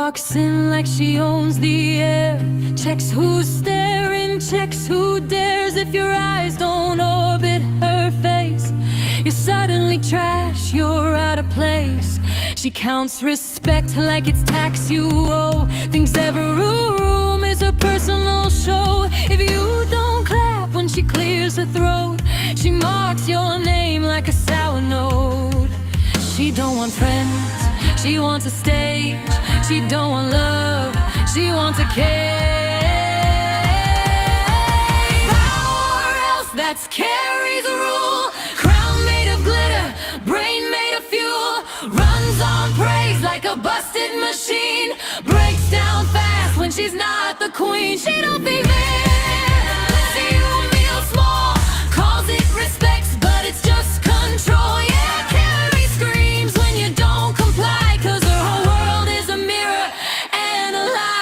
Walks in like she owns the air, checks who's staring, checks who dares. If your eyes don't orbit her face, you're suddenly trash, you're out of place. She counts respect like it's tax you owe, thinks every room is a personal show. If you don't clap when she clears her throat, she marks your name like a sour note. She don't want friends, she wants a stage. She don't want love, she wants a cage. Power else, that's Carrie's rule. Crown made of glitter, brain made of fuel. Runs on praise like a busted machine. Breaks down fast when she's not the queen. She don't think fair, lets you meal small. Calls it respect, but it's just control. Yeah, Carrie screams when you don't comply, 'cause her whole world is a mirror and a lie.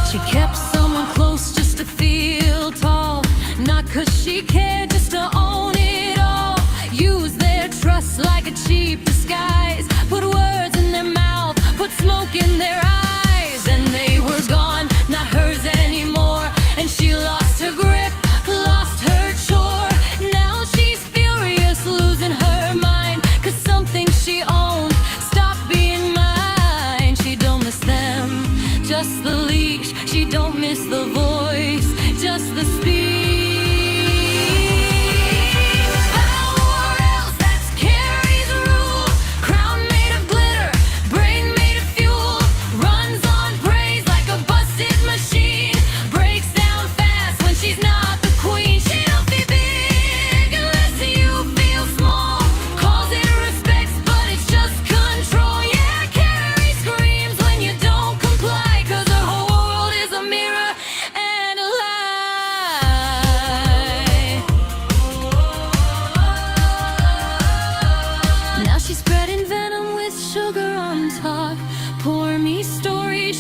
She kept someone close just to feel tall, not 'cause she cared, just to own it all. Use their trust like a cheap disguise, put words in their mouth, put smoke in their eyes. And they were gone, not hers anymore, and she lost her grip, lost her chore. Now she's furious, losing her mind, 'cause something she owned stopped being mine. She don't miss them, just the leash. She don't miss the voice, just the speech. Power else, that's Carrie's rule. Crown made of glitter, brain made of fuel. Runs on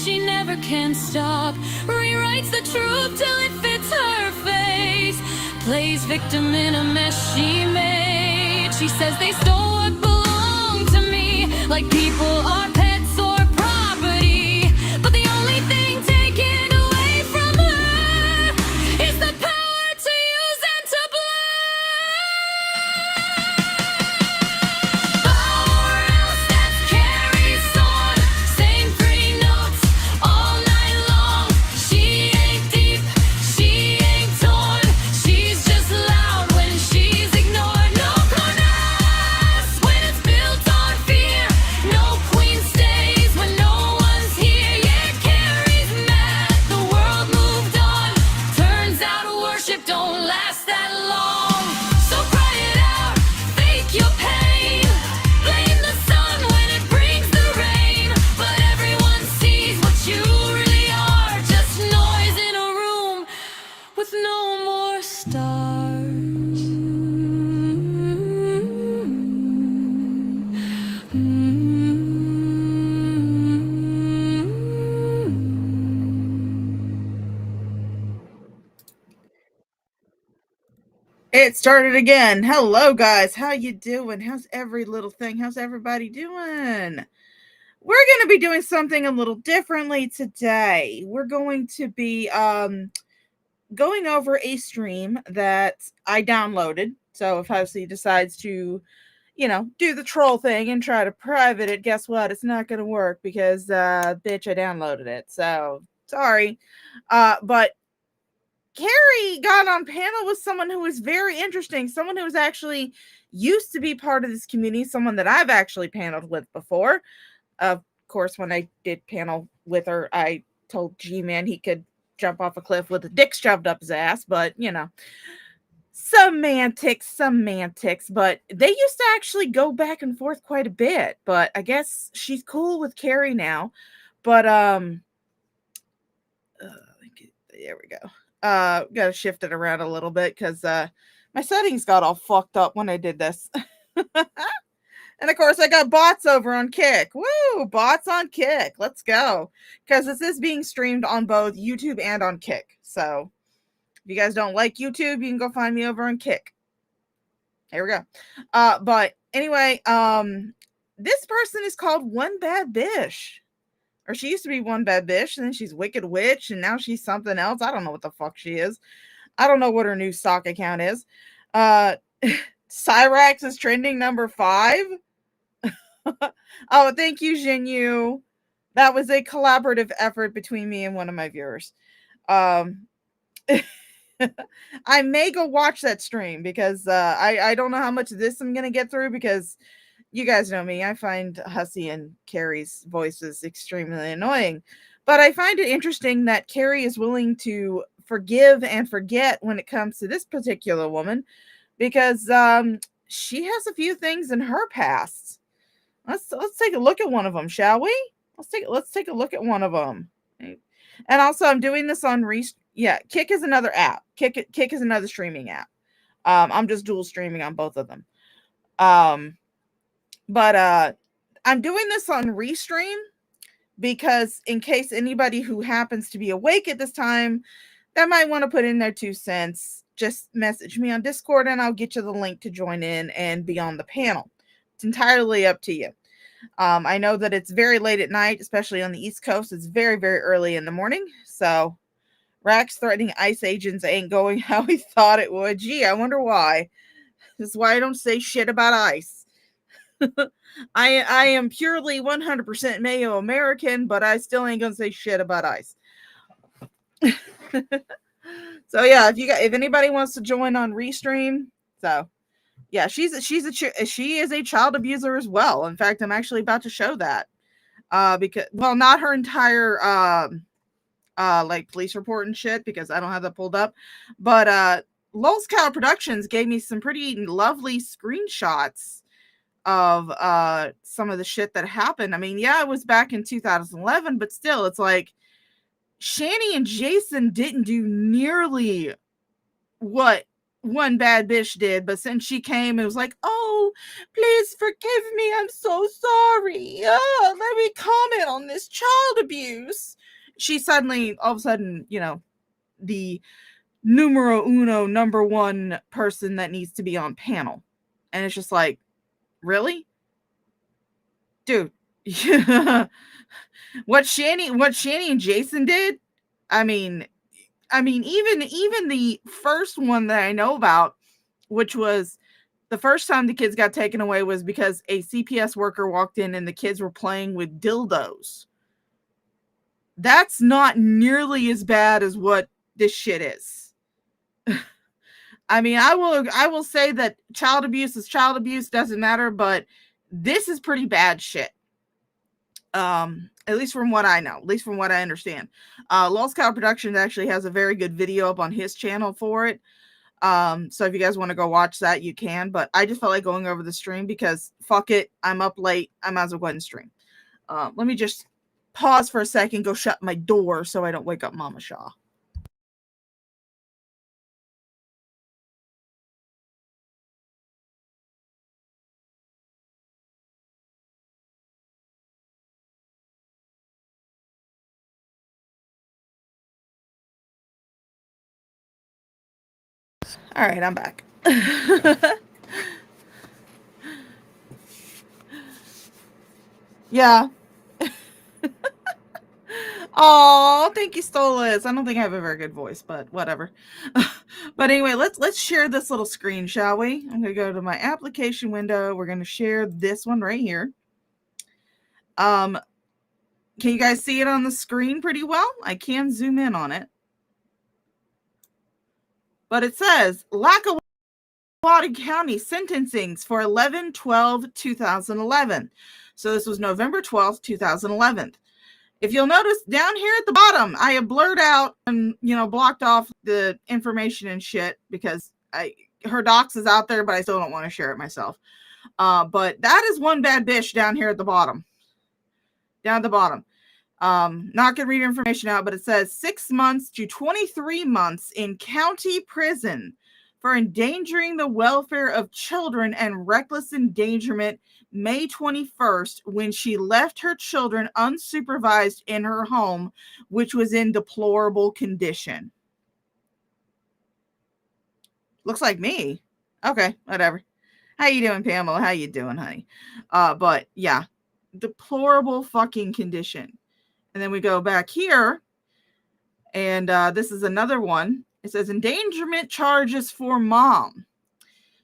she never can stop. Rewrites the truth till it fits her face. Plays victim in a mess she made. She says they stole what belonged to me, like people are pets or property. But the only thing taken away from her is the power to use and to blame. Or else that's Carrie's song. Same three notes all night long. She ain't deep, she ain't torn. She's just loud when she's ignored. No cornice when it's built on fear. No queen stays when no one's here. Yeah, Carrie's mad, the world moved on. Turns out worship don't last that long. So cry it out, fake your pain. Blame the sun when it brings the rain. But everyone sees what you really are. Just noise in a room with no more stars. It started again. Hello, guys. How you doing? How's every little thing? How's everybody doing? We're going to be doing something a little differently today. We're going to be going over a stream that I downloaded. So if Hussey decides to, do the troll thing and try to private it, guess what? It's not going to work because, bitch, I downloaded it. So sorry. But Carrie got on panel with someone who was very interesting, someone who was actually used to be part of this community, someone that I've actually paneled with before. Of course, when I did panel with her, I told G-Man he could jump off a cliff with a dick shoved up his ass, but, semantics, but they used to actually go back and forth quite a bit, but I guess she's cool with Carrie now, but, there we go. Gotta shift it around a little bit because my settings got all fucked up when I did this. And of course, I got bots over on Kick. Woo! Bots on Kick. Let's go. Because this is being streamed on both YouTube and on Kick. So if you guys don't like YouTube, you can go find me over on Kick. Here we go. But anyway, this person is called One Bad Bish. Or she used to be One Bad Bish, and then she's Wicked Witch, and now she's something else. I don't know what the fuck she is. I don't know what her new stock account is. Cyrax is trending number 5. Oh, thank you, Jinyu. That was a collaborative effort between me and one of my viewers. I may go watch that stream because I don't know how much of this I'm going to get through because you guys know me. I find Hussey and Carrie's voices extremely annoying. But I find it interesting that Carrie is willing to forgive and forget when it comes to this particular woman because she has a few things in her past. Let's take a look at one of them, shall we? Let's take a look at one of them. And also, I'm doing this on Kick is another app. Kick is another streaming app. I'm just dual streaming on both of them. But I'm doing this on Restream because in case anybody who happens to be awake at this time that might want to put in their 2 cents, just message me on Discord and I'll get you the link to join in and be on the panel. It's entirely up to you. I know that it's very late at night, especially on the East Coast. It's very, very early in the morning. So Rax threatening ICE agents ain't going how he thought it would. Gee, I wonder why. This is why I don't say shit about ICE. I am purely 100% Mayo American, but I still ain't gonna say shit about ICE. So yeah, if anybody wants to join on Restream, so yeah, she is a child abuser as well. In fact, I'm actually about to show that. Because not her entire like police report and shit because I don't have that pulled up, but Lulz Cow Productions gave me some pretty lovely screenshots of some of the shit that happened. I mean, yeah, it was back in 2011, but still, it's like Shani and Jason didn't do nearly what one bad bitch did, but since she came, it was like, oh, please forgive me. I'm so sorry. Let me comment on this child abuse. She suddenly, all of a sudden, the numero uno, number one person that needs to be on panel. And it's just like, really? Dude. what Shanny and Jason did, I mean, even the first one that I know about, which was the first time the kids got taken away, was because a CPS worker walked in and the kids were playing with dildos. That's not nearly as bad as what this shit is. I mean, I will say that child abuse is child abuse, doesn't matter, but this is pretty bad shit. At least from what I know, at least from what I understand. Lost Cow Productions actually has a very good video up on his channel for it. So if you guys want to go watch that, you can, but I just felt like going over the stream because fuck it, I'm up late. I might as well go ahead and stream. Let me just pause for a second, go shut my door so I don't wake up Mama Shaw. All right, I'm back. Yeah. Oh, thank you, Stolas. I don't think I have a very good voice, but whatever. But anyway, let's share this little screen, shall we? I'm gonna go to my application window. We're gonna share this one right here. Can you guys see it on the screen pretty well? I can zoom in on it. But it says Lackawanna County sentencings for 11/12/2011. So this was November 12th, 2011. If you'll notice down here at the bottom, I have blurred out and, blocked off the information and shit because her docs is out there, but I still don't want to share it myself. But that is one bad bitch down here at the bottom. Down at the bottom. Not going to read your information out, but it says 6 months to 23 months in county prison for endangering the welfare of children and reckless endangerment May 21st when she left her children unsupervised in her home, which was in deplorable condition. Looks like me. Okay, whatever. How you doing, Pamela? How you doing, honey? But yeah, deplorable fucking condition. And then we go back here, and this is another one. It says endangerment charges for mom.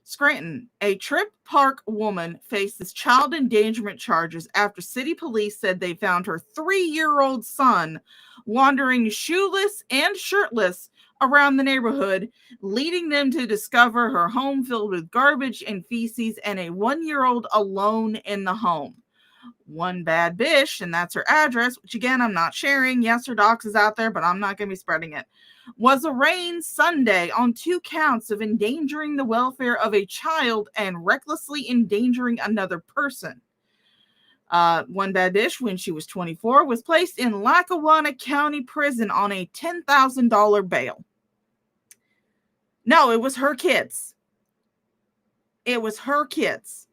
Scranton, a Trip Park woman faces child endangerment charges after city police said they found her 3-year-old son wandering shoeless and shirtless around the neighborhood, leading them to discover her home filled with garbage and feces and a 1-year-old alone in the home. One bad Bish, and that's her address, which again, I'm not sharing. Yes, her docs is out there, but I'm not going to be spreading it. Was arraigned Sunday on 2 counts of endangering the welfare of a child and recklessly endangering another person. One bad Bish, when she was 24, was placed in Lackawanna County Prison on a $10,000 bail. No, it was her kids. It was her kids.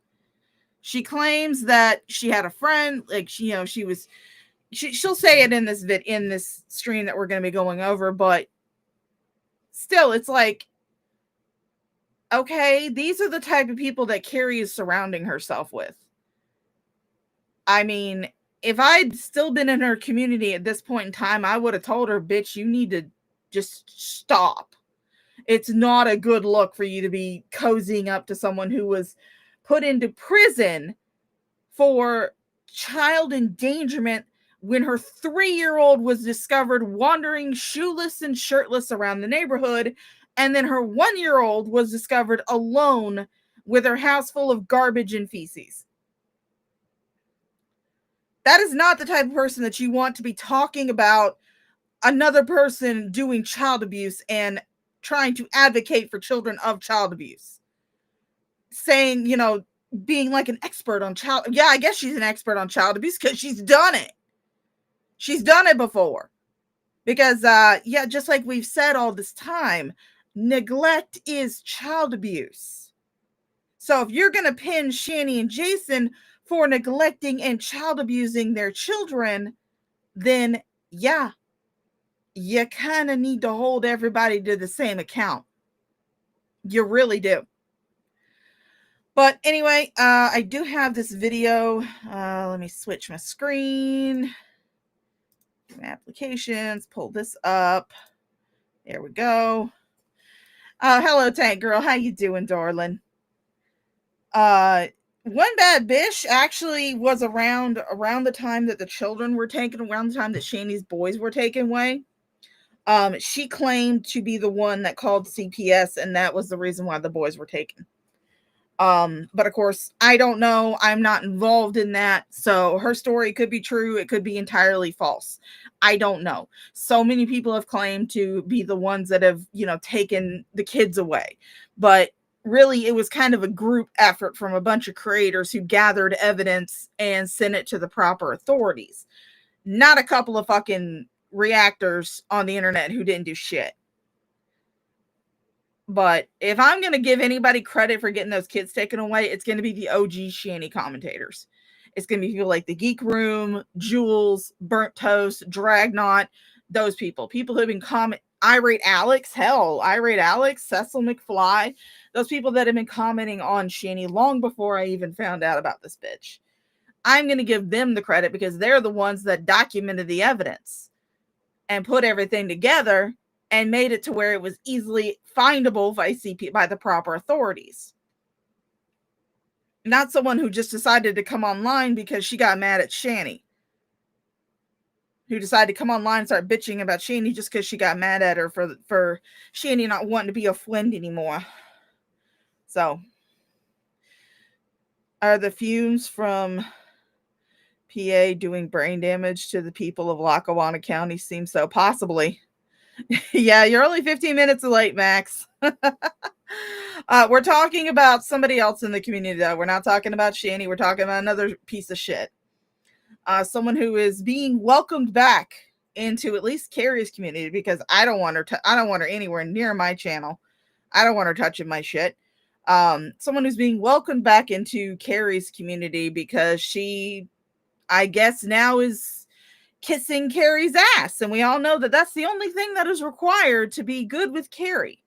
She claims that she had a friend, like she'll say it in this stream that we're going to be going over, but still, it's like, okay, these are the type of people that Carrie is surrounding herself with. I mean, if I'd still been in her community at this point in time, I would have told her, bitch, you need to just stop. It's not a good look for you to be cozying up to someone who was put into prison for child endangerment when her 3-year-old was discovered wandering shoeless and shirtless around the neighborhood, and then her 1-year-old was discovered alone with her house full of garbage and feces. That is not the type of person that you want to be talking about another person doing child abuse and trying to advocate for children of child abuse. Saying, being like an expert on child. Yeah, I guess she's an expert on child abuse because she's done it. She's done it before. Because, just like we've said all this time, Neglect is child abuse. So if you're going to pin Shani and Jason for neglecting and child abusing their children, then yeah, you kind of need to hold everybody to the same account. You really do. But anyway, I do have this video. Let me switch my screen. Applications, pull this up. There we go. Hello, Tank Girl. How you doing, darling? One Bad Bish actually was around the time that the children were taken, around the time that Shani's boys were taken away. She claimed to be the one that called CPS, and that was the reason why the boys were taken. But of course, I don't know. I'm not involved in that. So her story could be true. It could be entirely false. I don't know. So many people have claimed to be the ones that have, taken the kids away. But really, it was kind of a group effort from a bunch of creators who gathered evidence and sent it to the proper authorities. Not a couple of fucking reactors on the internet who didn't do shit. But if I'm going to give anybody credit for getting those kids taken away, it's going to be the OG Shani commentators. It's going to be people like the Geek Room, Jules, Burnt Toast, Dragnot, those people. People who have been Irate Alex, Cecil McFly, those people that have been commenting on Shani long before I even found out about this bitch. I'm going to give them the credit because they're the ones that documented the evidence and put everything together and made it to where it was easily findable by the proper authorities. Not someone who just decided to come online because she got mad at Shani. Who decided to come online and start bitching about Shani just because she got mad at her for Shani not wanting to be a friend anymore. So, are the fumes from PA doing brain damage to the people of Lackawanna County? Seems so. Possibly. Yeah, you're only 15 minutes late, Max. We're talking about somebody else in the community, though. We're not talking about Shani. We're talking about another piece of shit. Someone who is being welcomed back into at least Carrie's community because I don't want her. I don't want her anywhere near my channel. I don't want her touching my shit. Someone who's being welcomed back into Carrie's community because she, I guess, now is kissing Carrie's ass. And we all know that that's the only thing that is required to be good with Carrie.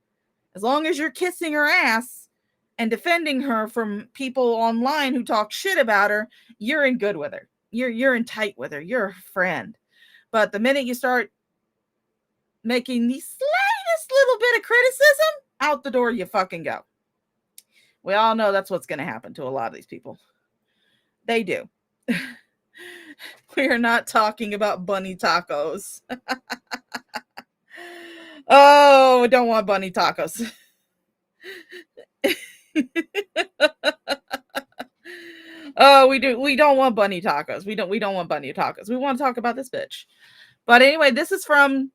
As long as you're kissing her ass and defending her from people online who talk shit about her, you're in good with her. You're in tight with her. You're a friend. But the minute you start making the slightest little bit of criticism, out the door you fucking go. We all know that's what's going to happen to a lot of these people. They do. We are not talking about bunny tacos. Oh, I don't want bunny tacos. Oh, we don't want bunny tacos. We don't want bunny tacos. We want to talk about this bitch. But anyway, this is from,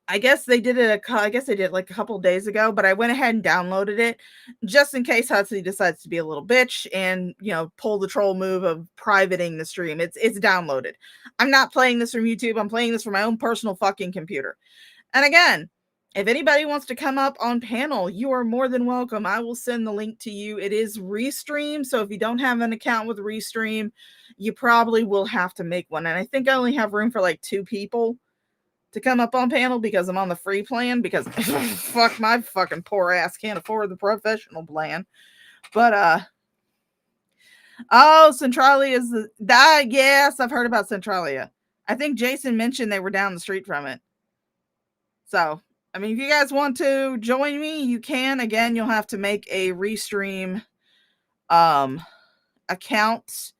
I guess they did it like a couple of days ago, but I went ahead and downloaded it just in case Hudson decides to be a little bitch and, pull the troll move of privating the stream. It's downloaded. I'm not playing this from YouTube. I'm playing this from my own personal fucking computer. And again, if anybody wants to come up on panel, you are more than welcome. I will send the link to you. It is Restream. So if you don't have an account with Restream, you probably will have to make one. And I think I only have room for like 2 people to come up on panel because I'm on the free plan because fuck, my fucking poor ass can't afford the professional plan. But Centralia is yes, I've heard about Centralia. I think Jason mentioned they were down the street from it. So, I mean, if you guys want to join me, you can. Again, you'll have to make a Restream account.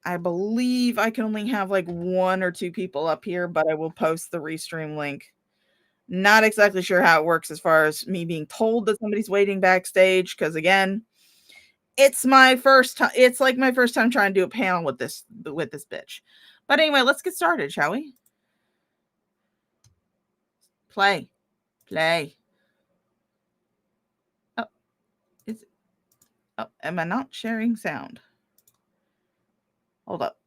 I believe I can only have like 1 or 2 people up here, but I will post the Restream link. Not exactly sure how it works as far as me being told that somebody's waiting backstage, because again, it's my first time. It's like my first time trying to do a panel with this bitch. But anyway, let's get started, shall we? Play. Oh, am I not sharing sound? Hold up.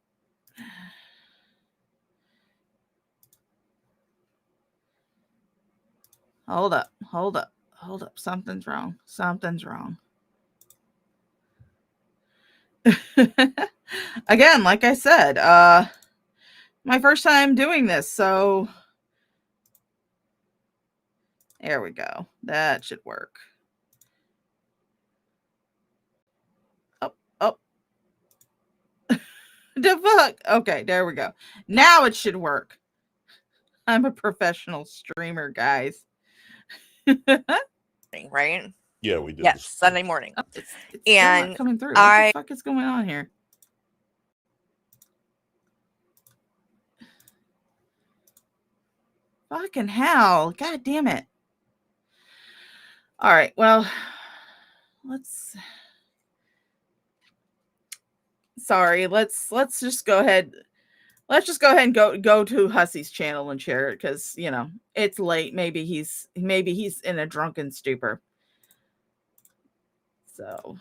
Hold up. Hold up. Hold up. Something's wrong. Something's wrong. Again, like I said, my first time doing this, so there we go. That should work. Oh, oh. The fuck? Okay, there we go. Now it should work. I'm a professional streamer, guys. Right? Yeah, we did. Yes, Sunday morning. Oh, it's still not coming through. What the fuck is going on here? Fucking hell. God damn it. All right, well, let's just go ahead. Let's just go ahead and go to Hussy's channel and share it, because you know it's late. Maybe he's in a drunken stupor. So,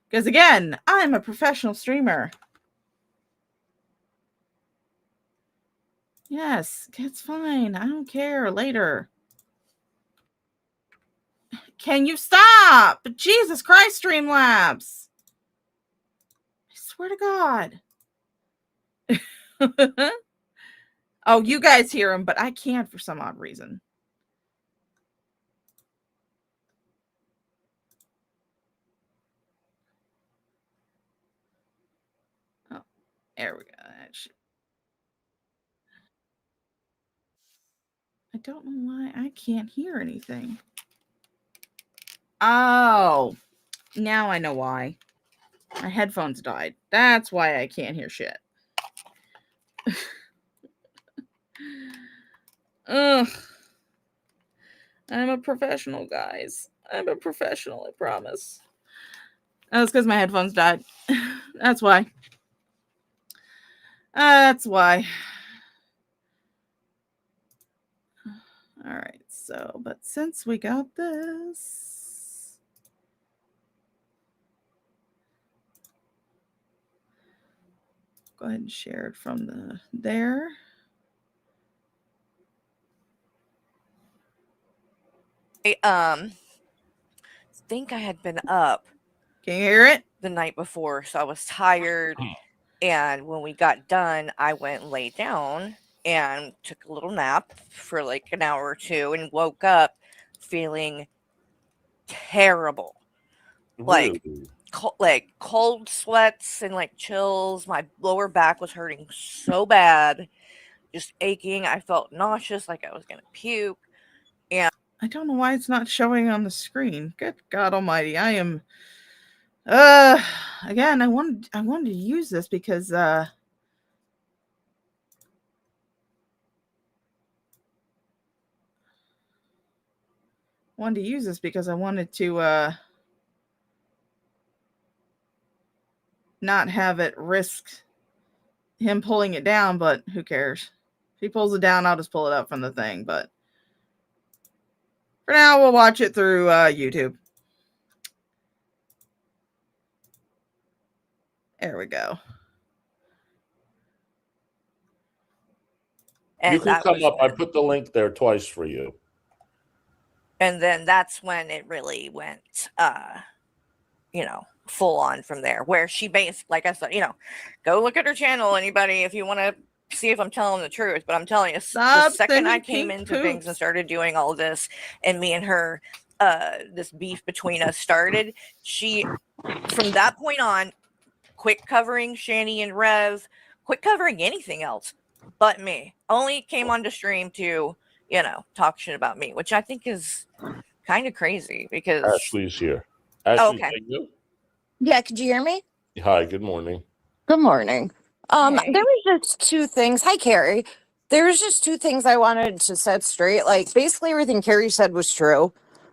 because again, I'm a professional streamer. Yes, it's fine. I don't care. Later. Can you stop? Jesus Christ, Streamlabs. I swear to God. Oh, you guys hear him, but I can't for some odd reason. Oh, there we go. I don't know why I can't hear anything. Oh, now I know why. My headphones died. That's why I can't hear shit. Ugh. I'm a professional, guys. I'm a professional, I promise. That's because my headphones died. That's why. That's why. All right, so, but since we got this, go ahead and share it from there. I think I had been up. Can you hear it? The night before, so I was tired. And when we got done, I went and laid down and took a little nap for like an hour or two and woke up feeling terrible. Really? Like cold sweats and like chills. My lower back was hurting so bad, just aching. I felt nauseous, like I was gonna puke. And I don't know why it's not showing on the screen. Good God Almighty! I am. Again, I wanted to use this because I wanted to not have it risk him pulling it down, but who cares? If he pulls it down, I'll just pull it up from the thing, but for now, we'll watch it through YouTube. There we go. And you can come up. I put the link there twice for you. And then that's when it really went, full on from there, where she basically, like I said, go look at her channel, anybody, if you want to see if I'm telling the truth. But I'm telling you, the second I came into things and started doing all this, and me and her, this beef between us started, she, from that point on, quit covering Shani and Rev, quit covering anything else but me. Only came on to stream to, talk shit about me, which I think is kind of crazy because Ashley's here. Ashley, okay. Yeah, could you hear me? Hi, good morning. Good morning. Hey. There was just two things. Hi, Carrie. There was just two things I wanted to set straight. Like, basically everything Carrie said was true.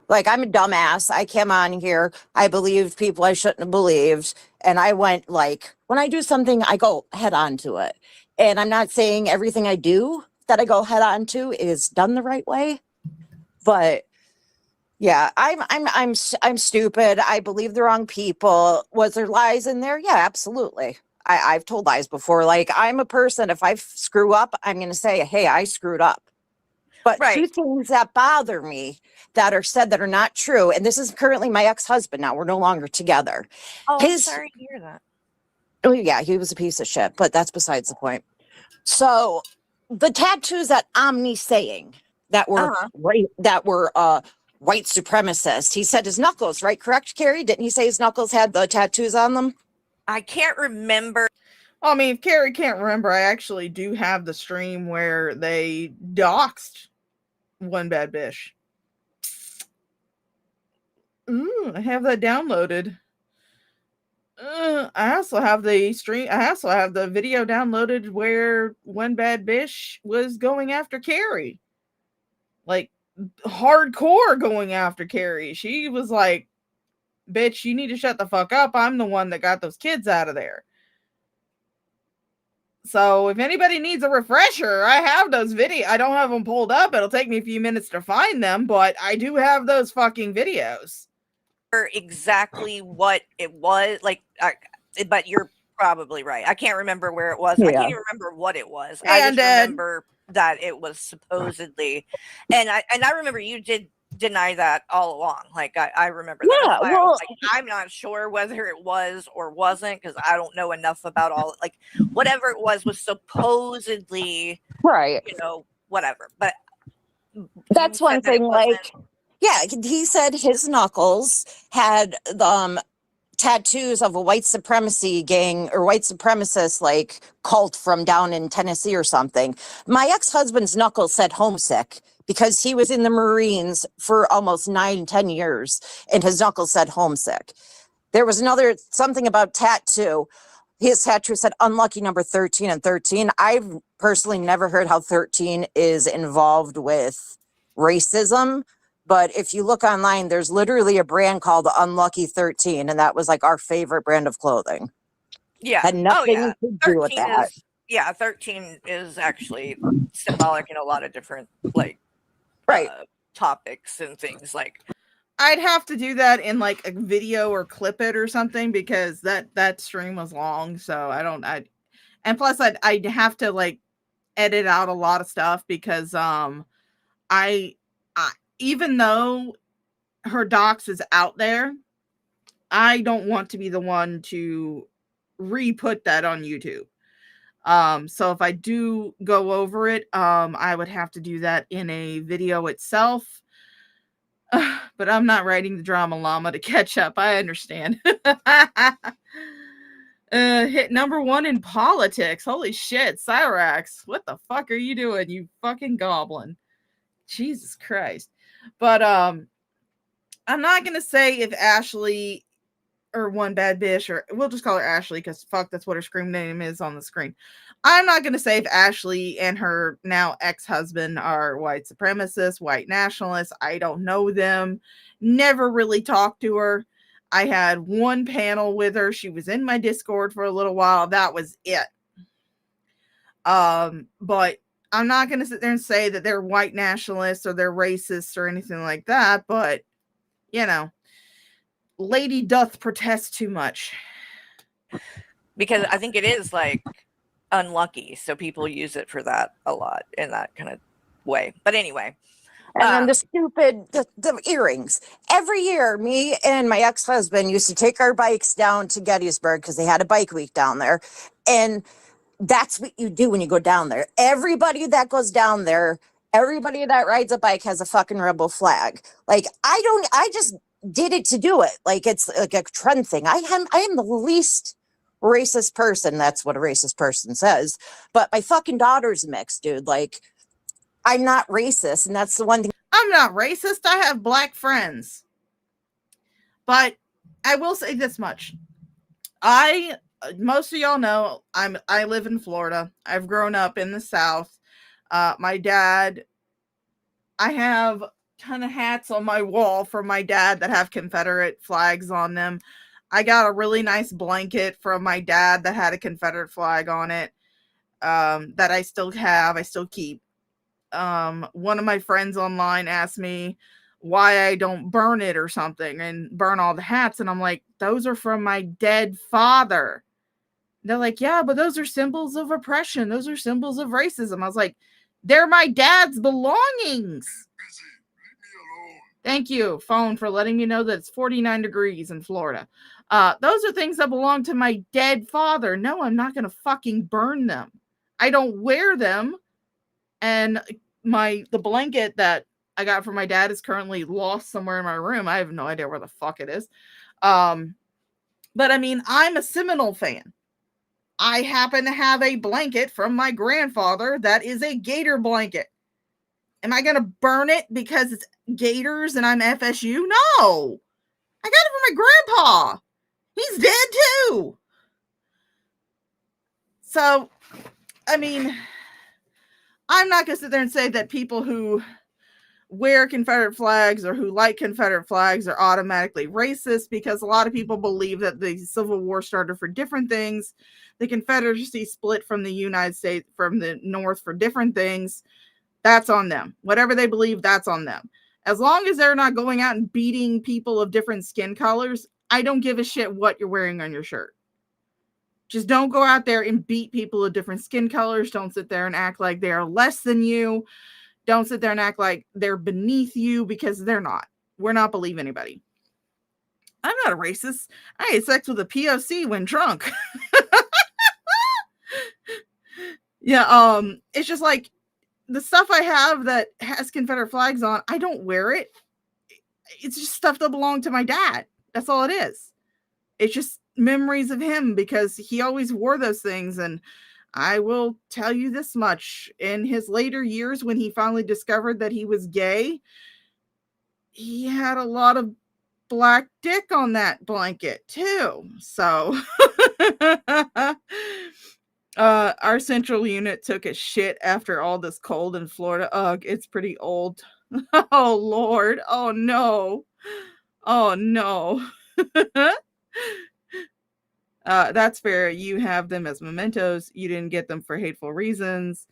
Like, I'm a dumbass. I came on here. I believed people I shouldn't have believed. And I went, like, when I do something, I go head on to it. And I'm not saying everything I do that I go head on to is done the right way. But yeah, I'm stupid. I believe the wrong people. Was there lies in there? Yeah, absolutely. I've told lies before. Like, I'm a person, if I screw up, I'm going to say, hey, I screwed up. But Right. two things that bother me that are said that are not true, and this is currently my ex-husband now, we're no longer together. Oh, I'm sorry to hear that. Oh yeah, he was a piece of shit, but that's besides the point. So the tattoos that Omni's saying that were white supremacist, he said his knuckles, right? Correct, Carrie? Didn't he say his knuckles had the tattoos on them? I can't remember. I mean, if Carrie can't remember, I actually do have the stream where they doxed One Bad Bish. Ooh, I have that downloaded. I also have the stream. I also have the video downloaded where One Bad Bish was going after Carrie, like hardcore going after Carrie. She was like, "Bitch, you need to shut the fuck up. I'm the one that got those kids out of there." So if anybody needs a refresher, I have those videos. I don't have them pulled up. It'll take me a few minutes to find them, but I do have those fucking videos. Exactly what it was like, but you're probably right. I can't remember where it was. I can't even remember what it was. I just remember that it was supposedly, and I remember you did deny that all along. Like I remember that. Yeah, I was like, I'm not sure whether it was or wasn't because I don't know enough about all. Like whatever it was supposedly right. You know, whatever. But that's one thing. Like, yeah, he said his knuckles had tattoos of a white supremacy gang or white supremacist like cult from down in Tennessee or something. My ex-husband's knuckles said homesick because he was in the Marines for almost 9-10 years and his knuckles said homesick. There was something about tattoo. His tattoo said unlucky number 13 and 13. I've personally never heard how 13 is involved with racism. But if you look online, there's literally a brand called Unlucky 13, and that was like our favorite brand of clothing. Yeah. Had nothing to do with that. 13 is actually symbolic in a lot of different topics and things. Like I'd have to do that in like a video or clip it or something because that stream was long. So and plus I'd have to like edit out a lot of stuff because I even though her docs is out there, I don't want to be the one to re-put that on YouTube. So if I do go over it, I would have to do that in a video itself. But I'm not writing the drama llama to catch up. I understand. Hit number 1 in politics. Holy shit, Cyrax. What the fuck are you doing, you fucking goblin? Jesus Christ. But I'm not gonna say if Ashley or One Bad Bish, or we'll just call her Ashley because fuck, that's what her screen name is on the screen. I'm not gonna say if Ashley and her now ex-husband are white supremacists, white nationalists. I don't know them. Never really talked to her. I had one panel with her. She was in my Discord for a little while. That was it. But I'm not going to sit there and say that they're white nationalists or they're racists or anything like that. But, you know, lady doth protest too much. Because I think it is like unlucky. So people use it for that a lot in that kind of way. But anyway. And then the earrings. Every year, me and my ex-husband used to take our bikes down to Gettysburg because they had a bike week down there. And that's what you do when you go down there. Everybody that goes down there, everybody that rides a bike has a fucking rebel flag. Like, I just did it to do it. Like, it's like a trend thing. I am the least racist person. That's what a racist person says. But my fucking daughter's mixed, dude. Like, I'm not racist, and that's the one thing. I'm not racist. I have black friends. But I will say this much. Most of y'all know I live in Florida. I've grown up in the South. My dad, I have a ton of hats on my wall from my dad that have Confederate flags on them. I got a really nice blanket from my dad that had a Confederate flag on it that I still have. I still keep. One of my friends online asked me why I don't burn it or something and burn all the hats. And I'm like, those are from my dead father. They're like, yeah, but those are symbols of oppression. Those are symbols of racism. I was like, They're my dad's belongings. Thank you, phone, for letting me know that it's 49 degrees in Florida. Those are things that belong to my dead father. No, I'm not going to fucking burn them. I don't wear them. And the blanket that I got from my dad is currently lost somewhere in my room. I have no idea where the fuck it is. But I mean, I'm a Seminole fan. I happen to have a blanket from my grandfather that is a Gator blanket. Am I going to burn it because it's Gators and I'm FSU? No. I got it from my grandpa. He's dead too. So, I mean, I'm not going to sit there and say that people who wear Confederate flags or who like Confederate flags are automatically racist, because a lot of people believe that the Civil War started for different things. The Confederacy split from the United States, from the North, for different things. That's on them. Whatever they believe, that's on them. As long as they're not going out and beating people of different skin colors, I don't give a shit what you're wearing on your shirt. Just don't go out there and beat people of different skin colors. Don't sit there and act like they're less than you. Don't sit there and act like they're beneath you, because they're not. We're not believe anybody. I'm not a racist. I had sex with a POC when drunk. Yeah, it's just like the stuff I have that has Confederate flags on, I don't wear it. It's just stuff that belonged to my dad. That's all it is. It's just memories of him, because he always wore those things. And I will tell you this much. In his later years, when he finally discovered that he was gay, he had a lot of black dick on that blanket too. So our central unit took a shit after all this cold in Florida. Ugh, it's pretty old. Oh Lord. Oh no. Oh no. That's fair. You have them as mementos. You didn't get them for hateful reasons.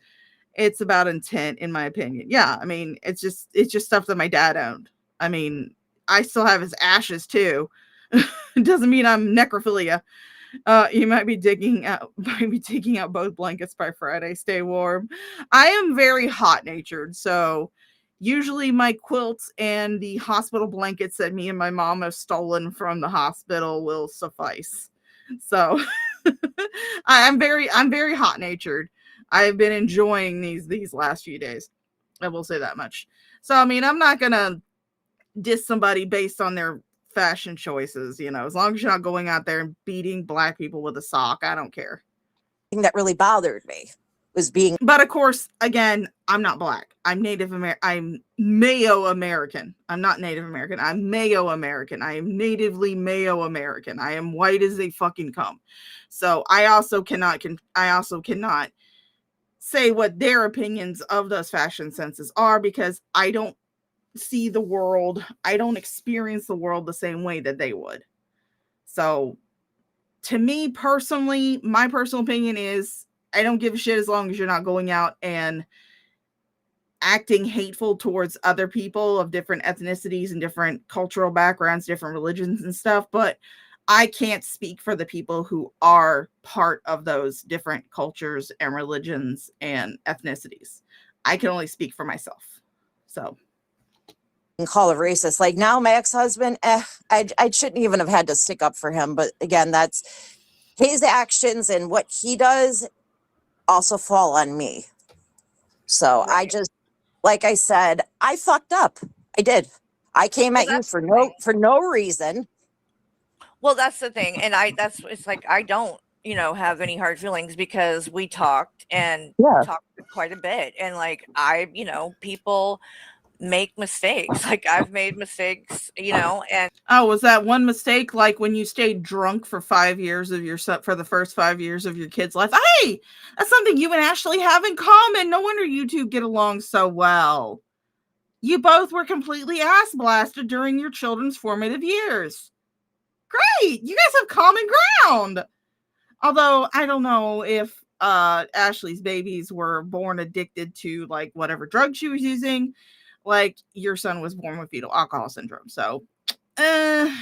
It's about intent, in my opinion. Yeah, I mean, it's just stuff that my dad owned. I mean, I still have his ashes too. It doesn't mean I'm necrophilia. You might be taking out both blankets by Friday. Stay warm. I am very hot natured, so usually my quilts and the hospital blankets that me and my mom have stolen from the hospital will suffice. So I'm very hot natured. I've been enjoying these last few days. I will say that much. So I mean, I'm not gonna diss somebody based on their fashion choices, as long as you're not going out there and beating black people with a sock, I don't care. That really bothered me was being. But of course, again, I'm not black. I'm Native American. I'm Mayo American. I'm not Native American. I'm Mayo American. I am natively Mayo American. I am white as they fucking come. So I also cannot say what their opinions of those fashion senses are, because I don't see the world. I don't experience the world the same way that they would. So to me personally, my personal opinion is I don't give a shit as long as you're not going out and acting hateful towards other people of different ethnicities and different cultural backgrounds, different religions and stuff. But I can't speak for the people who are part of those different cultures and religions and ethnicities. I can only speak for myself. So Call a racist. Like now my ex-husband, I shouldn't even have had to stick up for him. But again, that's his actions, and what he does also fall on me. So right. I just, like I said, I fucked up. I did. I came at you for no reason. Well, that's the thing. And it's like, I don't, have any hard feelings, because we talked and talked quite a bit. And like, people make mistakes. Like I've made mistakes, and was that one mistake like when you stayed drunk for 5 years of for the first 5 years of your kid's life? Hey, that's something you and Ashley have in common. No wonder you two get along so well. You both were completely ass blasted during your children's formative years. Great, you guys have common ground. Although I don't know if Ashley's babies were born addicted to like whatever drug she was using. Like your son was born with fetal alcohol syndrome. So, and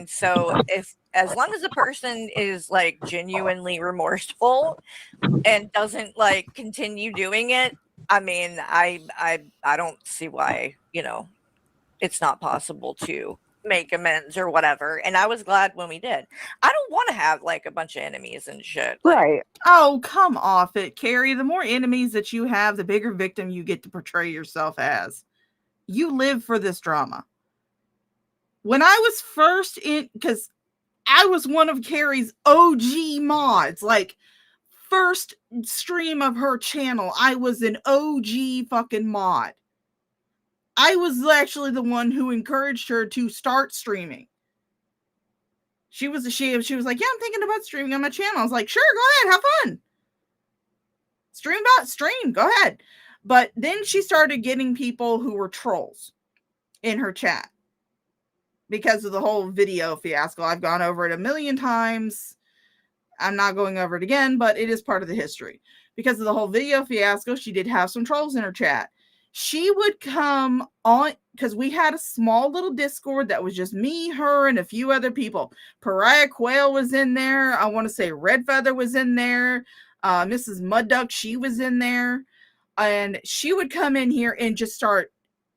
so as long as the person is like genuinely remorseful and doesn't like continue doing it, I mean, I don't see why, it's not possible to make amends or whatever. And I was glad when we did. I don't want to have like a bunch of enemies and shit. Like, Right. Oh, come off it, Carrie. The more enemies that you have, the bigger victim you get to portray yourself as. You live for this drama. When I was first in, because I was one of Carrie's OG mods, like first stream of her channel, I was an OG fucking mod. I was actually the one who encouraged her to start streaming. She was like, yeah, I'm thinking about streaming on my channel. I was like, sure, go ahead, have fun. Stream, go ahead. But then she started getting people who were trolls in her chat because of the whole video fiasco. I've gone over it a million times. I'm not going over it again, but it is part of the history. Because of the whole video fiasco, she did have some trolls in her chat. She would come on, because we had a small little Discord that was just me, her, and a few other people. Pariah Quail was in there. I want to say Red Feather was in there. Mrs. Mudduck, she was in there. And she would come in here and just start,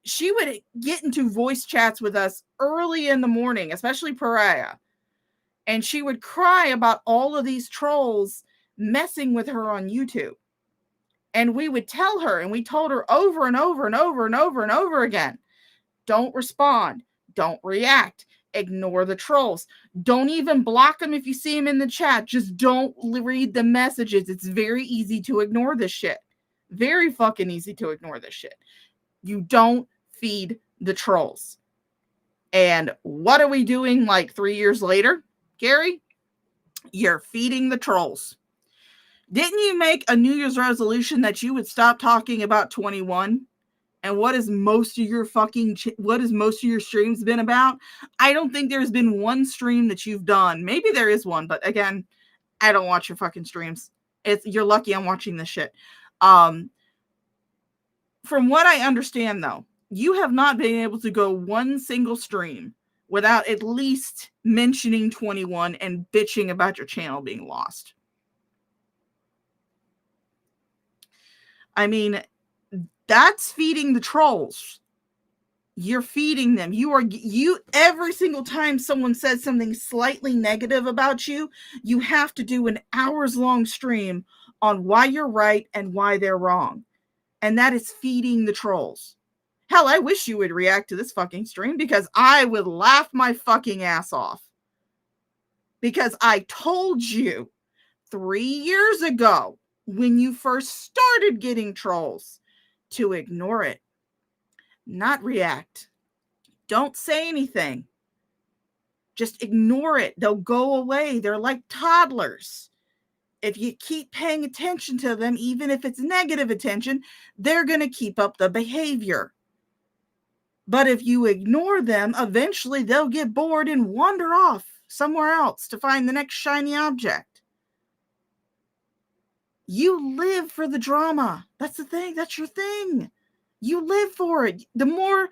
she would get into voice chats with us early in the morning, especially Pariah. And she would cry about all of these trolls messing with her on YouTube. And we would tell her, and we told her over and over and over and over and over again, don't respond, don't react, ignore the trolls. Don't even block them if you see them in the chat. Just don't read the messages. It's very easy to ignore this shit. Very fucking easy to ignore this shit. You don't feed the trolls. And what are we doing like 3 years later, Gary? You're feeding the trolls. Didn't you make a New Year's resolution that you would stop talking about 21? And what is most of your streams been about? I don't think there's been one stream that you've done. Maybe there is one, but again, I don't watch your fucking streams. You're lucky I'm watching this shit. From what I understand though, you have not been able to go one single stream without at least mentioning 21 and bitching about your channel being lost. I mean, that's feeding the trolls. You're feeding them. You every single time someone says something slightly negative about you, you have to do an hours-long stream on why you're right and why they're wrong. And that is feeding the trolls. Hell, I wish you would react to this fucking stream because I would laugh my fucking ass off. Because I told you 3 years ago when you first started getting trolls to ignore it, not react. Don't say anything. Just ignore it. They'll go away. They're like toddlers. If you keep paying attention to them, even if it's negative attention, they're going to keep up the behavior. But if you ignore them, eventually they'll get bored and wander off somewhere else to find the next shiny object. You live for the drama. That's the thing. That's your thing. You live for it. The more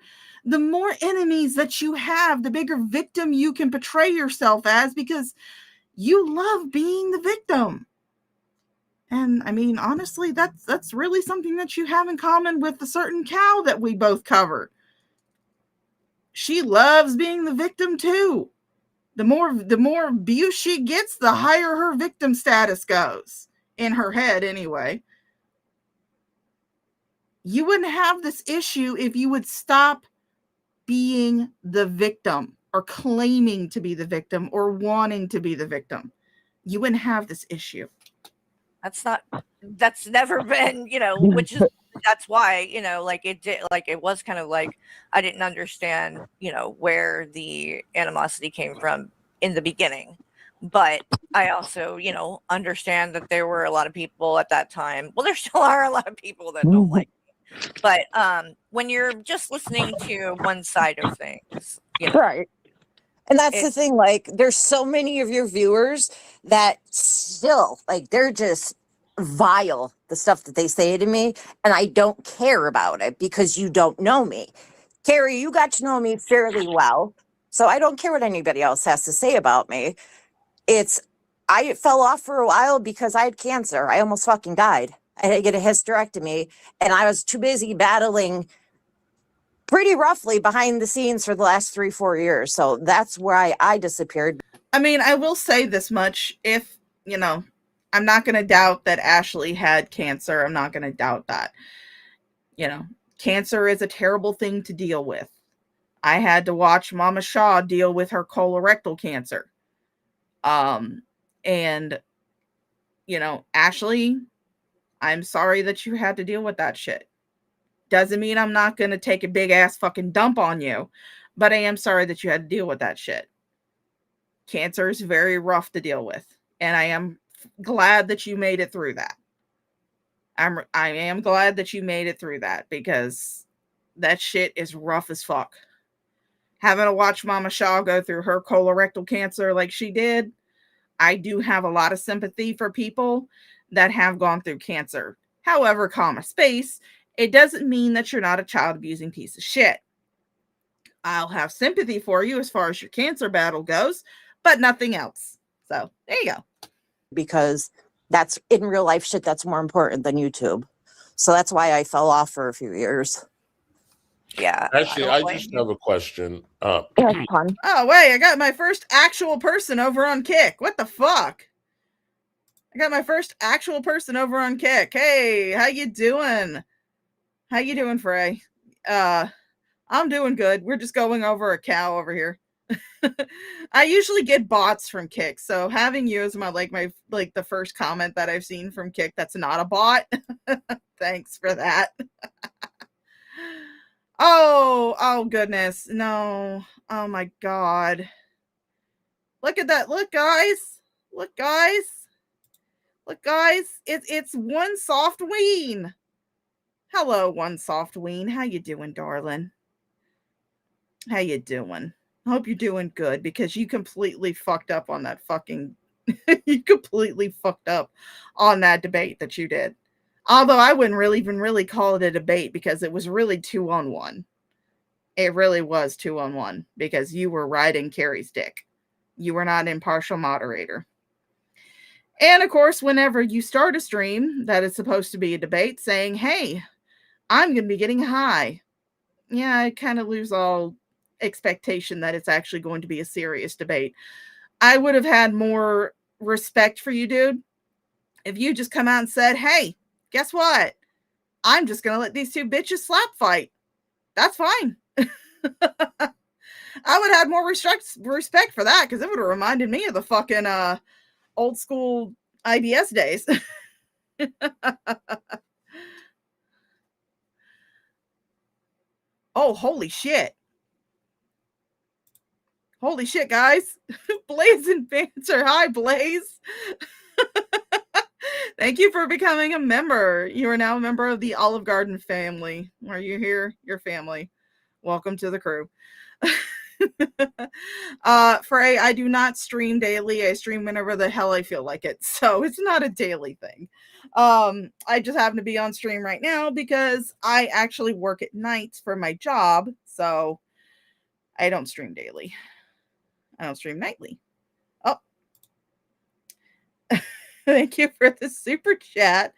enemies that you have, the bigger victim you can portray yourself as because you love being the victim. And I mean, honestly, that's really something that you have in common with a certain cow that we both cover. She loves being the victim too. The more abuse she gets, the higher her victim status goes. In her head, anyway. You wouldn't have this issue if you would stop being the victim or claiming to be the victim or wanting to be the victim. You wouldn't have this issue. That's never been, which is, that's why, it was kind of like, I didn't understand, where the animosity came from in the beginning. But I also, understand that there were a lot of people at that time. Well, there still are a lot of people that don't like me. But when you're just listening to one side of things, Right. And that's the thing, like, there's so many of your viewers that still, like, they're just vile, the stuff that they say to me, and I don't care about it because you don't know me. Carrie, you got to know me fairly well, so I don't care what anybody else has to say about me. I fell off for a while because I had cancer. I almost fucking died. I had to get a hysterectomy, and I was too busy battling pretty roughly behind the scenes for the last 3-4 years. So that's why I disappeared. I mean, I will say this much. If, you know, I'm not going to doubt that Ashley had cancer. I'm not going to doubt that. You know, cancer is a terrible thing to deal with. I had to watch Mama Shaw deal with her colorectal cancer. And, you know, Ashley, I'm sorry that you had to deal with that shit. Doesn't mean I'm not going to take a big ass fucking dump on you, but I am sorry that you had to deal with that shit. Cancer is very rough to deal with, and I am glad that you made it through that. I am glad that you made it through that, because that shit is rough as fuck. Having to watch Mama Shaw go through her colorectal cancer like she did, I do have a lot of sympathy for people that have gone through cancer. However, it doesn't mean that you're not a child abusing piece of shit. I'll have sympathy for you as far as your cancer battle goes, but nothing else. So there you go. Because that's in real life shit that's more important than YouTube. So that's why I fell off for a few years. Yeah. Actually, I just have a question. Oh, wait, I got my first actual person over on Kick. What the fuck? I got my first actual person over on Kick. Hey, how you doing? How you doing, Frey? I'm doing good. We're just going over a cow over here. I usually get bots from Kick, so having you as my the first comment that I've seen from Kick that's not a bot. Thanks for that. Oh goodness. No. Oh my god. Look at that. Look, guys. Look, guys. Look, guys. It's one soft ween. Hello, one soft ween. How you doing, darling? How you doing? I hope you're doing good, because you completely fucked up on that fucking you completely fucked up on that debate that you did. Although I wouldn't really call it a debate, because it was really 2-on-1. It really was 2-on-1, because you were riding Carrie's dick. You were not an impartial moderator. And of course, whenever you start a stream that is supposed to be a debate saying, hey, I'm going to be getting high. Yeah, I kind of lose all expectation that it's actually going to be a serious debate. I would have had more respect for you, dude, if you just come out and said, hey, guess what? I'm just going to let these two bitches slap fight. That's fine. I would have had more respect for that, because it would have reminded me of the fucking old school IBS days. Oh, holy shit. Holy shit, guys. Blaze and Banter. Hi, Blaze. Thank you for becoming a member. You are now a member of the Olive Garden family. Are you here? Your family. Welcome to the crew. Frey, I do not stream daily. I stream whenever the hell I feel like it. So it's not a daily thing. I just happen to be on stream right now because I actually work at night for my job. So I don't stream daily. I don't stream nightly. Oh. Thank you for the super chat.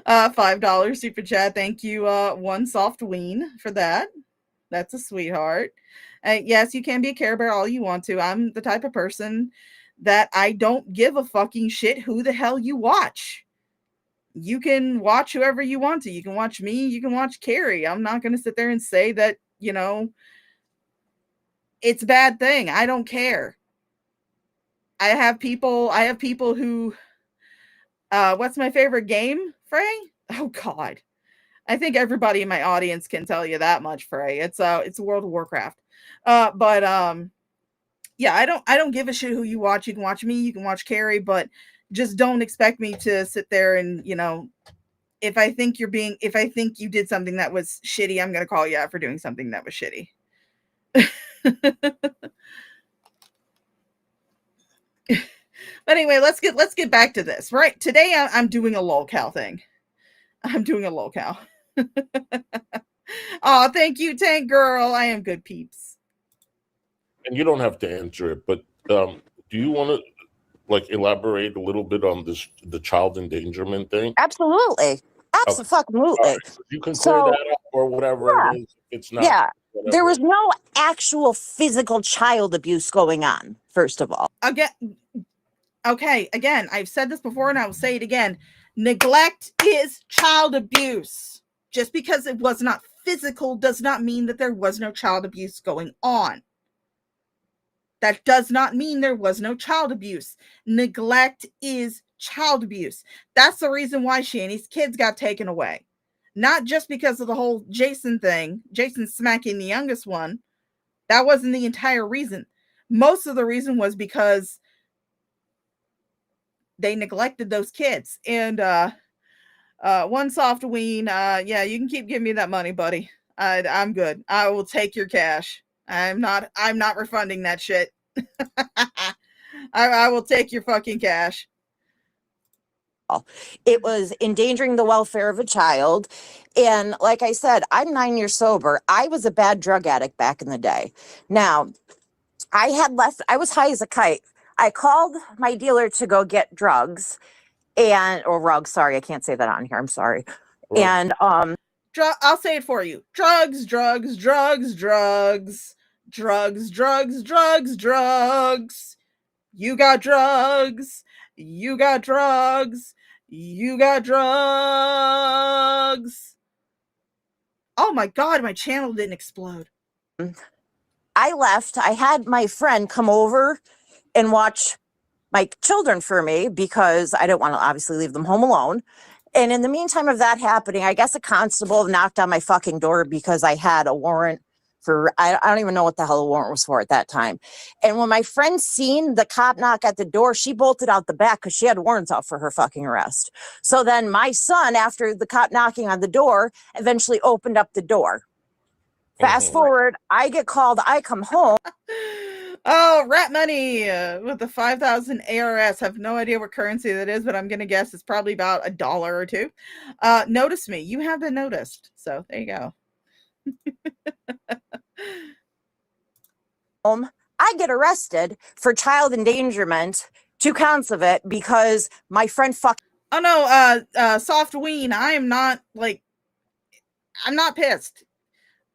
$5 super chat. Thank you, One Soft Ween, for that. That's a sweetheart. Yes, you can be a Care Bear all you want to. I'm the type of person that I don't give a fucking shit who the hell you watch. You can watch whoever you want to. You can watch me. You can watch Carrie. I'm not going to sit there and say that, you know, it's a bad thing. I don't care. I have people who, what's my favorite game, Frey? Oh God. I think everybody in my audience can tell you that much, Frey. It's World of Warcraft. Yeah, I don't give a shit who you watch. You can watch me, you can watch Carrie, but just don't expect me to sit there and, you know, if I think you did something that was shitty, I'm going to call you out for doing something that was shitty. But anyway, let's get back to this. Right. Today I'm doing a lolcow thing. I'm doing a lolcow. Oh, thank you, Tank Girl. I am good, peeps. And you don't have to answer it, but do you want to elaborate a little bit on the child endangerment thing? Absolutely. Absolutely. So you can clear So, that up or whatever yeah, it is. It's not. yeah. Whatever. There was no actual physical child abuse going on, first of all. Again, okay, again, I've said this before and I will say it again. Neglect is child abuse. Just because it was not physical does not mean that there was no child abuse going on. That does not mean there was no child abuse. Neglect is child abuse. That's the reason why Shanny's kids got taken away. Not just because of the whole Jason thing, Jason smacking the youngest one. That wasn't the entire reason. Most of the reason was because they neglected those kids. And one soft ween, yeah, you can keep giving me that money, buddy. I'm good. I will take your cash. I'm not refunding that shit. I will take your fucking cash. It was endangering the welfare of a child. And like I said, I'm 9 years sober. I was a bad drug addict back in the day. Now, I was high as a kite. I called my dealer to go get drugs or rugs. Sorry, I can't say that on here. I'm sorry. Right. And I'll say it for you. Drugs, drugs, drugs, drugs, drugs, drugs, drugs, drugs. You got drugs. You got drugs. You got drugs. Oh my God, my channel didn't explode. I left. I had my friend come over and watch my children for me because I didn't want to obviously leave them home alone. And in the meantime of that happening, I guess a constable knocked on my fucking door because I had a warrant for, I don't even know what the hell a warrant was for at that time. And when my friend seen the cop knock at the door, she bolted out the back because she had warrants out for her fucking arrest. So then my son, after the cop knocking on the door, eventually opened up the door. Fast forward, I get called, I come home. Oh, rat money with the 5,000 ARS. Have no idea what currency that is, but I'm going to guess it's probably about $1 or $2. Notice me. You have been noticed. So there you go. I get arrested for child endangerment, 2 counts of it, because my friend Oh no, soft ween. I'm not pissed.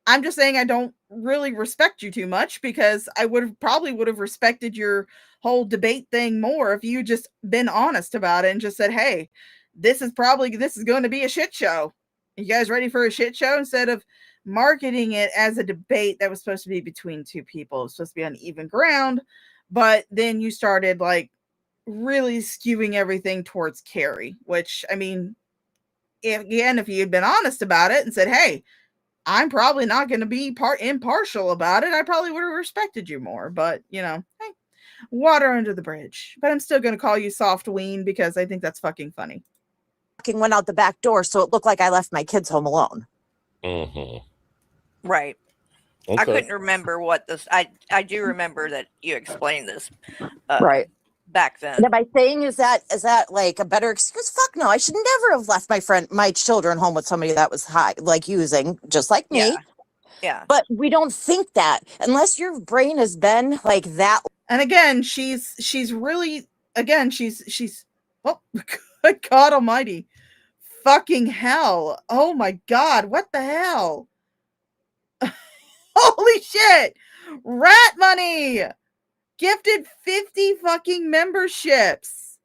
I'm just saying I don't really respect you too much because I probably would have respected your whole debate thing more if you just been honest about it and just said, hey, this is going to be a shit show. Are you guys ready for a shit show? Instead of marketing it as a debate that was supposed to be between 2 people. It's supposed to be on even ground. But then you started really skewing everything towards Carrie, which, I mean, if you had been honest about it and said, hey, I'm probably not going to be impartial about it, I probably would have respected you more. But, hey, water under the bridge. But I'm still going to call you soft ween because I think that's fucking funny. Went out the back door, so it looked like I left my kids home alone. Right. Okay. I couldn't remember what this. I do remember that you explained this. Right. Back then. And am I saying is that like a better excuse? Fuck no. I should never have left my children home with somebody that was high, using, just like me. Yeah. But we don't think that unless your brain has been like that. And again, she's really, again, she's oh, good God almighty. Fucking hell. Oh my God. What the hell? Holy shit. Rat money. Gifted 50 fucking memberships.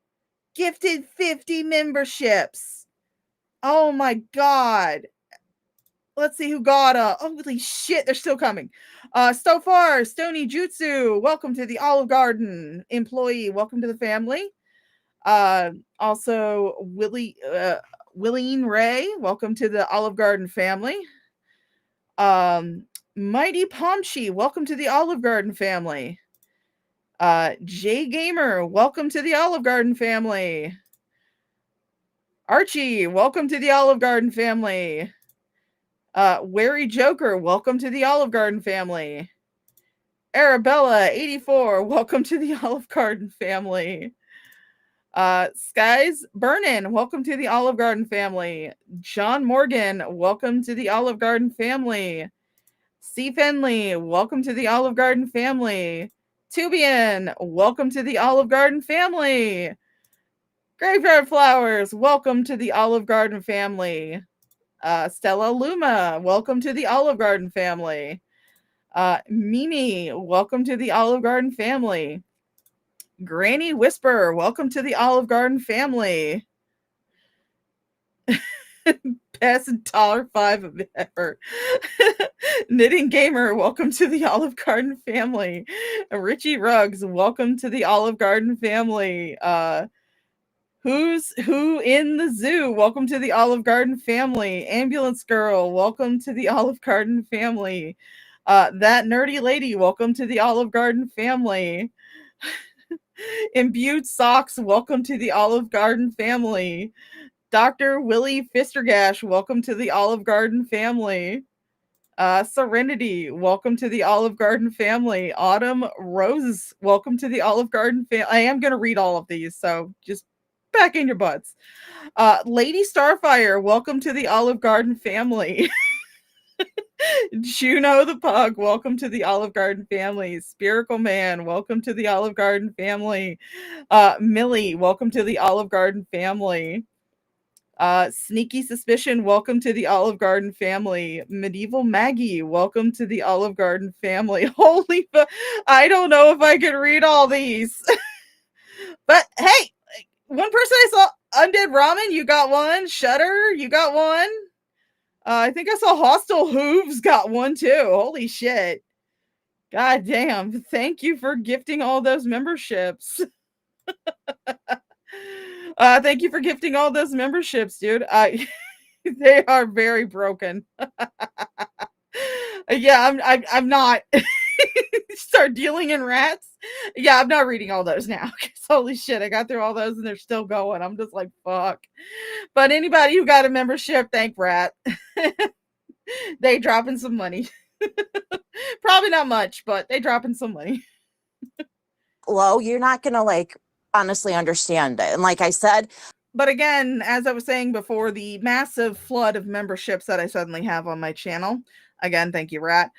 Gifted 50 memberships. Oh my God. Let's see who got holy shit, they're still coming. Stofar, Stony Jutsu, welcome to the Olive Garden. Employee, welcome to the family. Also Willeen Ray, welcome to the Olive Garden family. Mighty Pomchi, welcome to the Olive Garden family. Jay Gamer, welcome to the Olive Garden family. Archie, welcome to the Olive Garden family. Wary Joker, welcome to the Olive Garden family. Arabella 84, welcome to the Olive Garden family. Skies Burnin, welcome to the Olive Garden family. John Morgan, welcome to the Olive Garden family. C. Finley, welcome to the Olive Garden family. Tubian, welcome to the Olive Garden family. Graveyard Flowers, welcome to the Olive Garden family. Stella Luma, welcome to the Olive Garden family. Mimi, welcome to the Olive Garden family. Granny Whisper, welcome to the Olive Garden family. Best $1.05 of ever. Knitting Gamer, welcome to the Olive Garden family. Richie Ruggs, welcome to the Olive Garden family. Who's Who in the Zoo, welcome to the Olive Garden family. Ambulance Girl, welcome to the Olive Garden family. That Nerdy Lady, welcome to the Olive Garden family. Imbued Socks, welcome to the Olive Garden family. Dr. Willie Fistergash, welcome to the Olive Garden family. Serenity, welcome to the Olive Garden family. Autumn Rose, welcome to the Olive Garden family. I am going to read all of these, so just back in your butts. Lady Starfire, welcome to the Olive Garden family. Juno the Pug, welcome to the Olive Garden family. Spherical Man, welcome to the Olive Garden family. Millie, welcome to the Olive Garden family. Sneaky Suspicion, welcome to the Olive Garden family. Medieval Maggie, welcome to the Olive Garden family. Holy, I don't know if I can read all these. But hey, one person I saw, Undead Ramen, you got one. Shutter, you got one. I think I saw Hostile Hooves got one too. Holy shit. God damn. Thank you for gifting all those memberships. Thank you for gifting all those memberships, dude. They are very broken. Yeah, I'm not. Start dealing in rats. Yeah, I'm not reading all those now. Holy shit, I got through all those and they're still going. I'm just like, fuck. But anybody who got a membership, thank Rat. They dropping some money. Probably not much, but they dropping some money. Low, you're not gonna like honestly understand it. And like I said, but again, as I was saying before, the massive flood of memberships that I suddenly have on my channel, again, thank you, Rat.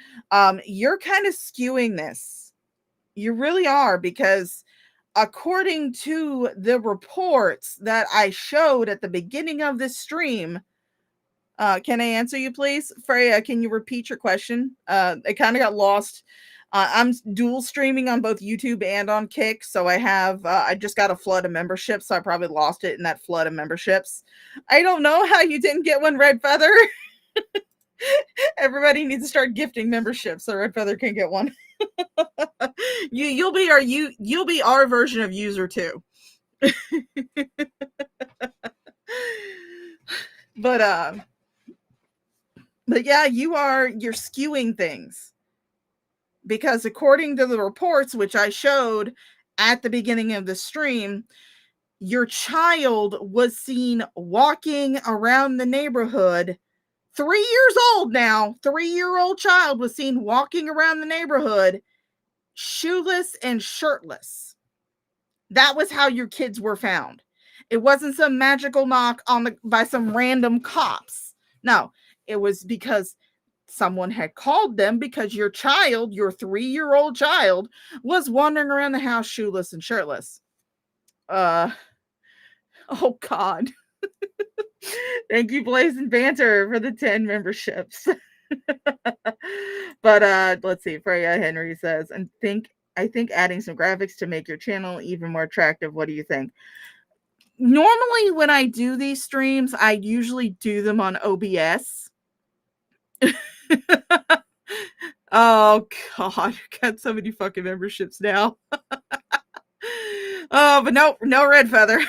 You're kind of skewing this. You really are, because according to the reports that I showed at the beginning of this stream, can I answer you, please? Freya, can you repeat your question? I kind of got lost. I'm dual streaming on both YouTube and on Kick, so I just got a flood of memberships, so I probably lost it in that flood of memberships. I don't know how you didn't get one, Red Feather. Everybody needs to start gifting memberships so Red Feather can get one. You'll be our version of user 2. But yeah, you're skewing things. Because according to the reports, which I showed at the beginning of the stream, your child was seen walking around the neighborhood. 3 years old now. 3-year-old child was seen walking around the neighborhood, shoeless and shirtless. That was how your kids were found. It wasn't some magical knock by some random cops. No, it was because someone had called them, because your 3-year-old child, was wandering around the house shoeless and shirtless. Oh God. Thank you, Blaze and Banter, for the 10 memberships. But let's see. Freya Henry says, I think adding some graphics to make your channel even more attractive. What do you think? Normally when I do these streams, I usually do them on OBS. Oh God, I got so many fucking memberships now. Oh, but no Red Feather.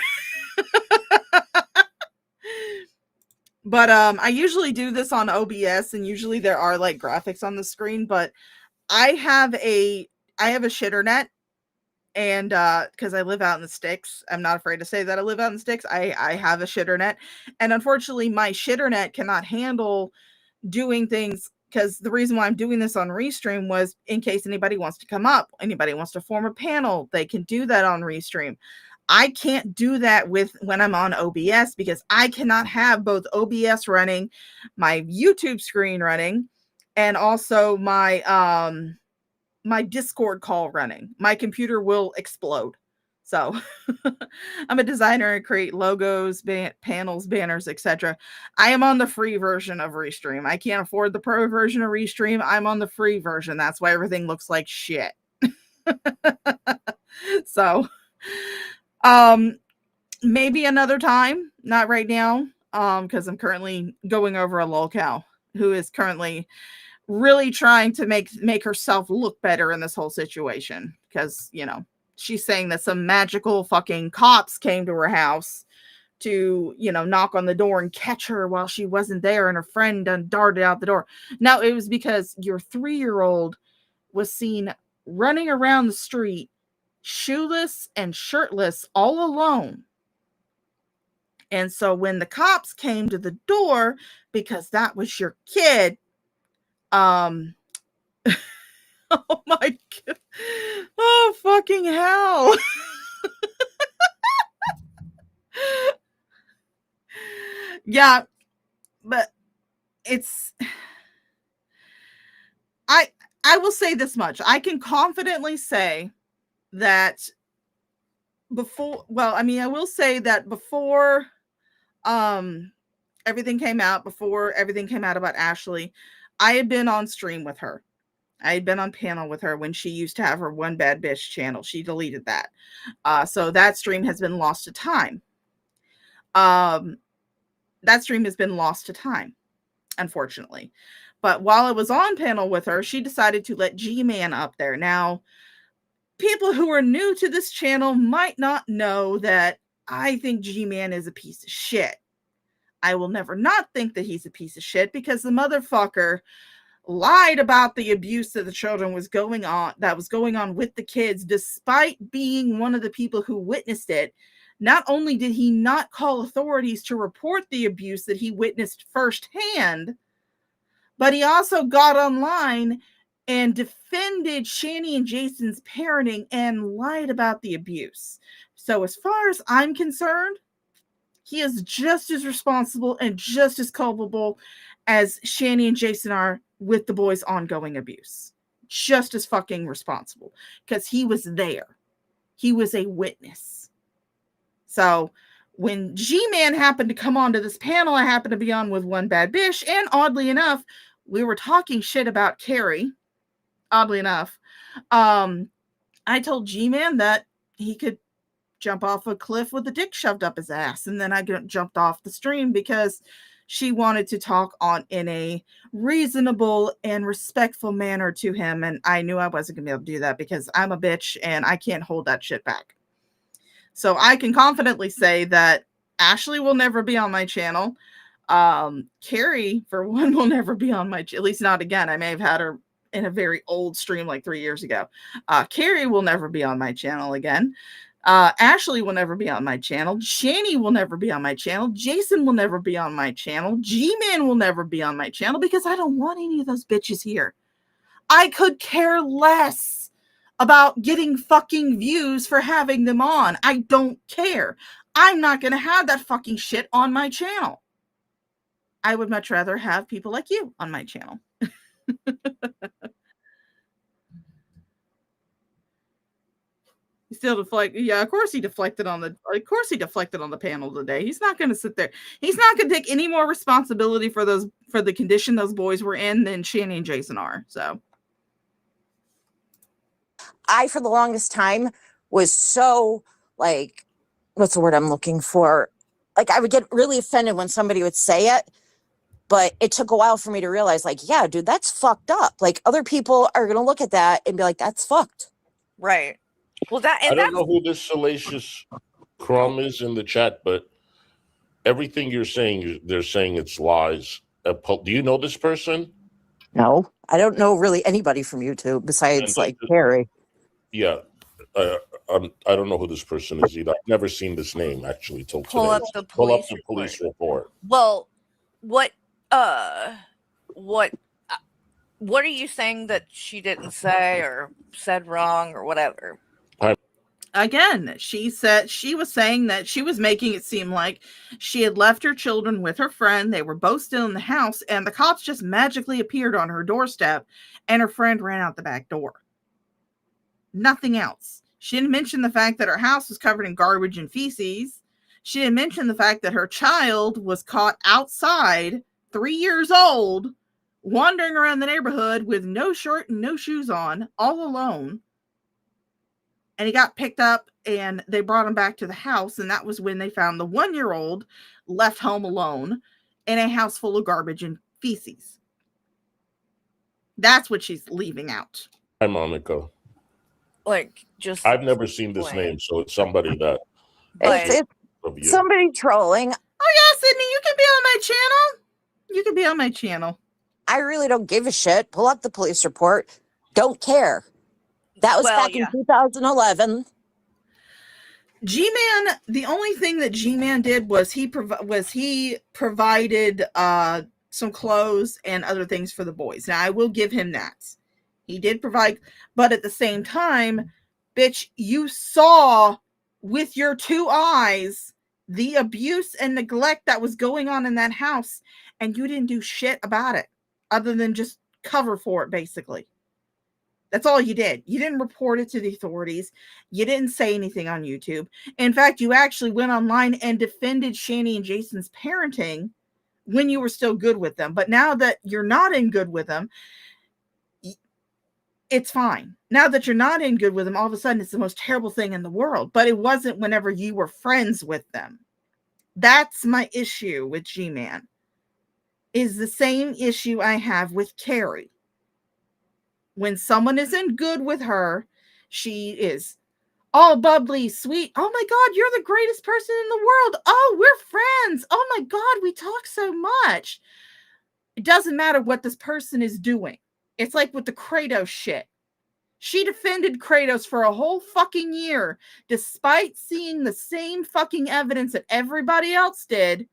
But I usually do this on OBS, and usually there are like graphics on the screen, but I have a shitternet, and because I live out in the sticks, I'm not afraid to say that I live out in the sticks. I have a shitternet, and unfortunately my shitternet cannot handle doing things, because the reason why I'm doing this on Restream was in case anybody wants to come up, anybody wants to form a panel, they can do that on Restream. I can't do that when I'm on OBS, because I cannot have both OBS running, my YouTube screen running, and also my my Discord call running. My computer will explode. So I'm a designer and create logos, panels, banners, etc. I am on the free version of Restream. I can't afford the pro version of Restream. I'm on the free version. That's why everything looks like shit. So maybe another time, not right now, because I'm currently going over a lolcow who is currently really trying to make herself look better in this whole situation, because she's saying that some magical fucking cops came to her house to knock on the door and catch her while she wasn't there, and her friend done darted out the door. No, it was because your 3-year-old was seen running around the street shoeless and shirtless all alone. And so when the cops came to the door, because that was your kid, oh my god. Oh, fucking hell. Yeah, but it's I will say this much. I can confidently say that before everything came out about Ashley, I had been on stream with her. I had been on panel with her when she used to have her One Bad Bish channel. She deleted that. So that stream has been lost to time. Unfortunately. But while I was on panel with her, she decided to let G-Man up there. Now, people who are new to this channel might not know that I think G-Man is a piece of shit. I will never not think that he's a piece of shit, because the motherfucker lied about the abuse that the children was going on with the kids, despite being one of the people who witnessed it. Not only did he not call authorities to report the abuse that he witnessed firsthand, but he also got online and defended Shani and Jason's parenting and lied about the abuse. So as far as I'm concerned, he is just as responsible and just as culpable as Shani and Jason are with the boys' ongoing abuse. Just as fucking responsible, because he was there. He was a witness. So when G-Man happened to come onto this panel, I happened to be on with One Bad Bish, and oddly enough, we were talking shit about Carrie. Oddly enough, I told G-Man that he could jump off a cliff with a dick shoved up his ass, and then I jumped off the stream because she wanted to talk in a reasonable and respectful manner to him, and I knew I wasn't gonna be able to do that because I'm a bitch and I can't hold that shit back. So I can confidently say that Ashley will never be on my channel. Carrie, for one, will never be on my channel, at least not again. I may have had her in a very old stream like 3 years ago. Carrie will never be on my channel again. Ashley will never be on my channel. Shani will never be on my channel. Jason will never be on my channel. G-Man will never be on my channel, because I don't want any of those bitches here. I could care less about getting fucking views for having them on. I don't care. I'm not going to have that fucking shit on my channel. I would much rather have people like you on my channel. He still deflected. Yeah, of course he deflected on the panel today. He's not going to sit there. He's not going to take any more responsibility for the condition those boys were in than Shani and Jason are. So I, for the longest time, was so, like, what's the word I'm looking for? Like, I would get really offended when somebody would say it, but it took a while for me to realize, like, yeah, dude, that's fucked up. Like, other people are going to look at that and be like, that's fucked. Right. Well, I don't know who this salacious crumb is in the chat, but everything you're saying, they're saying it's lies. Do you know this person? No, I don't know really anybody from YouTube besides like Carrie. Yeah. I don't know who this person is either. I've never seen this name actually till today. Pull up the police report. Well, what are you saying that she didn't say or said wrong or whatever? Again, she was saying that she was making it seem like she had left her children with her friend. They were both still in the house, and the cops just magically appeared on her doorstep, and her friend ran out the back door. Nothing else. She didn't mention the fact that her house was covered in garbage and feces. She didn't mention the fact that her child was caught outside, 3 years old, wandering around the neighborhood with no shirt and no shoes on, all alone. And he got picked up and they brought him back to the house. And that was when they found the 1-year-old left home alone in a house full of garbage and feces. That's what she's leaving out. Hi, Monica. Like, just I've never seen this explain. name, so it's somebody that It's somebody trolling. Oh yeah, Sydney, you can be on my channel. You can be on my channel. I really don't give a shit. Pull up the police report. Don't care. That was Well, back in 2011. G-Man, the only thing that G-Man did was he provided some clothes and other things for the boys. Now, I will give him that. He did provide, but at the same time, bitch, you saw with your 2 eyes the abuse and neglect that was going on in that house, and you didn't do shit about it other than just cover for it, basically. That's all you did. You didn't report it to the authorities. You didn't say anything on YouTube. In fact, you actually went online and defended Shani and Jason's parenting when you were still good with them. But now that you're not in good with them, it's fine. Now that you're not in good with them, all of a sudden it's the most terrible thing in the world. But it wasn't whenever you were friends with them. That's my issue with G-Man. Is the same issue I have with Carrie. When someone isn't good with her, she is all bubbly, sweet. Oh my God, you're the greatest person in the world. Oh, we're friends. Oh my God, we talk so much. It doesn't matter what this person is doing. It's like with the Kratos shit. She defended Kratos for a whole fucking year, despite seeing the same fucking evidence that everybody else did.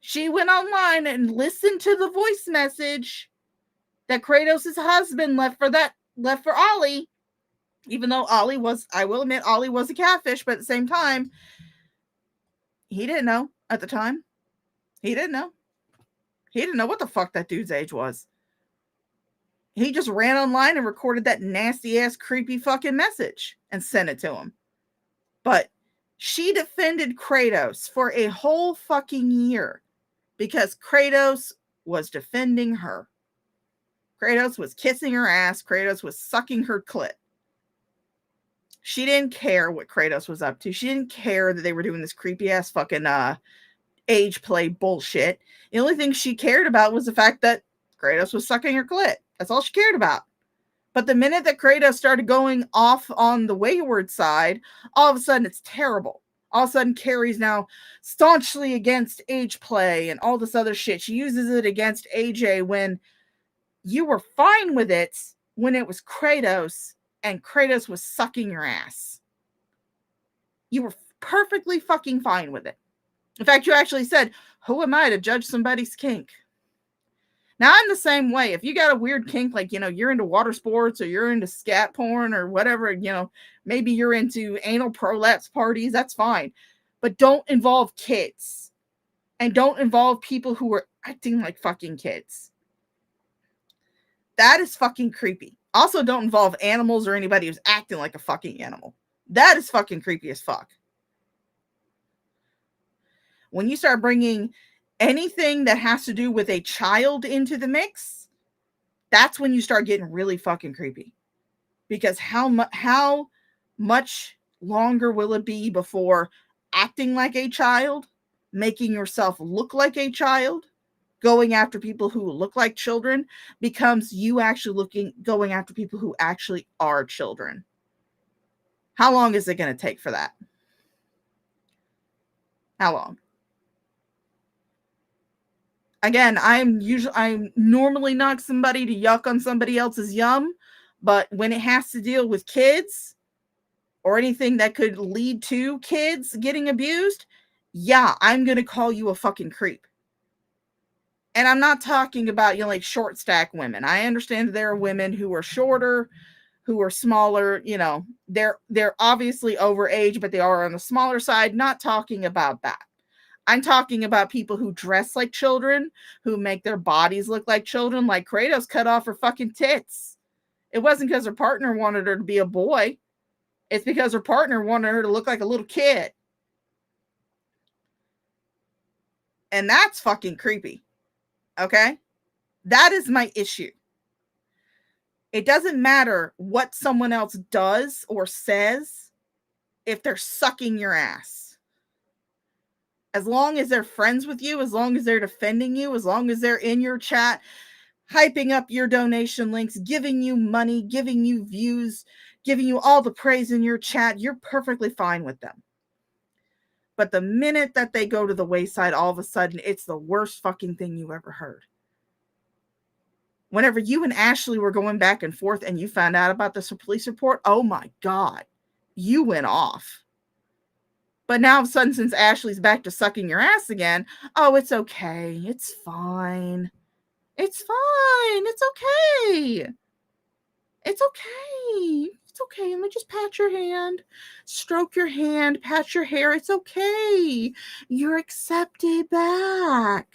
She went online and listened to the voice message that Kratos' husband left for Ollie, even though Ollie was, I will admit, Ollie was a catfish, but at the same time, he didn't know at the time. He didn't know. He didn't know what the fuck that dude's age was. He just ran online and recorded that nasty ass creepy fucking message and sent it to him. But she defended Kratos for a whole fucking year because Kratos was defending her. Kratos was kissing her ass. Kratos was sucking her clit. She didn't care what Kratos was up to. She didn't care that they were doing this creepy ass fucking age play bullshit. The only thing she cared about was the fact that Kratos was sucking her clit. That's all she cared about. But the minute that Kratos started going off on the wayward side, all of a sudden it's terrible. All of a sudden Carrie's now staunchly against age play and all this other shit. She uses it against AJ when you were fine with it when it was Kratos and Kratos was sucking your ass. You were perfectly fucking fine with it. In fact, you actually said, who am I to judge somebody's kink? Now, I'm the same way. If you got a weird kink, like, you're into water sports or you're into scat porn or whatever, maybe you're into anal prolapse parties, that's fine. But don't involve kids. And don't involve people who are acting like fucking kids. That is fucking creepy. Also, don't involve animals or anybody who's acting like a fucking animal. That is fucking creepy as fuck. When you start bringing anything that has to do with a child into the mix, that's when you start getting really fucking creepy. Because how much longer will it be before acting like a child, making yourself look like a child, going after people who look like children, becomes you actually going after people who actually are children? How long is it going to take for that? How long? Again, I'm normally not somebody to yuck on somebody else's yum, but when it has to deal with kids or anything that could lead to kids getting abused, yeah, I'm going to call you a fucking creep. And I'm not talking about, like short stack women. I understand there are women who are shorter, who are smaller, they're obviously over age, but they are on the smaller side. Not talking about that. I'm talking about people who dress like children, who make their bodies look like children, like Kratos cut off her fucking tits. It wasn't because her partner wanted her to be a boy. It's because her partner wanted her to look like a little kid. And that's fucking creepy. Okay? That is my issue. It doesn't matter what someone else does or says if they're sucking your ass. As long as they're friends with you, as long as they're defending you, as long as they're in your chat, hyping up your donation links, giving you money, giving you views, giving you all the praise in your chat, you're perfectly fine with them. But the minute that they go to the wayside, all of a sudden, it's the worst fucking thing you ever heard. Whenever you and Ashley were going back and forth and you found out about this police report, oh my God, you went off. But now all of a sudden, since Ashley's back to sucking your ass again, oh, it's okay. It's fine. It's fine. It's okay. It's okay. It's okay. Let me just pat your hand, stroke your hand, pat your hair. It's okay. You're accepted back.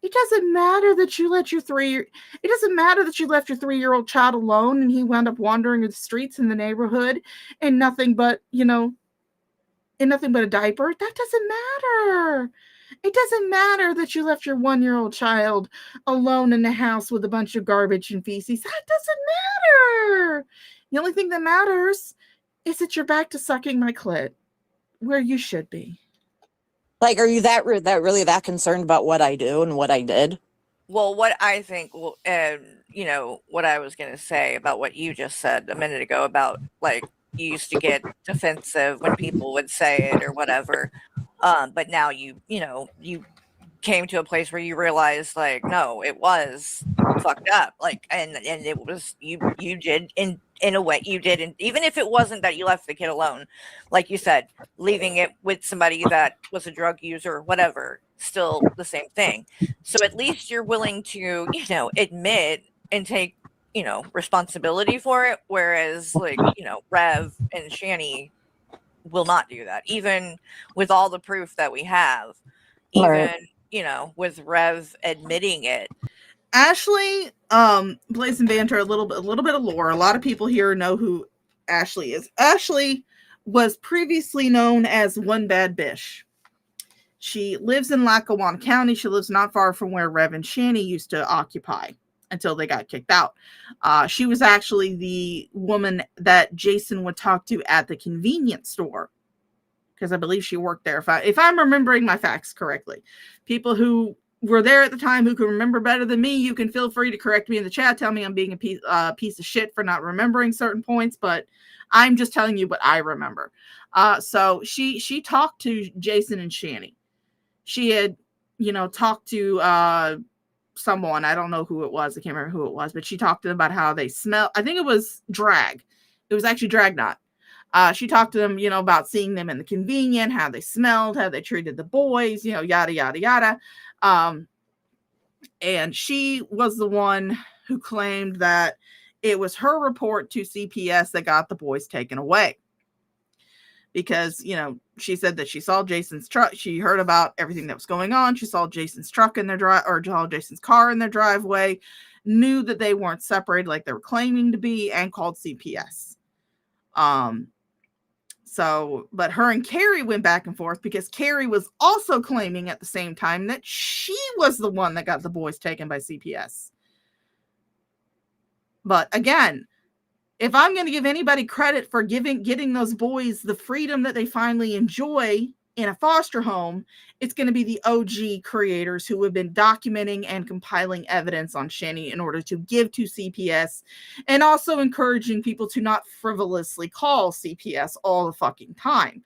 It doesn't matter that you let it doesn't matter that you left your 3-year-old child alone and he wound up wandering the streets in the neighborhood in nothing but, in nothing but a diaper. That doesn't matter. It doesn't matter that you left your 1-year-old child alone in the house with a bunch of garbage and feces. That doesn't matter. The only thing that matters is that you're back to sucking my clit where you should be. Like, are you really that concerned about what I do and what I did? Well, what I think, what I was going to say about what you just said a minute ago about, like, you used to get defensive when people would say it or whatever. But now you came to a place where you realized, like, no, it was fucked up. Like, and it was, you did in a way you did. And even if it wasn't that you left the kid alone, like you said, leaving it with somebody that was a drug user or whatever, still the same thing. So at least you're willing to, admit and take, responsibility for it. Whereas, like, Rev and Shani will not do that, even with all the proof that we have, even, Right. With Rev admitting it. Ashley, Blaze and Banter, a little bit of lore. A lot of people here know who Ashley is. Ashley was previously known as One Bad Bish. She lives in Lackawanna County. She lives not far from where Rev and Shani used to occupy until they got kicked out. She was actually the woman that Jason would talk to at the convenience store, because I believe she worked there. If I'm remembering my facts correctly, people who were there at the time who can remember better than me, you can feel free to correct me in the chat. Tell me I'm being a piece of shit for not remembering certain points, but I'm just telling you what I remember. So she talked to Jason and Shani. She had, talked to someone. I don't know who it was. I can't remember who it was, but she talked to them about how they smell. I think it was Drag. It was actually Dragnot. She talked to them, about seeing them in the convenience, how they smelled, how they treated the boys, yada, yada, yada. And she was the one who claimed that it was her report to CPS that got the boys taken away. Because, she said that she saw Jason's truck. She heard about everything that was going on. She saw Jason's truck in their saw Jason's car in their driveway, knew that they weren't separated like they were claiming to be, and called CPS. But her and Carrie went back and forth because Carrie was also claiming at the same time that she was the one that got the boys taken by CPS. But again, if I'm going to give anybody credit for getting those boys the freedom that they finally enjoy in a foster home, it's going to be the OG creators who have been documenting and compiling evidence on Shani in order to give to CPS, and also encouraging people to not frivolously call CPS all the fucking time.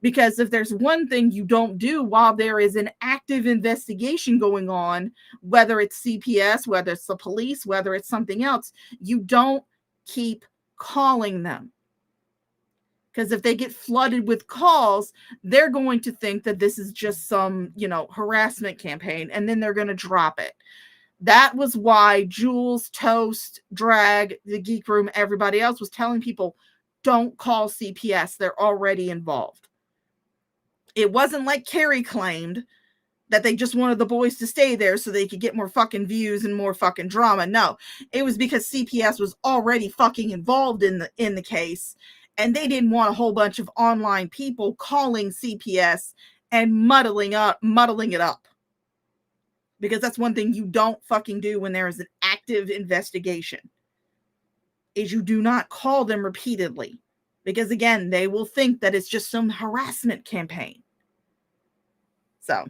Because if there's one thing you don't do while there is an active investigation going on, whether it's CPS, whether it's the police, whether it's something else, you don't keep calling them. Because if they get flooded with calls, they're going to think that this is just some, harassment campaign, and then they're going to drop it. That was why Jules, Toast, Drag, the Geek Room, everybody else was telling people, don't call CPS. They're already involved. It wasn't like Carrie claimed that they just wanted the boys to stay there so they could get more fucking views and more fucking drama. No, it was because CPS was already fucking involved in the case, And they didn't want a whole bunch of online people calling CPS and muddling it up. Because that's one thing you don't fucking do when there is an active investigation, is you do not call them repeatedly. Because again, they will think that it's just some harassment campaign. So.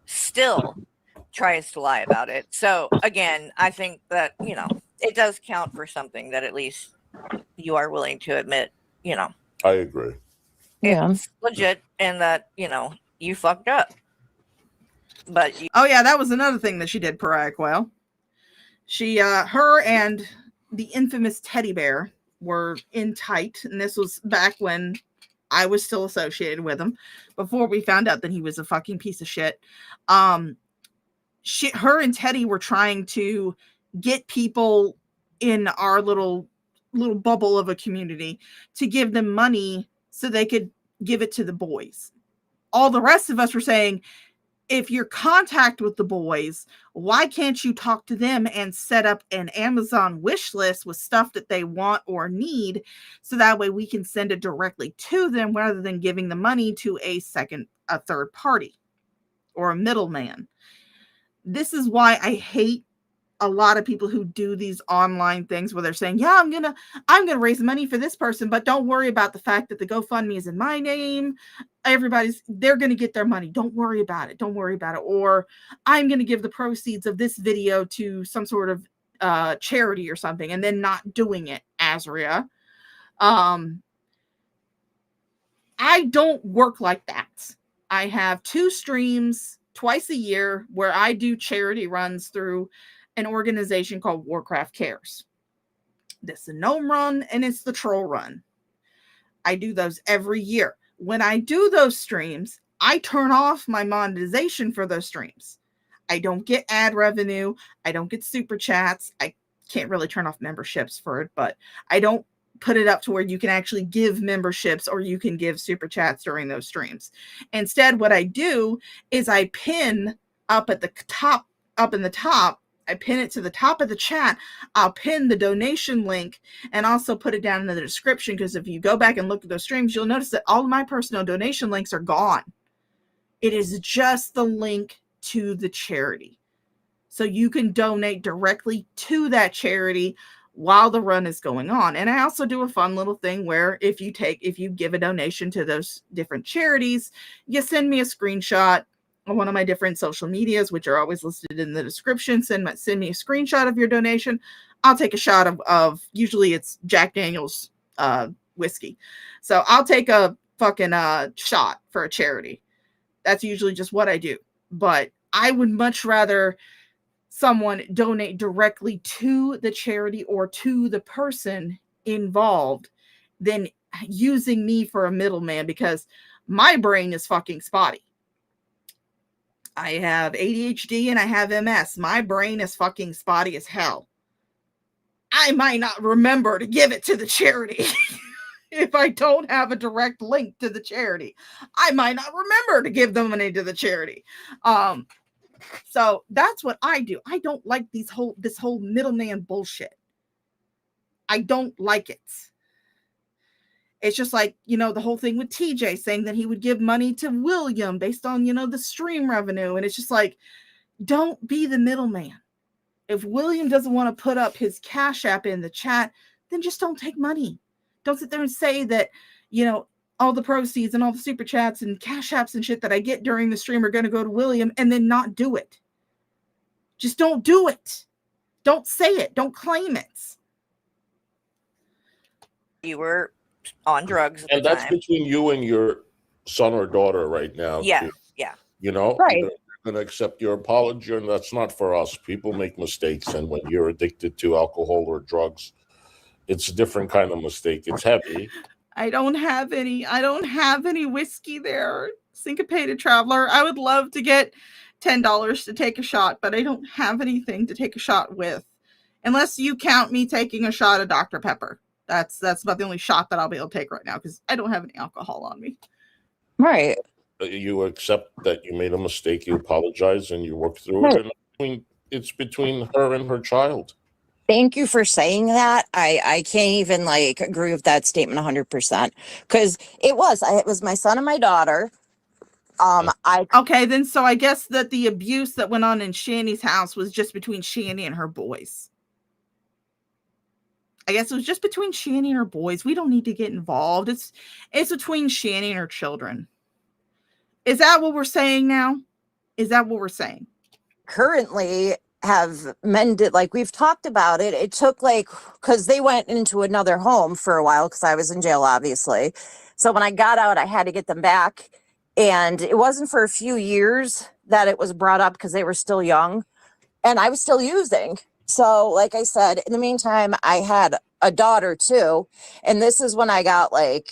Still tries to lie about it. So again, I think that, it does count for something, that at least you are willing to admit, I agree. it's legit, and that, you fucked up. But oh yeah, that was another thing that she did, Pariah Quail. She, her and the infamous teddy bear were in tight, and this was back when I was still associated with him, before we found out that he was a fucking piece of shit. Her and Teddy were trying to get people in our little bubble of a community to give them money so they could give it to the boys. All the rest of us were saying, if you're contact with the boys, why can't you talk to them and set up an Amazon wish list with stuff that they want or need, so that way we can send it directly to them rather than giving the money to a third party or a middleman. This is why I hate a lot of people who do these online things where they're saying, yeah, I'm gonna raise money for this person, but don't worry about the fact that the GoFundMe is in my name. They're gonna get their money. Don't worry about it. Or I'm gonna give the proceeds of this video to some sort of charity or something, and then not doing it, Azria. I don't work like that. I have 2 streams twice a year where I do charity runs through an organization called Warcraft Cares. This is the gnome run and it's the troll run. I do those every year. When I do those streams, I turn off my monetization for those streams. I don't get ad revenue. I don't get super chats. I can't really turn off memberships for it, but I don't put it up to where you can actually give memberships or you can give super chats during those streams. Instead, what I do is I pin up in the top, I pin it to the top of the chat. I'll pin the donation link and also put it down in the description, because if you go back and look at those streams, you'll notice that all of my personal donation links are gone. It is just the link to the charity. So you can donate directly to that charity while the run is going on. And I also do a fun little thing where if you give a donation to those different charities, you send me a screenshot on one of my different social medias, which are always listed in the description. Send me a screenshot of your donation. I'll take a shot of usually it's Jack Daniel's whiskey. So I'll take a fucking shot for a charity. That's usually just what I do. But I would much rather someone donate directly to the charity or to the person involved than using me for a middleman, because my brain is fucking spotty. I have ADHD and I have MS. My brain is fucking spotty as hell. I might not remember to give it to the charity. If I don't have a direct link to the charity, I might not remember to give the money to the charity. So that's what I do. I don't like this whole middleman bullshit. I don't like it. It's just like, the whole thing with TJ saying that he would give money to William based on, the stream revenue. And it's just like, don't be the middleman. If William doesn't want to put up his Cash App in the chat, then just don't take money. Don't sit there and say that, all the proceeds and all the super chats and Cash Apps and shit that I get during the stream are going to go to William, and then not do it. Just don't do it. Don't say it. Don't claim it. You were on drugs at And the that's time. between you and your son or daughter right now. Yeah, too. yeah. Right. You're going to accept your apology, and that's not for us. People make mistakes, and when you're addicted to alcohol or drugs, it's a different kind of mistake. It's heavy. I don't have any whiskey there, Syncopated Traveler. I would love to get $10 to take a shot, but I don't have anything to take a shot with, unless you count me taking a shot of Dr. Pepper. That's about the only shot that I'll be able to take right now, because I don't have any alcohol on me. Right. You accept that you made a mistake, you apologize, and you work through it. And it's between her and her child. Thank you for saying that. I can't even like agree with that statement 100% because it was my son and my daughter. Okay, then so I guess that the abuse that went on in Shanny's house was just between Shanny and her boys. I guess it was just between Shanny and her boys. We don't need to get involved. It's between Shanny and her children. Is that what we're saying now? Is that what we're saying? Currently have mended, like we've talked about it. It took like, because they went into another home for a while because I was in jail, obviously. So when I got out, I had to get them back. And it wasn't for a few years that it was brought up because they were still young and I was still using. So like I said, in the meantime, I had a daughter too. And this is when I got like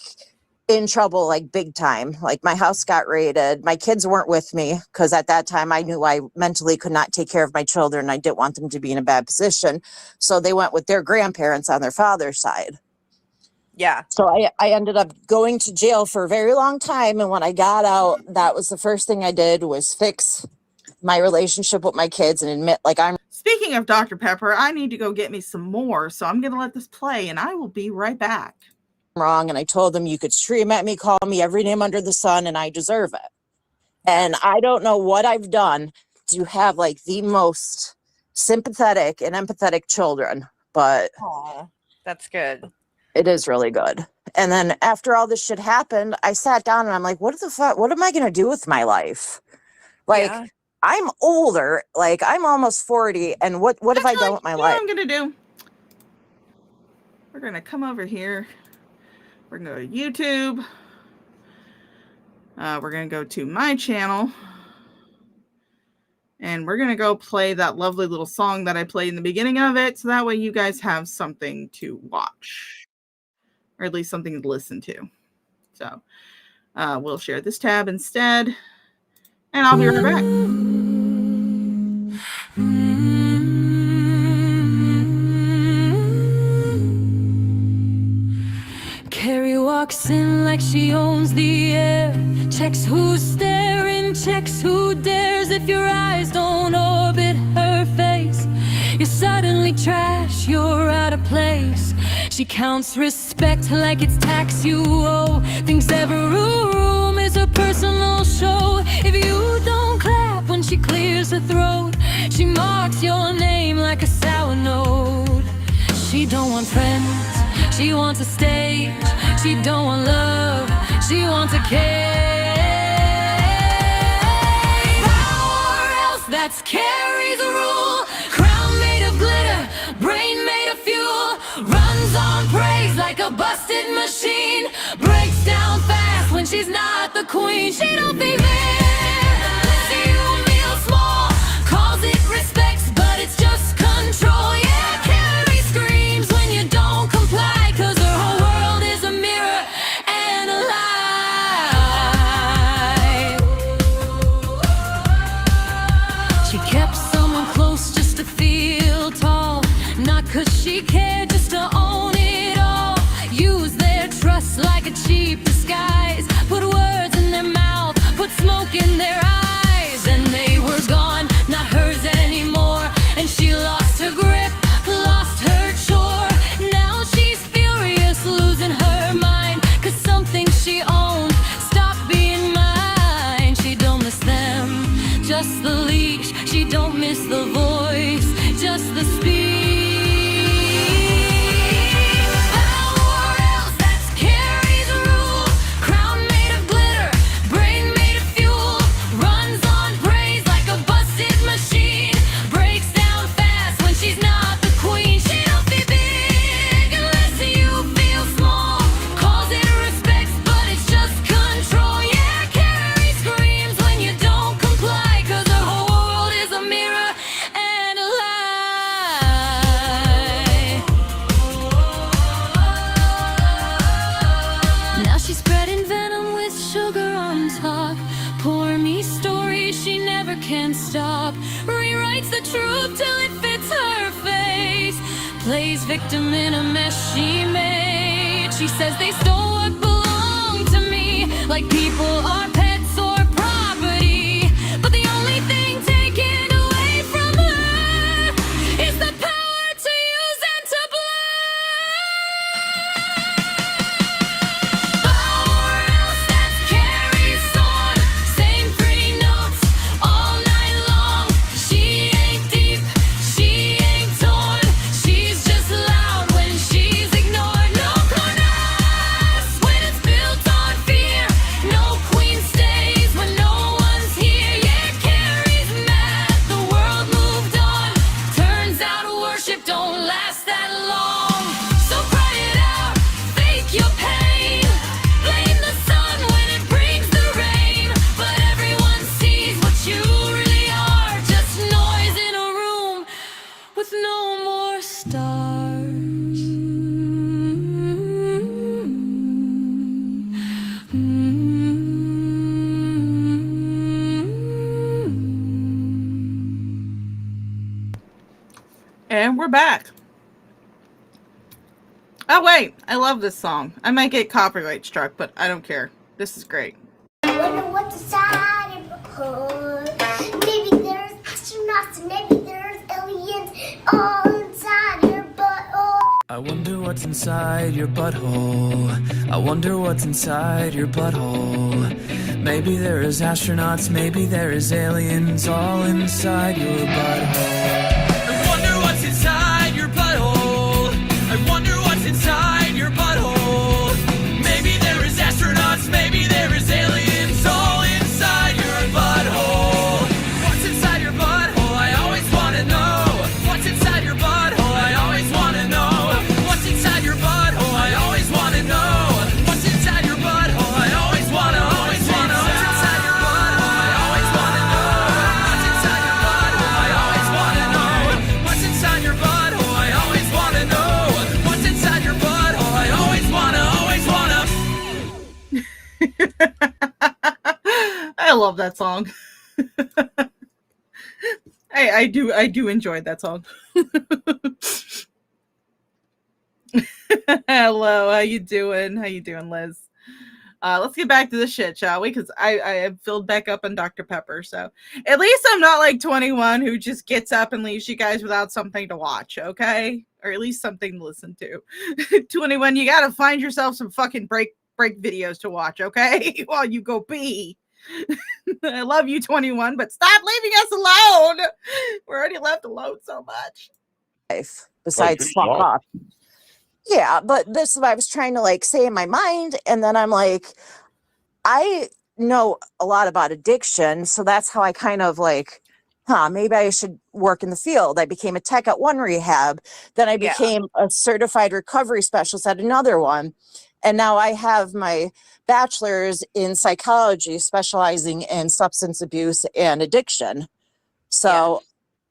in trouble, like big time. Like my house got raided. My kids weren't with me because at that time I knew I mentally could not take care of my children. I didn't want them to be in a bad position. So they went with their grandparents on their father's side. Yeah. So I ended up going to jail for a very long time. And when I got out, that was the first thing I did was fix my relationship with my kids and admit like I'm. Speaking of Dr. Pepper, I need to go get me some more. So I'm going to let this play and I will be right back. Wrong. And I told them you could scream at me, call me every name under the sun, and I deserve it. And I don't know what I've done to have like the most sympathetic and empathetic children, but Aww, that's good. it is really good. And then after all this shit happened, I sat down and I'm like, what the fuck? What am I going to do with my life? Like, Yeah. I'm older, like I'm almost 40. And what have I done with my life? What I'm going to do? We're going to come over here. We're going to go to YouTube. We're going to go to my channel. And we're going to go play that lovely little song that I played in the beginning of it. So that way you guys have something to watch. Or at least something to listen to. So we'll share this tab instead. And I'll be right back. Carrie walks in like she owns the air. Checks who's staring, checks who dares. If your eyes don't orbit her face, you're suddenly trash, you're out of place. She counts respect like it's tax you owe. Thinks every room is a personal show. If you don't clap when she clears her throat, she marks your name like a sour note. She don't want friends, she wants a stage. She don't want love, she wants a cage. Power else, that's Carrie's rule. Crown made of glitter, brain made of fuel. Runs on praise like a busted machine. Breaks down fast when she's not the queen. She don't be there, see you meal small. Calls it respect, but it's just control. Yeah, Carrie screams when you don't comply, 'cause her whole world is a mirror and a lie. She kept someone close just to feel tall, not 'cause she cared, just to own it all. Use their trust like a cheap disguise. Put words in their mouth, put smoke in their eyes. And they were gone, not hers anymore. And she lost her grip, lost her chore. Now she's furious, losing her mind, 'cause something she owned stopped being mine. She don't miss them, just the leash. She don't miss the voice, just the speech. Power else, that's Carrie's rule. Crown made of glitter, brain made of fuel. Runs on praise like a busted machine. Breaks down fast when she's not the queen. She don't be big unless you feel small. Calls it respect, but it's just control. Yeah, Carrie screams when you don't comply, 'cause her whole world is a mirror and a lie. Now she's spreading venom with sugar on top. Pour me stories she never can stop. Rewrites the truth till it fits her face. Plays victim in a mess she made. She says they stole what belonged to me, like people are pets or property. But the only thing taken away from her is the power to use And we're back. Oh, wait. I love this song. I might get copyright struck, but I don't care. This is great. I wonder what's inside of a hood. Maybe there's astronauts and maybe there's aliens all inside your butthole. I wonder what's inside your butthole. I wonder what's inside your butthole. Maybe there is astronauts, maybe there is aliens all inside your butthole. I wonder what's inside your butthole. I wonder what's inside your butthole. Maybe there is astronauts, maybe there is aliens all inside your butthole. What's inside your butthole? I always want to know. What's inside your butthole? I always want to know. What's inside your butthole? I always want to know. What's inside your butthole? I always want to, always want to. What's inside your butthole? I always want to know. What's inside your butthole? I always want to know. What's inside your butthole? I always want to know. What's inside your butthole? I always want to, always want to. I love that song. I do enjoy that song. Hello, how you doing? How you doing, Liz? Let's get back to the shit, shall we? Because I have filled back up on Dr. Pepper, so at least I'm not like 21 who just gets up and leaves you guys without something to watch, okay? Or at least something to listen to. 21, you gotta find yourself some fucking break videos to watch, okay? While you go pee. I love you, 21, but stop leaving us alone. We're already left alone so much. Life besides fuck song. off. Yeah, but this is what I was trying to like say in my mind, and then I'm like, I know a lot about addiction, so that's how I kind of like, maybe I should work in the field. I became a tech at one rehab, then I became a certified recovery specialist at another one, and now I have my bachelor's in psychology, specializing in substance abuse and addiction. So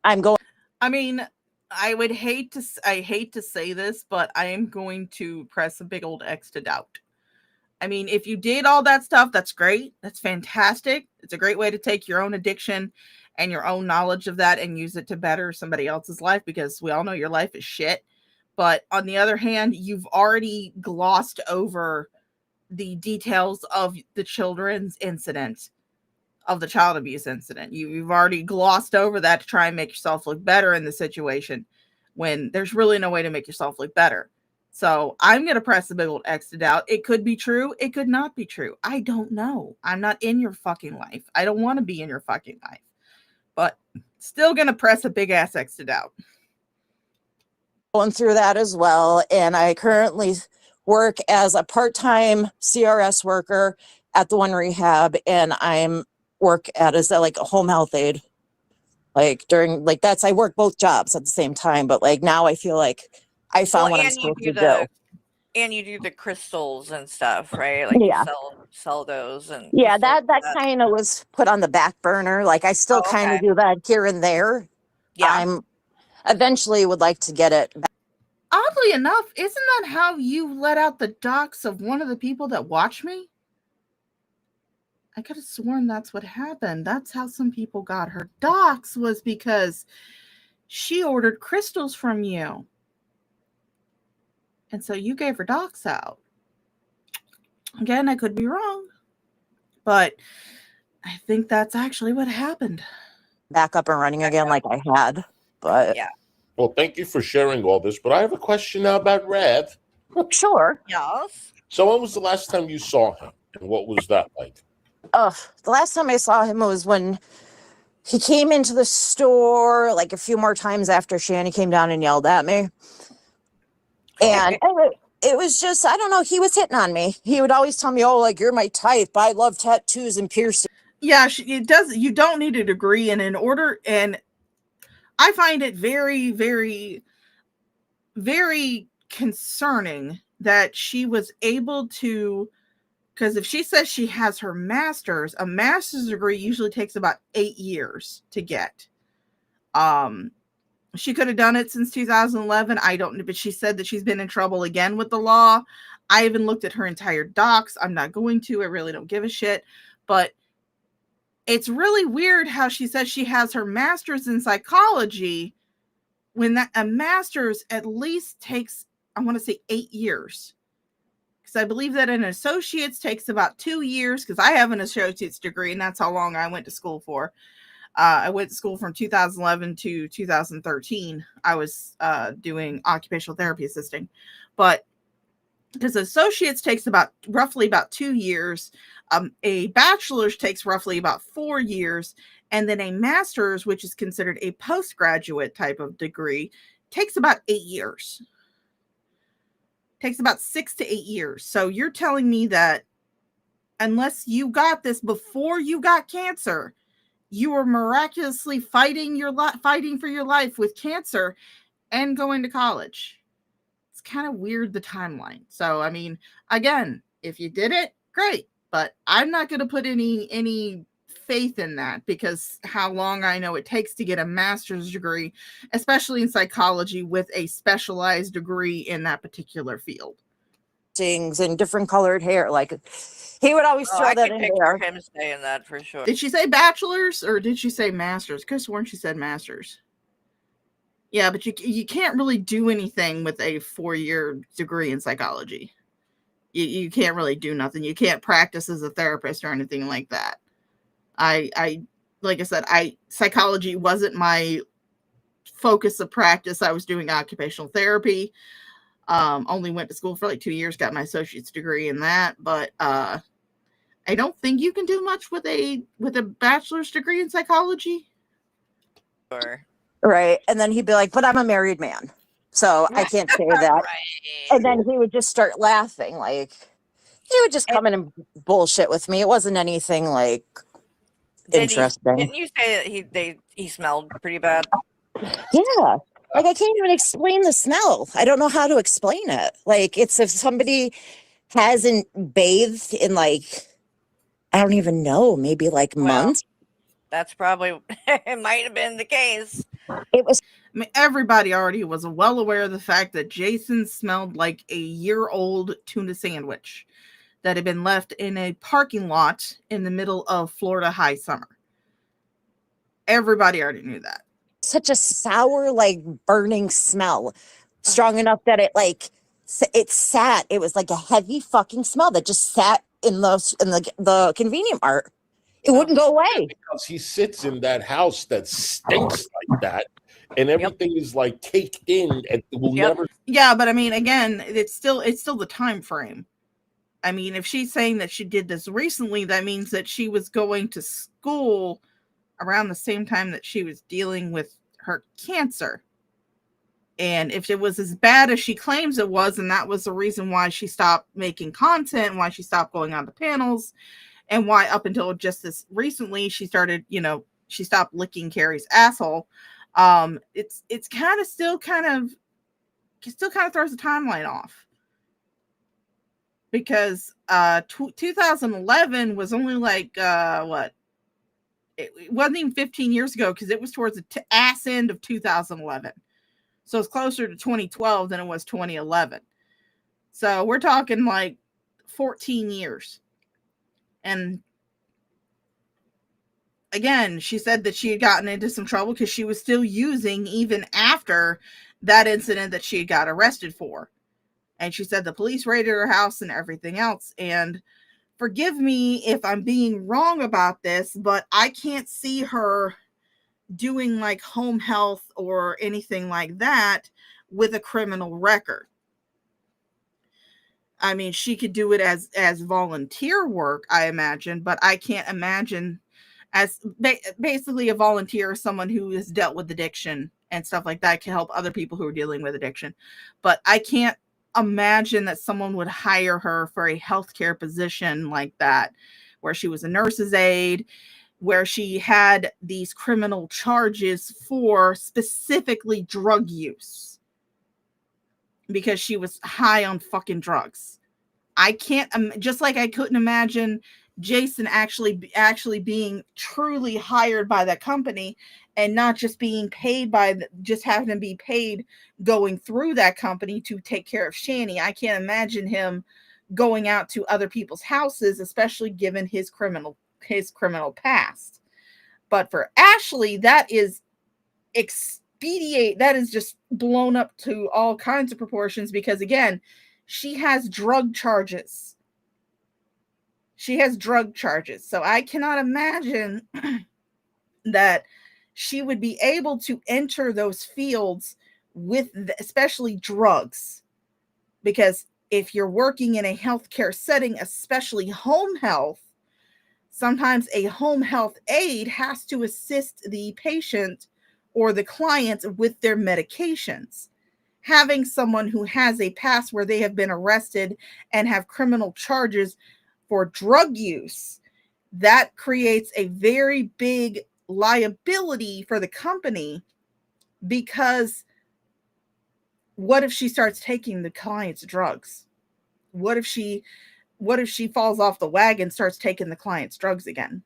I'm going. I mean, I hate to say this, but I am going to press a big old X to doubt. I mean, if you did all that stuff, that's great. That's fantastic. It's a great way to take your own addiction and your own knowledge of that and use it to better somebody else's life, because we all know your life is shit. But on the other hand, you've already glossed over the details of the children's incident, of the child abuse incident. You've already glossed over that to try and make yourself look better in the situation when there's really no way to make yourself look better. So I'm going to press the big old X to doubt. It could be true. It could not be true. I don't know. I'm not in your fucking life. I don't want to be in your fucking life. But still going to press a big ass X to doubt. Going through that as well, and I currently work as a part-time CRS worker at the one rehab, and I'm work at as like a home health aide. Like during like that's I work both jobs at the same time, but like now I feel like I found what I'm supposed to do. And you do the crystals and stuff, right? Like you sell those, and that kind of was put on the back burner. Like I still kind of do that here and there. Yeah. I'm eventually would like to get it back. Oddly enough, isn't that how you let out the docs of one of the people that watched me? I could have sworn that's what happened. That's how some people got her docs, was because she ordered crystals from you. And so you gave her docs out. Again, I could be wrong, but I think that's actually what happened. Back up and running again like I had. But yeah. Well, thank you for sharing all this, but I have a question now about Rev. Sure. Yes. So when was the last time you saw him, and what was that like? The last time I saw him was when he came into the store like a few more times after Shani came down and yelled at me. And it was just, I don't know, he was hitting on me. He would always tell me, oh, like, you're my type. I love tattoos and piercings. Yeah, it does. You don't need a degree. And in order, and I find it very, very, very concerning that she was able to, because if she says she has her master's, a master's degree usually takes about 8 years to get. She could have done it since 2011. I don't know, but she said that she's been in trouble again with the law. I even looked at her entire docs. I'm not going to. I really don't give a shit. But it's really weird how she says she has her master's in psychology, when that a master's at least takes, I want to say 8 years. Because I believe that an associate's takes about 2 years, because I have an associate's degree, and that's how long I went to school for. I went to school from 2011 to 2013. I was doing occupational therapy assisting. But because associates takes roughly about 2 years, a bachelor's takes roughly about 4 years, and then a master's, which is considered a postgraduate type of degree, takes about 8 years. Takes about 6 to 8 years. So you're telling me that unless you got this before you got cancer, you were miraculously fighting for your life with cancer and going to college. It's kind of weird, the timeline. So, I mean, again, if you did it, great. But I'm not going to put any faith in that, because how long I know it takes to get a master's degree, especially in psychology, with a specialized degree in that particular field. Things and different colored hair. Like, he would always throw that in there. Him saying that for sure. Did she say bachelor's or did she say master's? I could have sworn she said master's. Yeah, but you can't really do anything with a 4-year degree in psychology. You can't really do nothing. You can't practice as a therapist or anything like that. I like I said, psychology wasn't my focus of practice. I was doing occupational therapy. Only went to school for like 2 years, got my associate's degree in that, but I don't think you can do much with a bachelor's degree in psychology. Sure. Right. And then he'd be like, but I'm a married man, so I can't say that. Right. And then he would just start laughing. Like, he would just come in and bullshit with me. It wasn't anything like interesting. Didn't you say that he smelled pretty bad? Yeah. Like, I can't even explain the smell. I don't know how to explain it. Like, it's if somebody hasn't bathed in, like, I don't even know, maybe like months. That's probably, it might have been the case. It was. I mean, everybody already was well aware of the fact that Jason smelled like a year-old tuna sandwich that had been left in a parking lot in the middle of Florida high summer. Everybody already knew that. Such a sour, like, burning smell, strong enough that it sat. It was like a heavy fucking smell that just sat in the convenient mart. It wouldn't go away because he sits in that house that stinks like that, and everything is like caked in, and it will never. Yeah, but I mean, again, it's still the time frame. I mean, if she's saying that she did this recently, that means that she was going to school around the same time that she was dealing with her cancer. And if it was as bad as she claims it was, and that was the reason why she stopped making content, why she stopped going on the panels, and why up until just this recently she started, she stopped licking Carrie's asshole. It's kind of still kind of throws the timeline off. Because 2011 was only like it wasn't even 15 years ago, because it was towards the ass end of 2011. So it's closer to 2012 than it was 2011. So we're talking like 14 years. And again, she said that she had gotten into some trouble because she was still using even after that incident that she got arrested for. And she said the police raided her house and everything else. And forgive me if I'm being wrong about this, but I can't see her doing like home health or anything like that with a criminal record. I mean, she could do it as volunteer work, I imagine, but I can't imagine as basically a volunteer, someone who has dealt with addiction and stuff like that, can help other people who are dealing with addiction. But I can't imagine that someone would hire her for a healthcare position like that, where she was a nurse's aide, where she had these criminal charges for specifically drug use because she was high on fucking drugs. I can't, just like I couldn't imagine Jason actually being truly hired by that company and not just being paid just having to be paid going through that company to take care of Shani. I can't imagine him going out to other people's houses, especially given his criminal past. But for Ashley, that is that is just blown up to all kinds of proportions because, again, she has drug charges. She has drug charges. So I cannot imagine that she would be able to enter those fields with especially drugs. Because if you're working in a healthcare setting, especially home health, sometimes a home health aide has to assist the patient or the client with their medications. Having someone who has a past where they have been arrested and have criminal charges for drug use, that creates a very big liability for the company, because what if she starts taking the client's drugs? What if she falls off the wagon, starts taking the client's drugs again?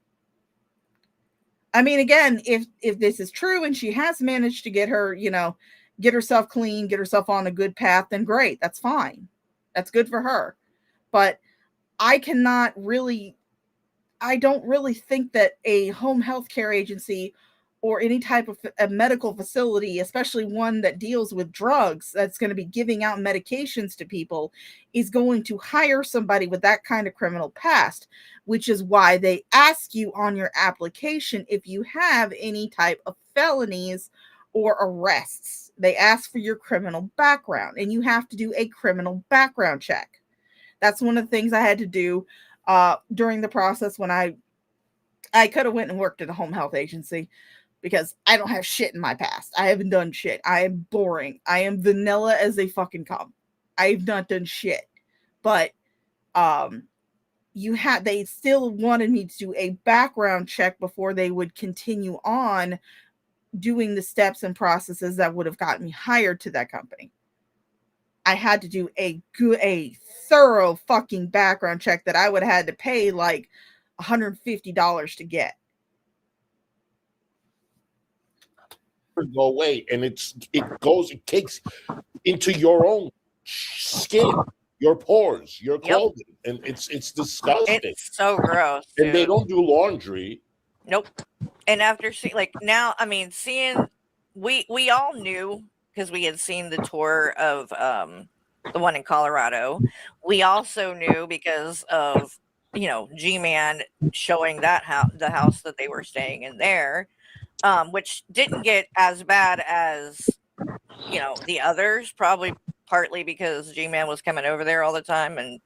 I mean, again, if this is true and she has managed to get her, get herself clean, get herself on a good path, then great. That's fine. That's good for her. But I don't really think that a home health care agency or any type of a medical facility, especially one that deals with drugs, that's going to be giving out medications to people, is going to hire somebody with that kind of criminal past, which is why they ask you on your application if you have any type of felonies or arrests. They ask for your criminal background, and you have to do a criminal background check. That's one of the things I had to do during the process when I could have went and worked at a home health agency, because I don't have shit in my past. I haven't done shit. I am boring. I am vanilla as they fucking come. I've not done shit. But they still wanted me to do a background check before they would continue on doing the steps and processes that would have gotten me hired to that company. I had to do a thorough fucking background check that I would have had to pay like $150 to get. Go away, and it takes into your own skin, your pores, your clothing, and it's disgusting. It's so gross, dude. And they don't do laundry. Nope. And after seeing, we all knew, because we had seen the tour of the one in Colorado. We also knew because of G-Man showing the house that they were staying in there. Which didn't get as bad as, the others, probably partly because G-Man was coming over there all the time and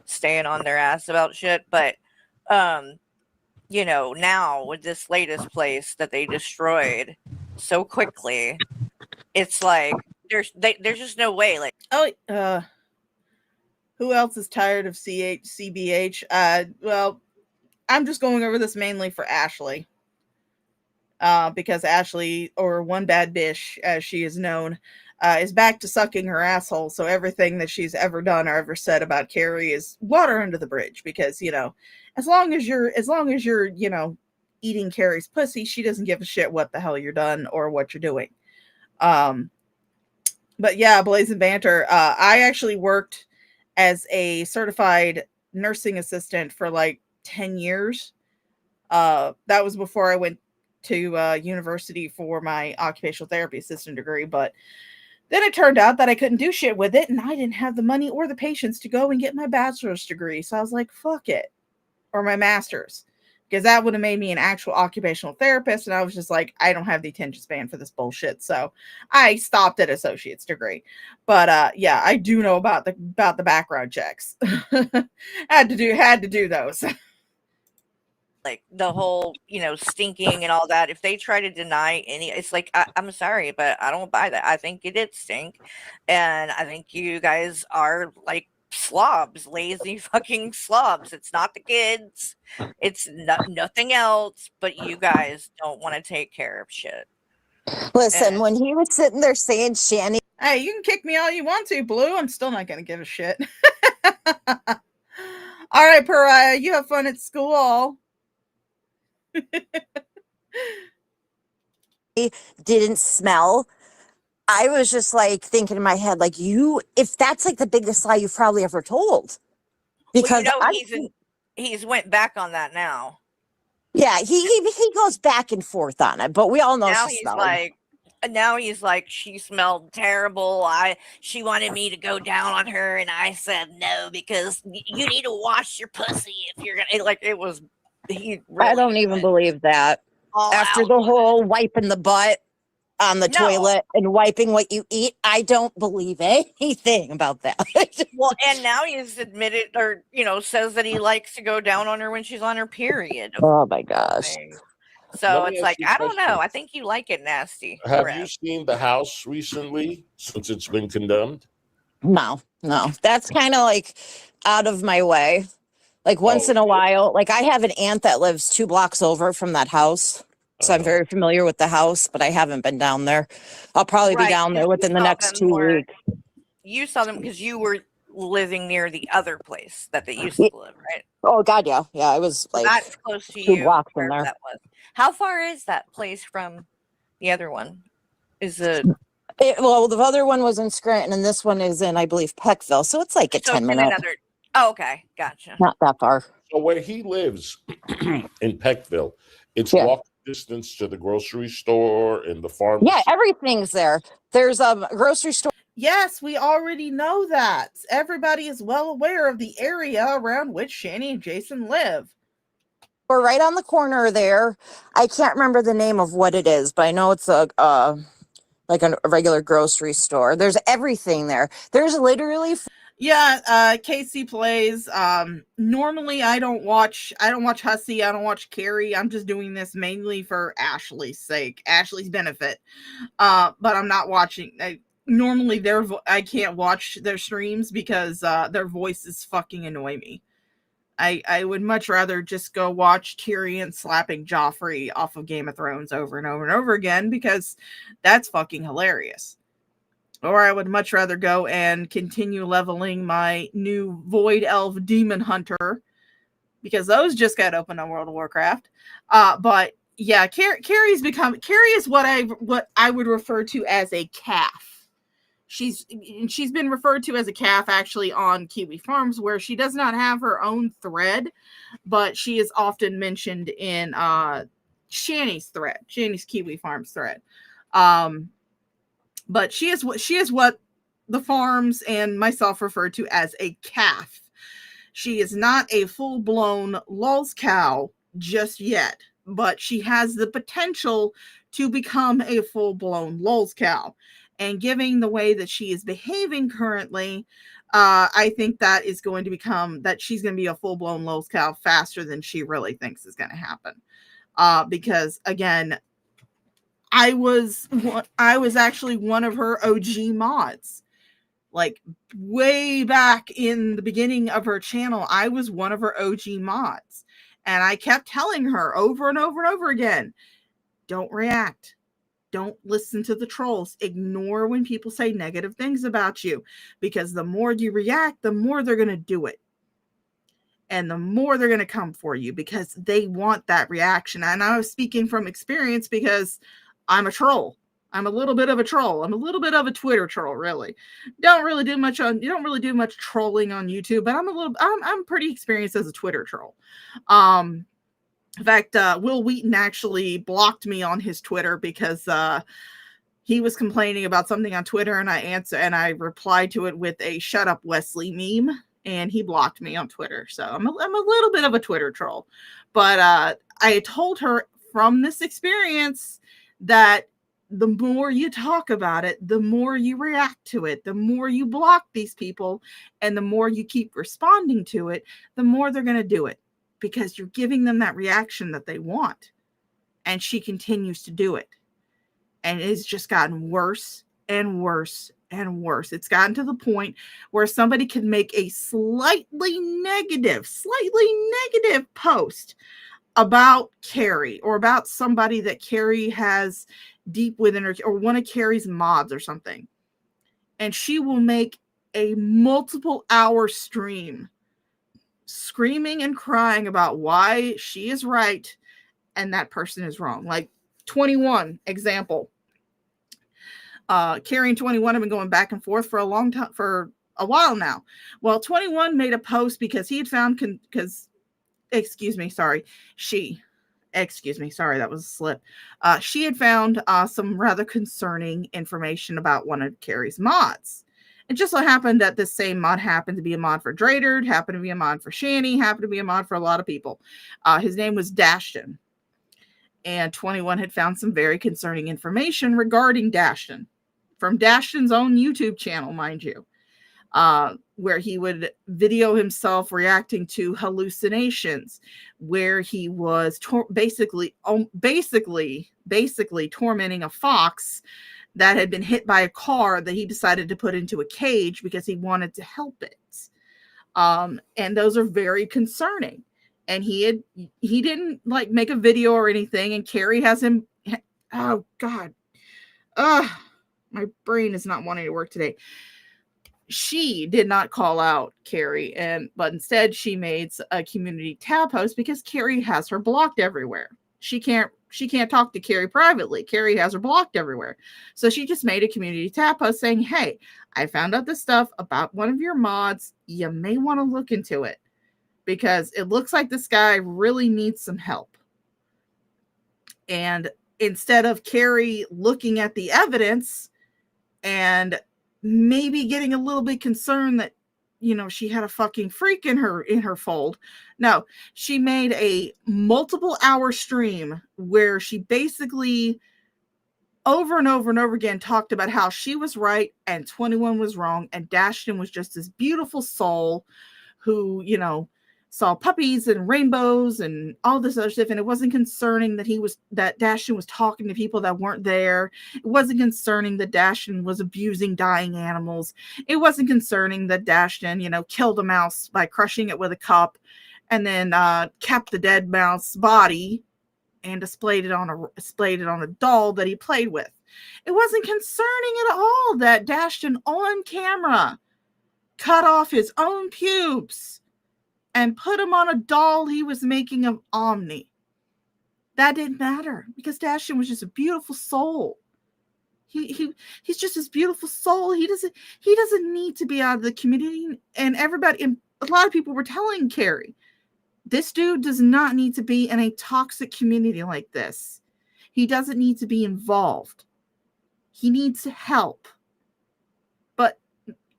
staying on their ass about shit. But, now with this latest place that they destroyed so quickly, it's like, there's just no way. Like, who else is tired of CBH? Well, I'm just going over this mainly for Ashley. Because Ashley, or One Bad Bish, as she is known, is back to sucking her asshole. So everything that she's ever done or ever said about Carrie is water under the bridge. Because as long as you're eating Carrie's pussy, she doesn't give a shit what the hell you're done or what you're doing. But yeah, Blazing Banter. I actually worked as a certified nursing assistant for like 10 years. That was before I went to university for my occupational therapy assistant degree, but then it turned out that I couldn't do shit with it, and I didn't have the money or the patience to go and get my bachelor's degree. So I was like, fuck it. Or my master's, because that would have made me an actual occupational therapist. And I was just like, I don't have the attention span for this bullshit. So I stopped at associate's degree. But yeah, I do know about the background checks. had to do those. Like the whole, stinking and all that. If they try to deny it's like, I'm sorry, but I don't buy that. I think you did stink. And I think you guys are like slobs, lazy fucking slobs. It's not the kids. It's nothing else, but you guys don't want to take care of shit. Listen, when he was sitting there saying Shanny. Hey, you can kick me all you want to, Blue. I'm still not going to give a shit. All right, Pariah, you have fun at school. Didn't smell. I was just like thinking in my head, like, if that's like the biggest lie you've probably ever told, because he's went back on that now. Yeah, he goes back and forth on it, but we all know now he's like, And now he's like, she smelled terrible. She wanted me to go down on her, and I said no because you need to wash your pussy if you're gonna. Like it was, he really I don't even went believe that. all After out the on it. whole wiping the butt on the No, toilet and wiping what you eat, I don't believe anything about that. well, and now he's admitted, or says that he likes to go down on her when she's on her period. Of Oh my all gosh. things. Let So me it's ask like, you a I don't know. question. I think you like it nasty. Have you Rev. seen the house recently since it's been condemned? No, that's kind of like out of my way. Like once Oh, in a while, like I have an aunt that lives 2 blocks over from that house. So I'm uh-huh. very familiar with the house, but I haven't been down there. I'll probably be Right, down there 'cause within the next 2 weeks. you saw them because you were living near the other place that they used to live, right? Oh God, yeah. Yeah, I was So like that's close to 2 you, blocks from wherever there. that was. How far is that place from the other one? Is it Well, the other one was in Scranton and this one is in, I believe, Peckville. So it's like a so 10 it's in minute, another? Oh, okay, gotcha. not that far. So where he lives in Peckville, it's Yeah. walking distance to the grocery store and the Yeah, pharmacy. everything's there. There's a grocery store. Yes, we already know that. Everybody is well aware of the area around which Shani and Jason live. We're right on the corner there. I can't remember the name of what it is, but I know it's a like a regular grocery store. There's everything there. There's literally Yeah, Casey plays. Normally I don't watch Hussey, I don't watch Carrie. I'm just doing this mainly for Ashley's sake, Ashley's benefit. But I'm not watching. Normally I can't watch their streams because their voices fucking annoy me. I would much rather just go watch Tyrion slapping Joffrey off of Game of Thrones over and over and over again because that's fucking hilarious. Or I would much rather go and continue leveling my new Void Elf Demon Hunter because those just got opened on World of Warcraft. But yeah, Carrie is what I would refer to as a calf. She's been referred to as a calf actually on Kiwi Farms, where she does not have her own thread, but she is often mentioned in Shani's Kiwi Farms thread. But she is what the farms and myself refer to as a calf. She is not a full-blown lulz cow just yet, but she has the potential to become a full-blown lulz cow. And given the way that she is behaving currently, I think that is going to become that she's going to be a full-blown lulz cow faster than she really thinks is going to happen. Because again, I was actually one of her OG mods. Like way back in the beginning of her channel, I was one of her OG mods. And I kept telling her over and over and over again, don't react. Don't listen to the trolls. Ignore when people say negative things about you. Because the more you react, the more they're going to do it. And the more they're going to come for you because they want that reaction. And I was speaking from experience because I'm a troll. I'm a little bit of a troll. I'm a little bit of a Twitter troll, really. You don't really do much trolling on YouTube, but I'm pretty experienced as a Twitter troll. In fact, Will Wheaton actually blocked me on his Twitter because he was complaining about something on Twitter, and I replied to it with a "Shut up, Wesley" meme, and he blocked me on Twitter. So I'm a little bit of a Twitter troll, but I told her from this experience that the more you talk about it, the more you react to it, the more you block these people, and the more you keep responding to it, the more they're going to do it because you're giving them that reaction that they want. And she continues to do it. And it's just gotten worse and worse and worse. It's gotten to the point where somebody can make a slightly negative post about Carrie or about somebody that Carrie has deep within her or one of Carrie's mods or something. And she will make a multiple hour stream screaming and crying about why she is right and that person is wrong. Like 21 example. Carrie and 21 have been going back and forth for a long time, for a while now. Well, 21 made a post because he had found, she, excuse me, sorry, that was a slip. She had found some rather concerning information about one of Carrie's mods. It just so happened that this same mod happened to be a mod for Dradard, happened to be a mod for Shanny, happened to be a mod for a lot of people. His name was Dashton. And 21 had found some very concerning information regarding Dashton from Dashton's own YouTube channel, mind you, where he would video himself reacting to hallucinations, where he was basically tormenting a fox that had been hit by a car that he decided to put into a cage because he wanted to help it. And those are very concerning. And he didn't like make a video or anything. And Carrie has him. Oh God. My brain is not wanting to work today. She did not call out Carrie, but instead she made a community tab post because Carrie has her blocked everywhere. She can't talk to Carrie privately. Carrie has her blocked everywhere. So she just made a community tab post saying, hey, I found out this stuff about one of your mods. You may want to look into it because it looks like this guy really needs some help. And instead of Carrie looking at the evidence and maybe getting a little bit concerned that, you know, she had a fucking freak in her fold. No, she made a multiple hour stream where she basically over and over and over again talked about how she was right and 21 was wrong. And Dashton was just this beautiful soul who, you know, saw puppies and rainbows and all this other stuff. And it wasn't concerning that Dashton was talking to people that weren't there. It wasn't concerning that Dashton was abusing dying animals. It wasn't concerning that Dashton, you know, killed a mouse by crushing it with a cup and then kept the dead mouse body and displayed it on a doll that he played with. It wasn't concerning at all that Dashton on camera cut off his own pubes and put him on a doll he was making of Omni. That didn't matter because Dashton was just a beautiful soul. He's just this beautiful soul. He doesn't need to be out of the community. And everybody, and a lot of people were telling Carrie, this dude does not need to be in a toxic community like this. He doesn't need to be involved. He needs help. But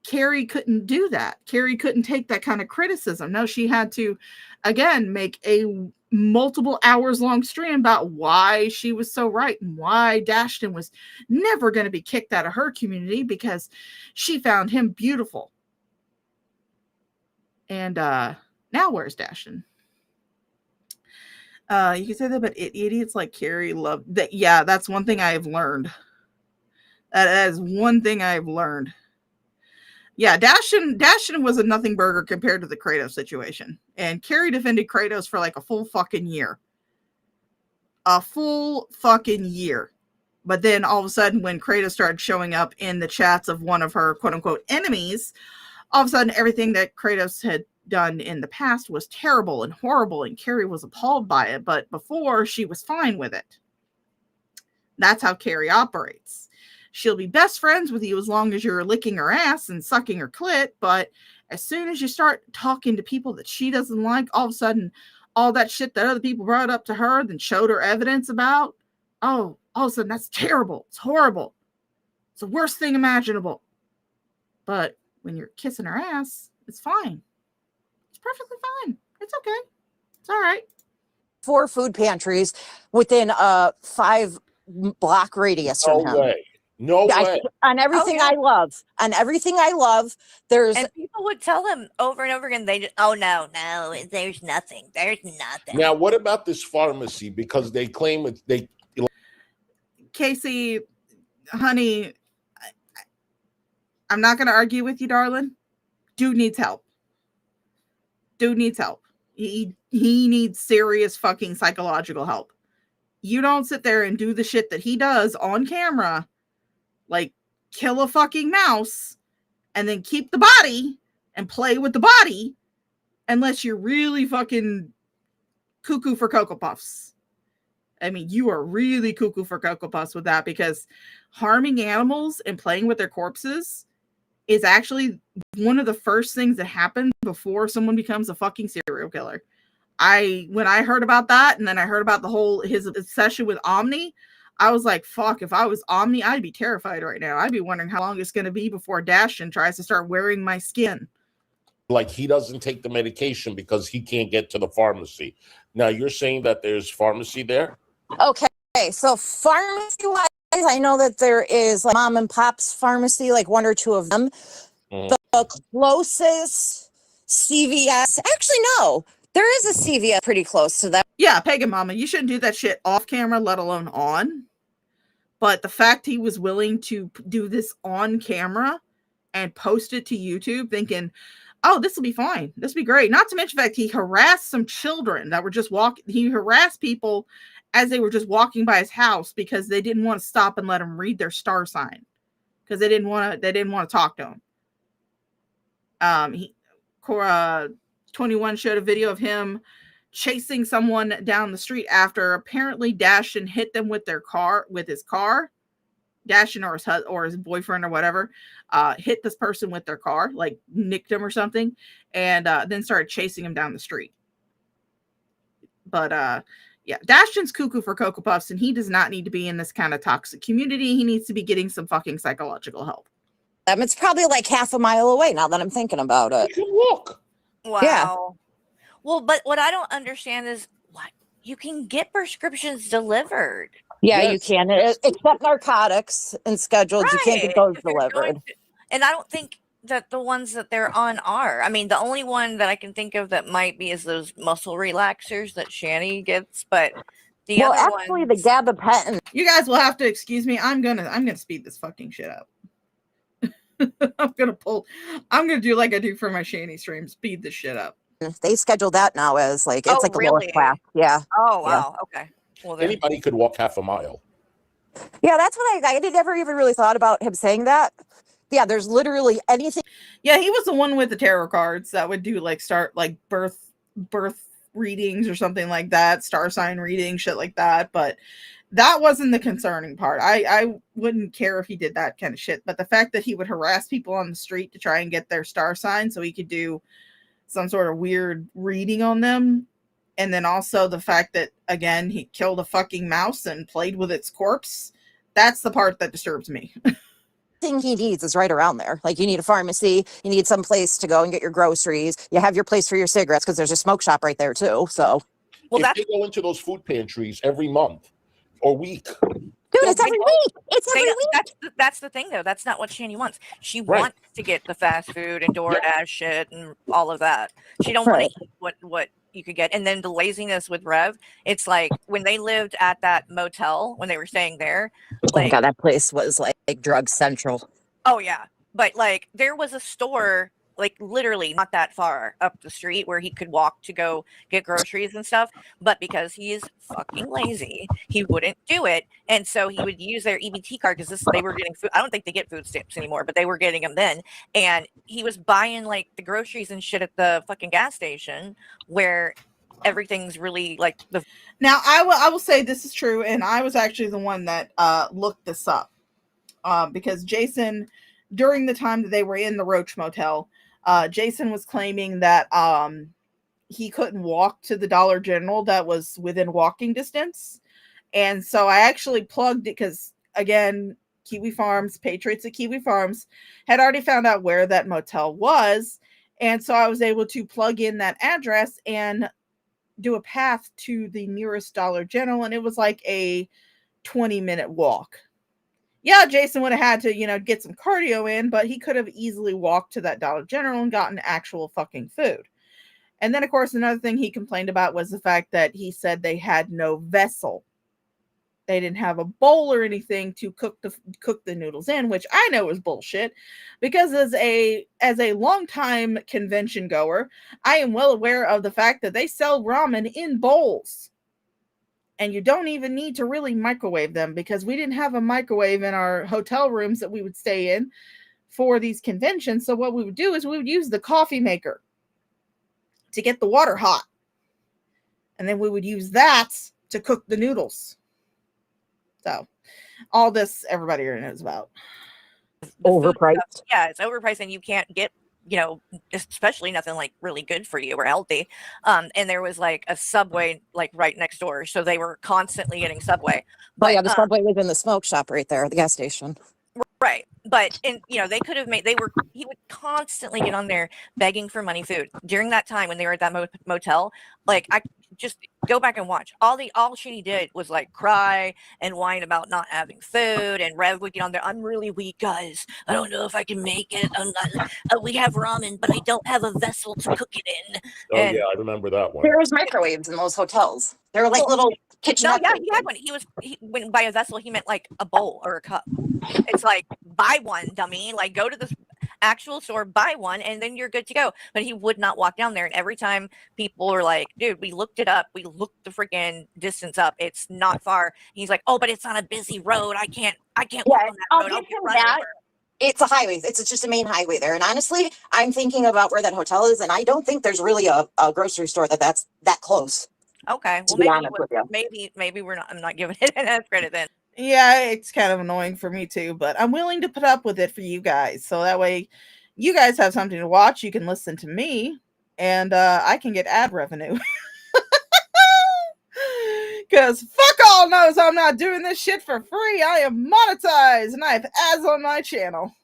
Carrie couldn't do that. Carrie couldn't take that kind of criticism. No, she had to, again, make a multiple hours long stream about why she was so right and why Dashton was never going to be kicked out of her community because she found him beautiful. And now where's Dashton? You can say that, but idiots like Carrie love that. Yeah, that's one thing I have learned. That is one thing I've learned. Yeah, Dashton was a nothing burger compared to the Kratos situation. And Carrie defended Kratos for like a full fucking year. A full fucking year. But then all of a sudden, when Kratos started showing up in the chats of one of her quote unquote enemies, all of a sudden everything that Kratos had done in the past was terrible and horrible, and Carrie was appalled by it. But before, she was fine with it. That's how Carrie operates. She'll be best friends with you as long as you're licking her ass and sucking her clit, but as soon as you start talking to people that she doesn't like, all of a sudden, all that shit that other people brought up to her, then showed her evidence about, oh, all of a sudden, that's terrible. It's horrible. It's the worst thing imaginable. But when you're kissing her ass, it's fine. It's perfectly fine. It's okay. It's all right. 4 food pantries within a 5 block radius from him. Way. No way. On everything I love. On everything I love, there's... And people would tell him over and over again, they just, oh, no, there's nothing. There's nothing. Now, what about this pharmacy? Because they claim they... Casey, honey, I'm not going to argue with you, darling. Dude needs help. Dude needs help. He needs serious fucking psychological help. You don't sit there and do the shit that he does on camera, like kill a fucking mouse and then keep the body and play with the body unless you're really fucking cuckoo for Cocoa Puffs. I mean, you are really cuckoo for Cocoa Puffs with that, because harming animals and playing with their corpses is actually one of the first things that happen before someone becomes a fucking serial killer. when I heard about that, and then I heard about his obsession with Omni, I was like, fuck, if I was Omni, I'd be terrified right now. I'd be wondering how long it's going to be before Dashin tries to start wearing my skin. Like, he doesn't take the medication because he can't get to the pharmacy. Now, you're saying that there's pharmacy there? Okay, so pharmacy-wise, I know that there is like mom and pop's pharmacy, like one or two of them. Mm. The closest CVS, actually, no, there is a CVS pretty close to that. Yeah, Pagan Mama, you shouldn't do that shit off camera, let alone on. But the fact he was willing to do this on camera and post it to YouTube thinking, oh, this will be fine. This will be great. Not to mention the fact he harassed some children that were just walking. He harassed people as they were just walking by his house because they didn't want to stop and let him read their star sign because they didn't want to talk to him. Cora 21 showed a video of him chasing someone down the street after apparently Dashin hit them with his car. Dashin or his boyfriend or whatever hit this person with their car, like nicked him or something, and then started chasing him down the street. But yeah, Dashin's cuckoo for Cocoa Puffs, and he does not need to be in this kind of toxic community. He needs to be getting some fucking psychological help. It's probably like half a mile away now that I'm thinking about it. You can walk. Wow. Yeah. Well, but what I don't understand is what you can get prescriptions delivered. Yeah, Yes. you can, except narcotics and scheduled. You can't get those If you're going delivered. and I don't think that the ones that they're on are. I mean, the only one that I can think of that might be is those muscle relaxers that Shani gets, but the Well, other actually, ones, the gabapentin. You guys will have to excuse me. I'm gonna speed this fucking shit up. I'm gonna do like I do for my Shani stream, speed this shit up. They schedule that now as like it's like a lower really? class. Yeah. Oh Yeah. wow, okay. Well, then, Anybody could walk half a mile. Yeah, that's what I never even really thought about him saying that. Yeah, there's literally anything. Yeah, he was the one with the tarot cards that would do like birth readings or something like that, star sign reading, shit like that. But that wasn't the concerning part. I wouldn't care if he did that kind of shit. But the fact that he would harass people on the street to try and get their star sign so he could do some sort of weird reading on them. And then also the fact that, again, he killed a fucking mouse and played with its corpse. That's the part that disturbs me. Thing he needs is right around there. Like you need a pharmacy, you need some place to go and get your groceries. You have your place for your cigarettes because there's a smoke shop right there too. So, well, If that's they go into those food pantries every month or week, dude, it's every week. It's every week. that's the thing though. That's not what Shani wants. She Right. wants to get the fast food and DoorDash shit and all of that. She don't want to eat what you could get. And then the laziness with Rev, it's like when they lived at that motel when they were staying there. Oh my Like, god, that place was like drug central. oh yeah, but like there was a store like literally not that far up the street where he could walk to go get groceries and stuff, but because he is fucking lazy, he wouldn't do it, and so he would use their EBT card because they were getting food. I don't think they get food stamps anymore, but they were getting them then, and he was buying like the groceries and shit at the fucking gas station where everything's really like the. Now, I will say this is true, and I was actually the one that looked this up because Jason, during the time that they were in the Roach Motel, Jason was claiming that he couldn't walk to the Dollar General that was within walking distance. And so I actually plugged it because, again, Kiwi Farms, Patriots at Kiwi Farms, had already found out where that motel was. And so I was able to plug in that address and do a path to the nearest Dollar General. And it was like a 20-minute walk. Yeah, Jason would have had to, get some cardio in, but he could have easily walked to that Dollar General and gotten actual fucking food. And then, of course, another thing he complained about was the fact that he said they had no vessel. They didn't have a bowl or anything to cook the noodles in, which I know is bullshit, because as a longtime convention goer, I am well aware of the fact that they sell ramen in bowls. And you don't even need to really microwave them because we didn't have a microwave in our hotel rooms that we would stay in for these conventions. So what we would do is we would use the coffee maker to get the water hot. And then we would use that to cook the noodles. So all this everybody already knows about. Overpriced. Yeah, it's overpriced and you can't get especially nothing like really good for you or healthy. And there was like a Subway like right next door, so they were constantly getting Subway. Oh yeah, But the Subway was in the smoke shop right there, the gas station. right, but they could have he would constantly get on there begging for money food during that time when they were at that motel. Like, I just go back and watch all she did was like cry and whine about not having food, and Rev would get on there, I'm really weak, guys, I don't know if I can make it, I'm not, we have ramen but I don't have a vessel to cook it in. Oh And yeah, I remember that one. There was microwaves in those hotels. They were like little kitchen. no, yeah, he had one. When by a vessel he meant like a bowl or a cup. It's like, buy one, dummy. Like, go to the actual store, buy one, and then you're good to go. But he would not walk down there. And every time people were like, dude, we looked it up. We looked the freaking distance up. It's not far. He's like, oh, but it's on a busy road. I can't walk on that road. I'll get run over. It's a highway. It's just a main highway there. And honestly, I'm thinking about where that hotel is, and I don't think there's really a grocery store that's that close. Okay, well, maybe we're not. I'm not giving it enough credit then. Yeah, it's kind of annoying for me too, but I'm willing to put up with it for you guys. So that way you guys have something to watch. You can listen to me, and I can get ad revenue. Because fuck all knows I'm not doing this shit for free. I am monetized, and I have ads on my channel.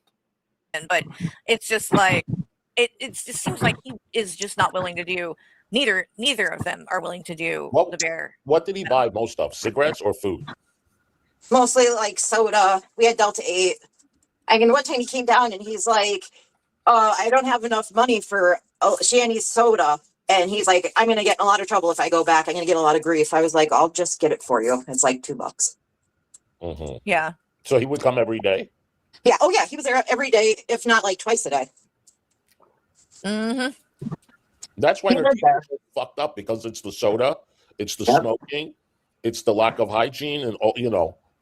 But it's just like, it just seems like he is just not willing to do. Neither of them are willing to do the bear. What did he buy most of? Cigarettes or food? Mostly like soda. We had Delta 8. I mean, one time he came down and he's like, I don't have enough money for Shanny's soda. And he's like, I'm going to get in a lot of trouble if I go back. I'm going to get a lot of grief. I was like, I'll just get it for you. It's like $2. Mm-hmm. Yeah. So he would come every day? Yeah. Oh, yeah. He was there every day, if not like twice a day. Mm-hmm. That's why they're fucked up, because it's the soda, it's the smoking, it's the lack of hygiene, and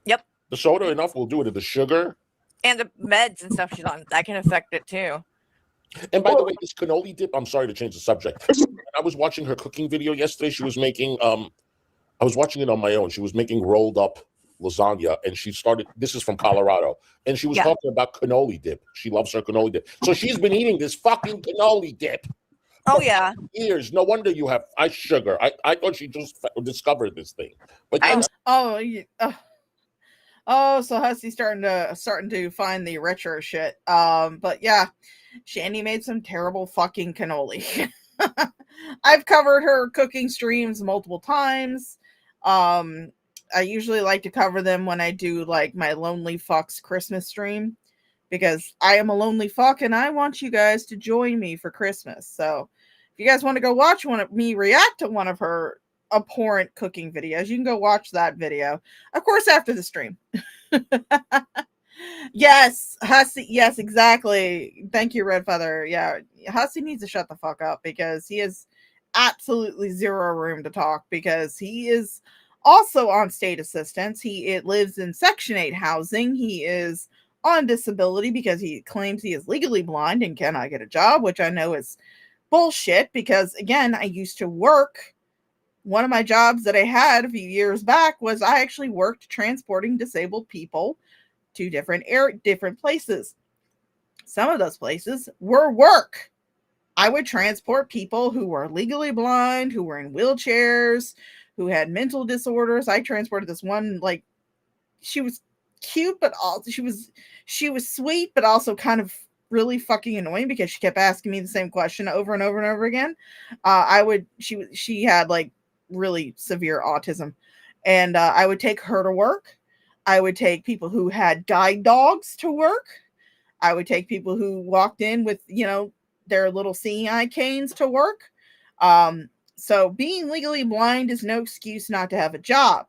Yep. The soda enough will do it. The sugar and the meds and stuff she's on, that can affect it too. And by the way, this cannoli dip, I'm sorry to change the subject. I was watching her cooking video yesterday. She was making I was watching it on my own. She was making rolled up lasagna, and she started, this is from Colorado, and she was talking about cannoli dip. She loves her cannoli dip. So she's been eating this fucking cannoli dip. Oh yeah. Years. No wonder you have ice sugar. I thought she just discovered this thing. But so Hussy's starting to find the retro shit. But yeah, Shandy made some terrible fucking cannoli. I've covered her cooking streams multiple times. I usually like to cover them when I do like my Lonely Fucks Christmas stream, because I am a lonely fuck and I want you guys to join me for Christmas. So if you guys want to go watch me react to one of her abhorrent cooking videos, you can go watch that video. Of course, after the stream. Yes, Hussy. Yes, exactly. Thank you, Red Feather. Yeah, Hussy needs to shut the fuck up, because he has absolutely zero room to talk, because he is also on state assistance. He lives in Section 8 housing. He is on disability because he claims he is legally blind and cannot get a job, which I know is bullshit, because again, I used to work. One of my jobs that I had a few years back was I actually worked transporting disabled people to different places. Some of those places were work. I would transport people who were legally blind, who were in wheelchairs, who had mental disorders. I transported this one, like, she was cute, but also she was sweet, but also kind of really fucking annoying, because she kept asking me the same question over and over and over again. She had like really severe autism, and I would take her to work. I would take people who had guide dogs to work. I would take people who walked in with, their little seeing eye canes to work. So being legally blind is no excuse not to have a job.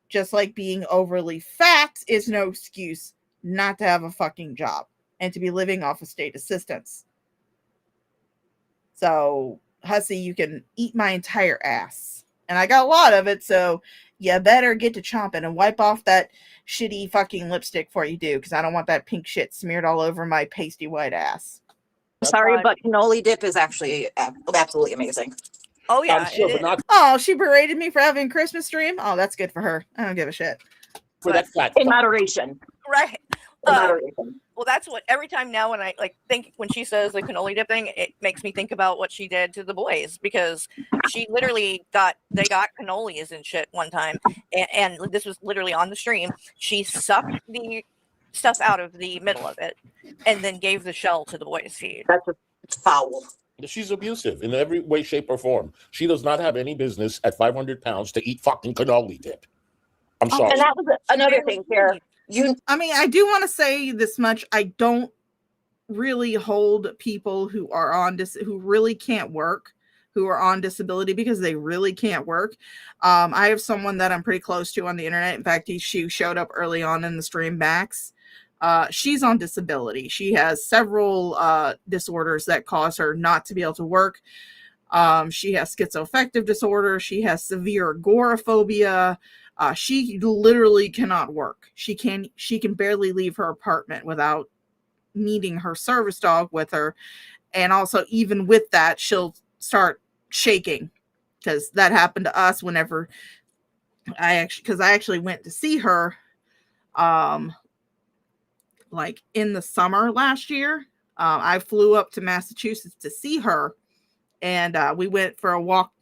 Just like being overly fat is no excuse not to have a fucking job and to be living off of state assistance. So, Hussy, you can eat my entire ass. And I got a lot of it, so you better get to chomping and wipe off that shitty fucking lipstick before you do, because I don't want that pink shit smeared all over my pasty white ass. Sorry, but cannoli dip is actually absolutely amazing. Oh yeah. Sure, but not oh, she berated me for having a Christmas stream. Oh, that's good for her. I don't give a shit. for that fat. In moderation. Right. In moderation. Well, that's what every time now when I think when she says the cannoli dip thing, it makes me think about what she did to the boys, because she literally got cannolis and shit one time, and this was literally on the stream. She sucked the stuff out of the middle of it, and then gave the shell to the boys to eat. It's foul. She's abusive in every way, shape, or form. She does not have any business at 500 pounds to eat fucking cannoli dip. I'm sorry. And that was another thing here. I mean, I do want to say this much. I don't really hold people who are who really can't work, who are on disability, because they really can't work. I have someone that I'm pretty close to on the internet. In fact, she showed up early on in the stream, Max. She's on disability. She has several disorders that cause her not to be able to work. She has schizoaffective disorder. She has severe agoraphobia. She literally cannot work. She can barely leave her apartment without needing her service dog with her. And also, even with that, she'll start shaking, because that happened to us whenever I actually went to see her, like in the summer last year. I flew up to Massachusetts to see her, and we went for a walk.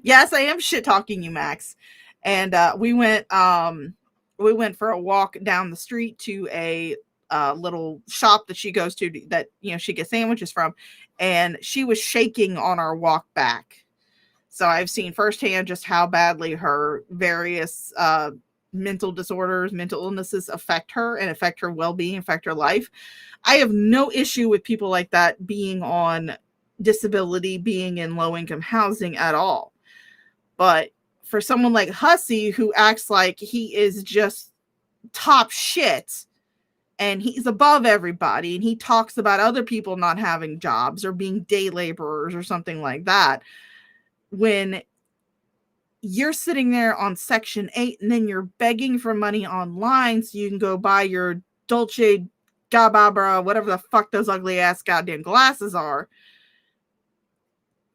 Yes, I am shit talking you, Max. And we went for a walk down the street to a little shop that she goes to, that she gets sandwiches from, and she was shaking on our walk back. So I've seen firsthand just how badly her various mental disorders, mental illnesses affect her and affect her well-being, affect her life. I have no issue with people like that being on disability, being in low-income housing at all. But for someone like Hussey, who acts like he is just top shit and he's above everybody, and he talks about other people not having jobs or being day laborers or something like that, when you're sitting there on Section 8 and then you're begging for money online so you can go buy your Dolce Gabbana, whatever the fuck those ugly ass goddamn glasses are,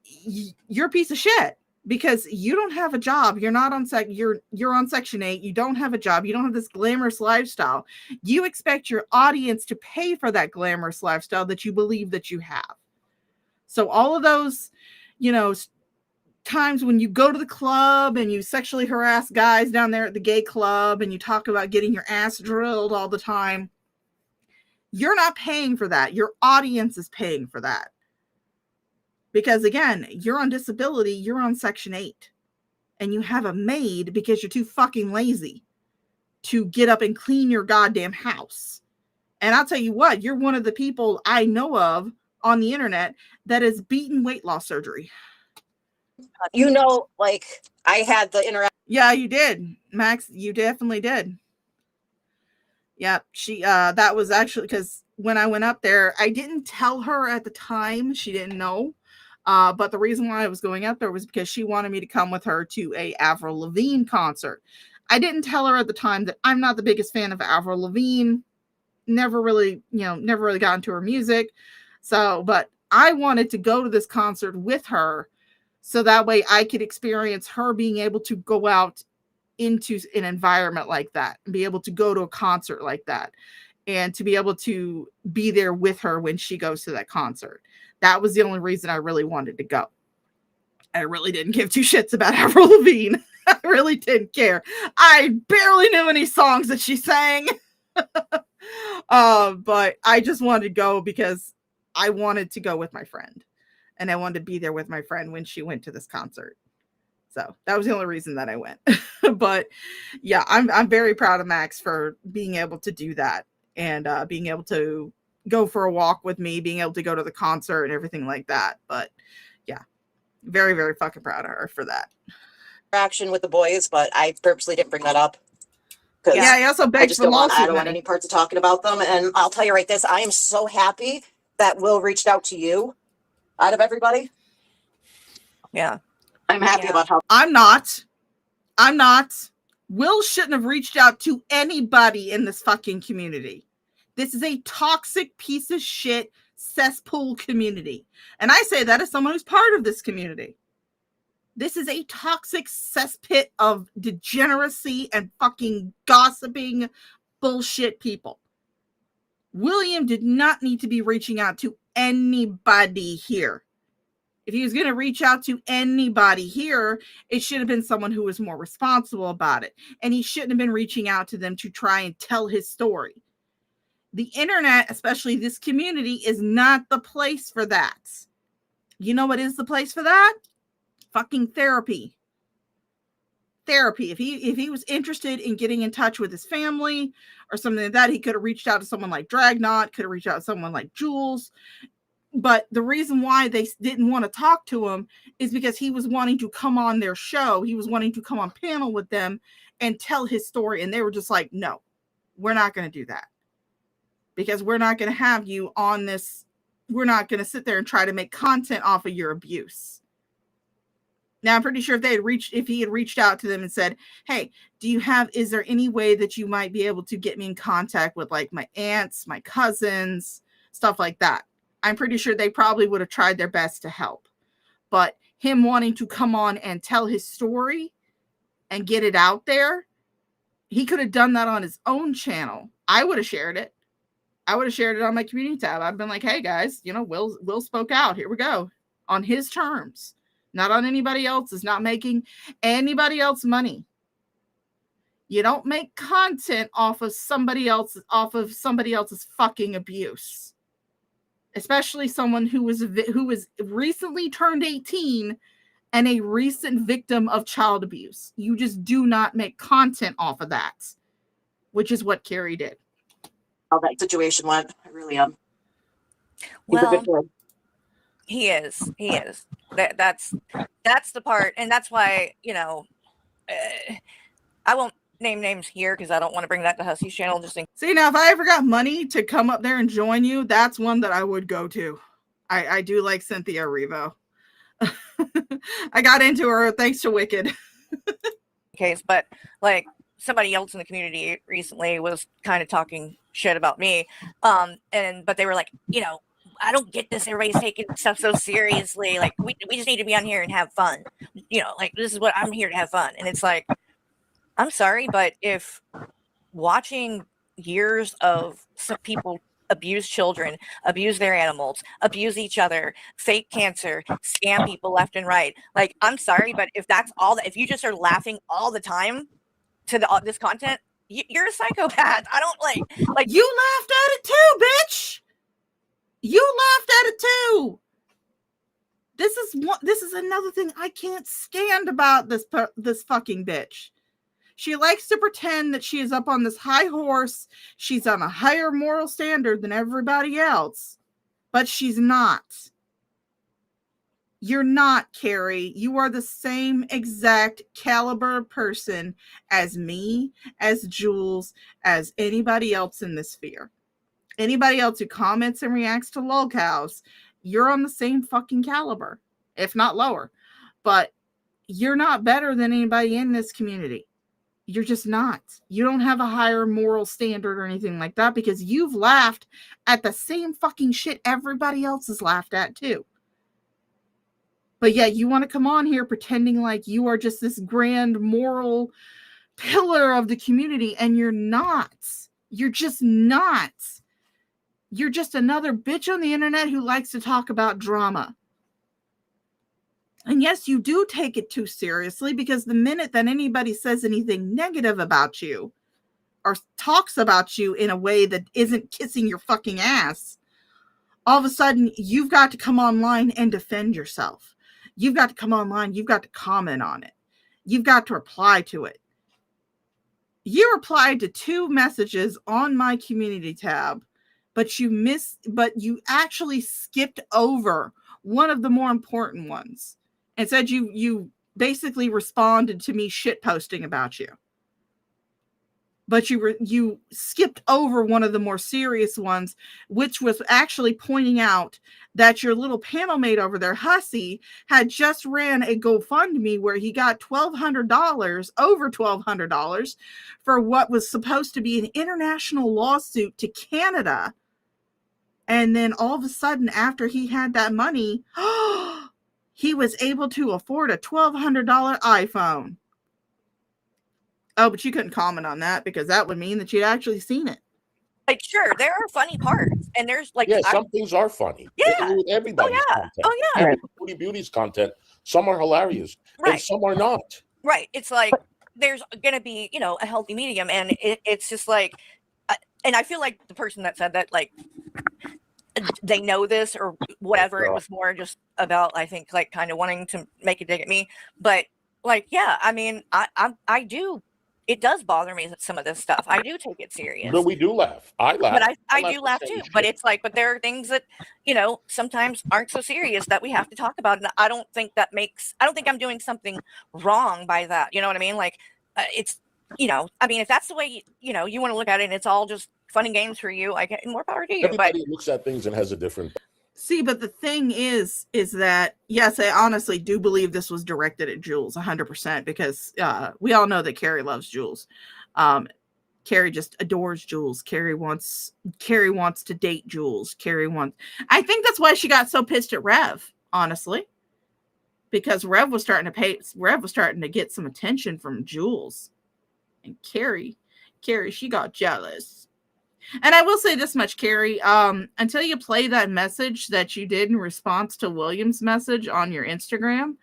you're a piece of shit, because you don't have a job. You're not on you're on Section 8. You don't have a job. You don't have this glamorous lifestyle. You expect your audience to pay for that glamorous lifestyle that you believe that you have. So all of those, times when you go to the club and you sexually harass guys down there at the gay club and you talk about getting your ass drilled all the time, you're not paying for that. Your audience is paying for that. Because again, you're on disability, you're on Section 8, and you have a maid because you're too fucking lazy to get up and clean your goddamn house. And I'll tell you what, you're one of the people I know of on the internet that has beaten weight loss surgery. I had the interaction. Yeah, you did, Max. You definitely did. Yeah, she, that was actually, because when I went up there, I didn't tell her at the time. She didn't know. But the reason why I was going out there was because she wanted me to come with her to a Avril Lavigne concert. I didn't tell her at the time that I'm not the biggest fan of Avril Lavigne. Never really got into her music. So, but I wanted to go to this concert with her, so that way I could experience her being able to go out into an environment like that and be able to go to a concert like that, and to be able to be there with her when she goes to that concert. That was the only reason I really wanted to go. I really didn't give two shits about Avril Lavigne. I really didn't care. I barely knew any songs that she sang. But I just wanted to go because I wanted to go with my friend. And I wanted to be there with my friend when she went to this concert. So that was the only reason that I went. But yeah, I'm very proud of Max for being able to do that, and being able to go for a walk with me, being able to go to the concert and everything like that. But yeah, very, very fucking proud of her for that. Interaction with the boys, but I purposely didn't bring that up. Yeah, I also begged for lawsuit. I don't want any parts of talking about them. And I'll tell you right this, I am so happy that Will reached out to you out of everybody. Yeah. I'm happy about how I'm not. Will shouldn't have reached out to anybody in this fucking community. This is a toxic piece of shit cesspool community. And I say that as someone who's part of this community. This is a toxic cesspit of degeneracy and fucking gossiping bullshit people. William did not need to be reaching out to anybody here. If he was going to reach out to anybody here, it should have been someone who was more responsible about it. And he shouldn't have been reaching out to them to try and tell his story. The internet, especially this community, is not the place for that. You know what is the place for that? Fucking therapy. Therapy. If he was interested in getting in touch with his family or something like that, he could have reached out to someone like Dragnot, could have reached out to someone like Jules. But the reason why they didn't want to talk to him is because he was wanting to come on their show. He was wanting to come on panel with them and tell his story. And they were just like, no, we're not going to do that. Because we're not going to have you on this. We're not going to sit there and try to make content off of your abuse. Now, I'm pretty sure if he had reached out to them and said, hey, is there any way that you might be able to get me in contact with like my aunts, my cousins, stuff like that? I'm pretty sure they probably would have tried their best to help. But him wanting to come on and tell his story and get it out there, he could have done that on his own channel. I would have shared it. I would have shared it on my community tab. I've been like, hey guys, Will spoke out. Here we go. On his terms, not on anybody else's, not making anybody else money. You don't make content off of somebody else's fucking abuse. Especially someone who was recently turned 18 and a recent victim of child abuse. You just do not make content off of that, which is what Carrie did. How that situation went, I really am. Well, he is. That's the part, and that's why I won't name names here because I don't want to bring that to Hussy's channel. See, now if I ever got money to come up there and join you, that's one that I would go to. I do like Cynthia Erivo. I got into her thanks to Wicked. Case, but like somebody else in the community recently was kind of talking shit about me, but they were like, I don't get this. Everybody's taking stuff so seriously. Like we just need to be on here and have fun. Like this is what I'm here to have fun. And it's like, I'm sorry, but if watching years of some people abuse children, abuse their animals, abuse each other, fake cancer, scam people left and right, like, I'm sorry, but if that's all if you just are laughing all the time to this content, you're a psychopath. I don't like you laughed at it too, bitch. You laughed at it too. This is another thing I can't stand about this fucking bitch. She likes to pretend that she is up on this high horse. She's on a higher moral standard than everybody else, but she's not. You're not, Carrie. You are the same exact caliber person as me, as Jules, as anybody else in this sphere. Anybody else who comments and reacts to lolcows, you're on the same fucking caliber, if not lower. But you're not better than anybody in this community. You're just not. You don't have a higher moral standard or anything like that because you've laughed at the same fucking shit everybody else has laughed at too. But yeah, you want to come on here pretending like you are just this grand moral pillar of the community, and you're not. You're just not. You're just another bitch on the internet who likes to talk about drama. And yes, you do take it too seriously because the minute that anybody says anything negative about you or talks about you in a way that isn't kissing your fucking ass, all of a sudden you've got to come online and defend yourself. You've got to come online. You've got to comment on it. You've got to reply to it. You replied to 2 messages on my community tab, but you actually skipped over one of the more important ones. And said you basically responded to me shit posting about you. But you skipped over one of the more serious ones, which was actually pointing out that your little panel mate over there, Hussy, had just ran a GoFundMe where he got $1,200, over $1,200, for what was supposed to be an international lawsuit to Canada. And then all of a sudden, after he had that money, he was able to afford a $1,200 iPhone. Oh, but you couldn't comment on that because that would mean that you'd actually seen it. Like, sure, there are funny parts, and there's like, Yeah, some things are funny. Yeah. With everybody's yeah. content. Oh, yeah. Even Booty Beauty's content, some are hilarious, and Right. some are not. Right. It's like there's going to be, a healthy medium, and it's just like, and I feel like the person that said that, like, they know this or whatever. It was more just about, I think, like, kind of wanting to make a dig at me. But like, yeah, I mean, I do. It does bother me that some of this stuff. I do take it serious. But we do laugh. I laugh. But I do laugh too. But it's like, but there are things that, sometimes aren't so serious that we have to talk about. And I don't think I'm doing something wrong by that. You know what I mean? Like, it's, I mean, if that's the way, you want to look at it and it's all just fun and games for you, I get more power to you. Everybody looks at things and has a different. See, but the thing is that, yes, I honestly do believe this was directed at Jules 100%, because we all know that Carrie loves Jules. Carrie just adores Jules. Carrie wants to date Jules. I think that's why she got so pissed at Rev, honestly, because Rev was starting to get some attention from Jules, and Carrie, she got jealous. And I will say this much, Carrie, until you play that message that you did in response to William's message on your Instagram,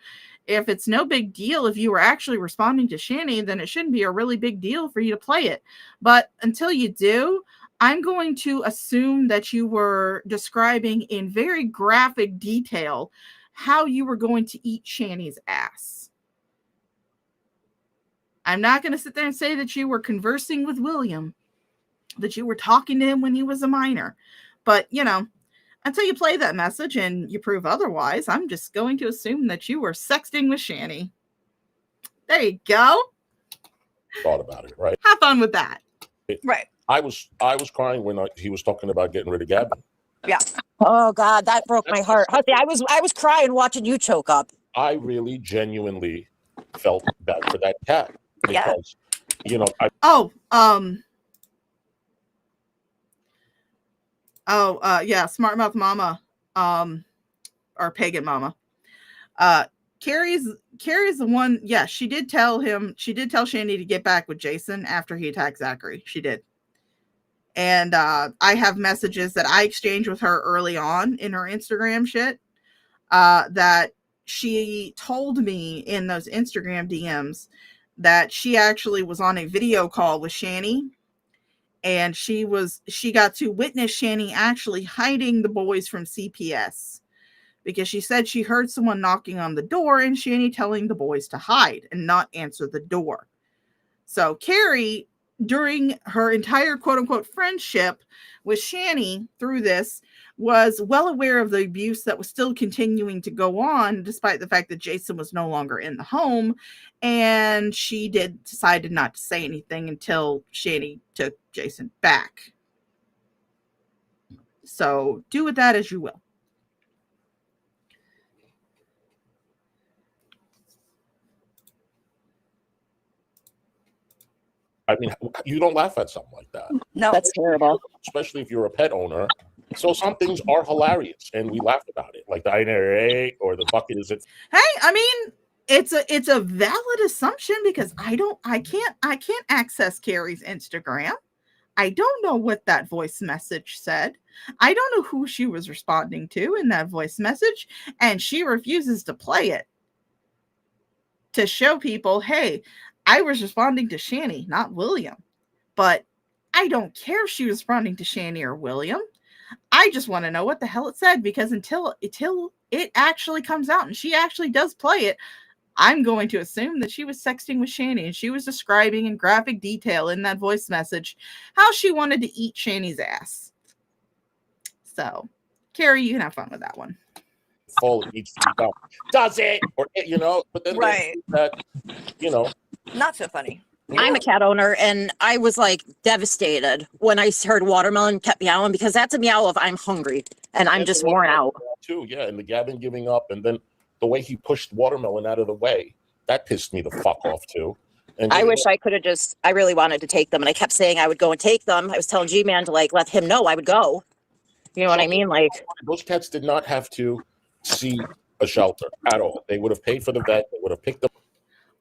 if it's no big deal, if you were actually responding to Shani, then it shouldn't be a really big deal for you to play it. But until you do, I'm going to assume that you were describing in very graphic detail how you were going to eat Shani's ass. I'm not going to sit there and say that you were conversing with William, that you were talking to him when he was a minor. But, until you play that message and you prove otherwise, I'm just going to assume that you were sexting with Shani. There you go. Thought about it, right? Have fun with that. Right. I was crying when he was talking about getting rid of Gavin. Yeah. Oh God, that broke my heart. Hussie, I was crying watching you choke up. I really genuinely felt bad for that cat because, yeah, Smart Mouth Mama, or Pagan Mama. Carrie's the one. Yeah, she did tell Shani to get back with Jason after he attacked Zachary. She did. And I have messages that I exchanged with her early on in her Instagram shit, that she told me in those Instagram DMs that she actually was on a video call with Shani, and she got to witness Shani actually hiding the boys from CPS, because she said she heard someone knocking on the door and Shani telling the boys to hide and not answer the door. So Carrie, during her entire quote-unquote friendship with Shani through this, was well aware of the abuse that was still continuing to go on, despite the fact that Jason was no longer in the home. And she decided not to say anything until Shani took Jason back. So do with that as you will. I mean, you don't laugh at something like that. No, that's terrible. Especially if you're a pet owner. So some things are hilarious, and we laughed about it, like the INRA or the bucket is it. Hey, I mean, it's a valid assumption, because I can't access Carrie's Instagram. I don't know what that voice message said. I don't know who she was responding to in that voice message, and she refuses to play it to show people, hey, I was responding to Shani, not William. But I don't care if she was responding to Shani or William. I just want to know what the hell it said, because until it actually comes out and she actually does play it, I'm going to assume that she was sexting with Shani, and she was describing in graphic detail in that voice message how she wanted to eat Shani's ass. So, Carrie, you can have fun with that one. Full, it needs to be done. Does it? Or, but then right. That, not so funny. I'm a cat owner, and I was like devastated when I heard Watermelon kept meowing, because that's a meow of I'm hungry and I'm just worn out. Too, yeah, and the Gavin giving up, and then the way he pushed Watermelon out of the way, that pissed me the fuck off too. And I wish I could have I really wanted to take them, and I kept saying I would go and take them. I was telling G-Man to let him know I would go. You know what I mean? Like, those cats did not have to see a shelter at all. They would have paid for the vet. They would have picked them.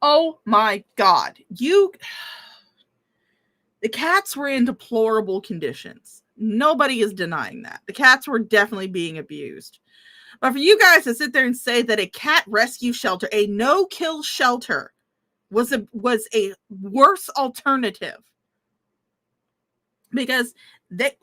Oh my God. The cats were in deplorable conditions. Nobody is denying that. The cats were definitely being abused. But for you guys to sit there and say that a cat rescue shelter, a no-kill shelter, was a worse alternative, because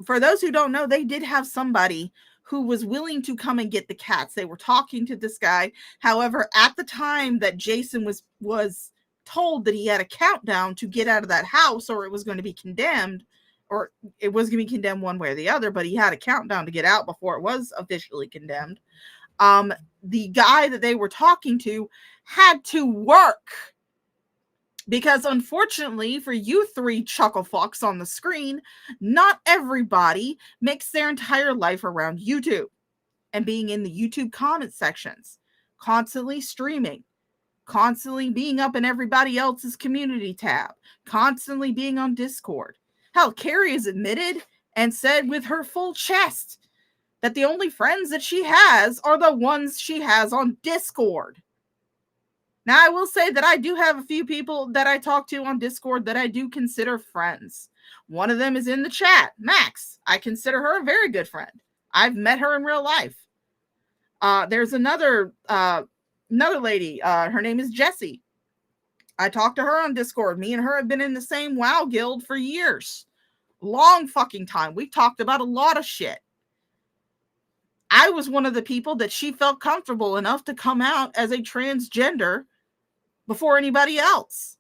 for those who don't know, they did have somebody who was willing to come and get the cats. They were talking to this guy. However, at the time that Jason was told that he had a countdown to get out of that house, or it was going to be condemned, or it was going to be condemned one way or the other, but he had a countdown to get out before it was officially condemned. The guy that they were talking to had to work, because unfortunately for you three chuckle fucks on the screen, not everybody makes their entire life around YouTube and being in the YouTube comment sections, constantly streaming, constantly being up in everybody else's community tab, constantly being on Discord. Hell, Carrie has admitted and said with her full chest that the only friends that she has are the ones she has on Discord. Now, I will say that I do have a few people that I talk to on Discord that I do consider friends. One of them is in the chat, Max. I consider her a very good friend. I've met her in real life. There's another lady. Her name is Jessie. I talked to her on Discord. Me and her have been in the same WoW guild for years. Long fucking time. We've talked about a lot of shit. I was one of the people that she felt comfortable enough to come out as a transgender before anybody else.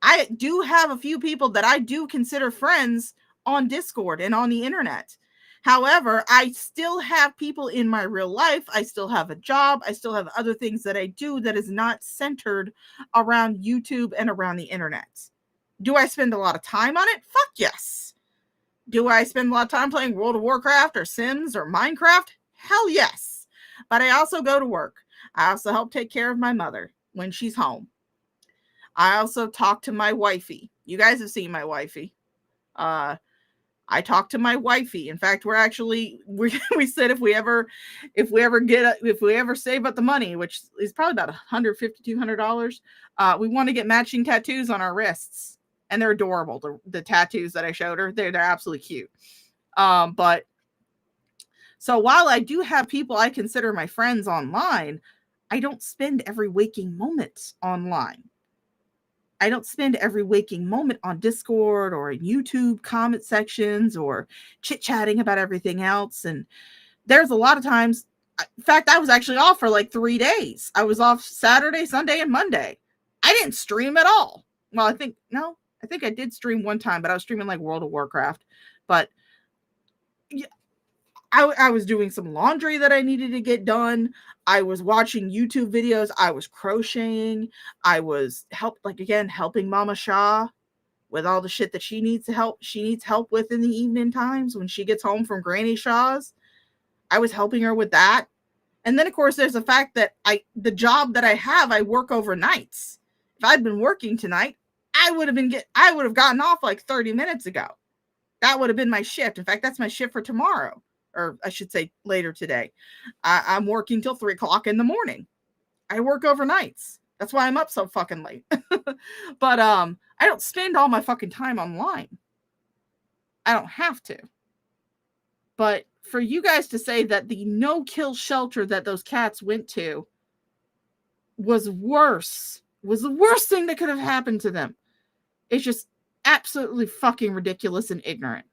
I do have a few people that I do consider friends on Discord and on the internet. However, I still have people in my real life. I still have a job. I still have other things that I do that is not centered around YouTube and around the internet. Do I spend a lot of time on it? Fuck yes. Do I spend a lot of time playing World of Warcraft or Sims or Minecraft? Hell yes. But I also go to work. I also help take care of my mother when she's home. I also talk to my wifey. You guys have seen my wifey. I talk to my wifey. In fact, we said if we ever save up the money, which is probably about $150, $200, we want to get matching tattoos on our wrists. And they're adorable. The tattoos that I showed her, they're absolutely cute. But so while I do have people I consider my friends online, I don't spend every waking moment online. I don't spend every waking moment on Discord or in YouTube comment sections or chit-chatting about everything else. And there's a lot of times, in fact, I was actually off for like 3 days. I was off Saturday, Sunday, and Monday. I didn't stream at all. Well, I think I did stream one time, but I was streaming like World of Warcraft. But yeah, I was doing some laundry that I needed to get done. I was watching YouTube videos. I was crocheting. I was helping Mama Shaw with all the shit that she needs help with in the evening times when she gets home from Granny Shaw's. I was helping her with that. And then of course there's the fact that the job that I have, I work overnights. If I'd been working tonight, I would have gotten off like 30 minutes ago. That would have been my shift. In fact, that's my shift for tomorrow, or I should say later today. I'm working till 3:00 in the morning. I work overnights. That's why I'm up so fucking late. But I don't spend all my fucking time online. I don't have to. But for you guys to say that the no-kill shelter that those cats went to was the worst thing that could have happened to them. It's just absolutely fucking ridiculous and ignorant.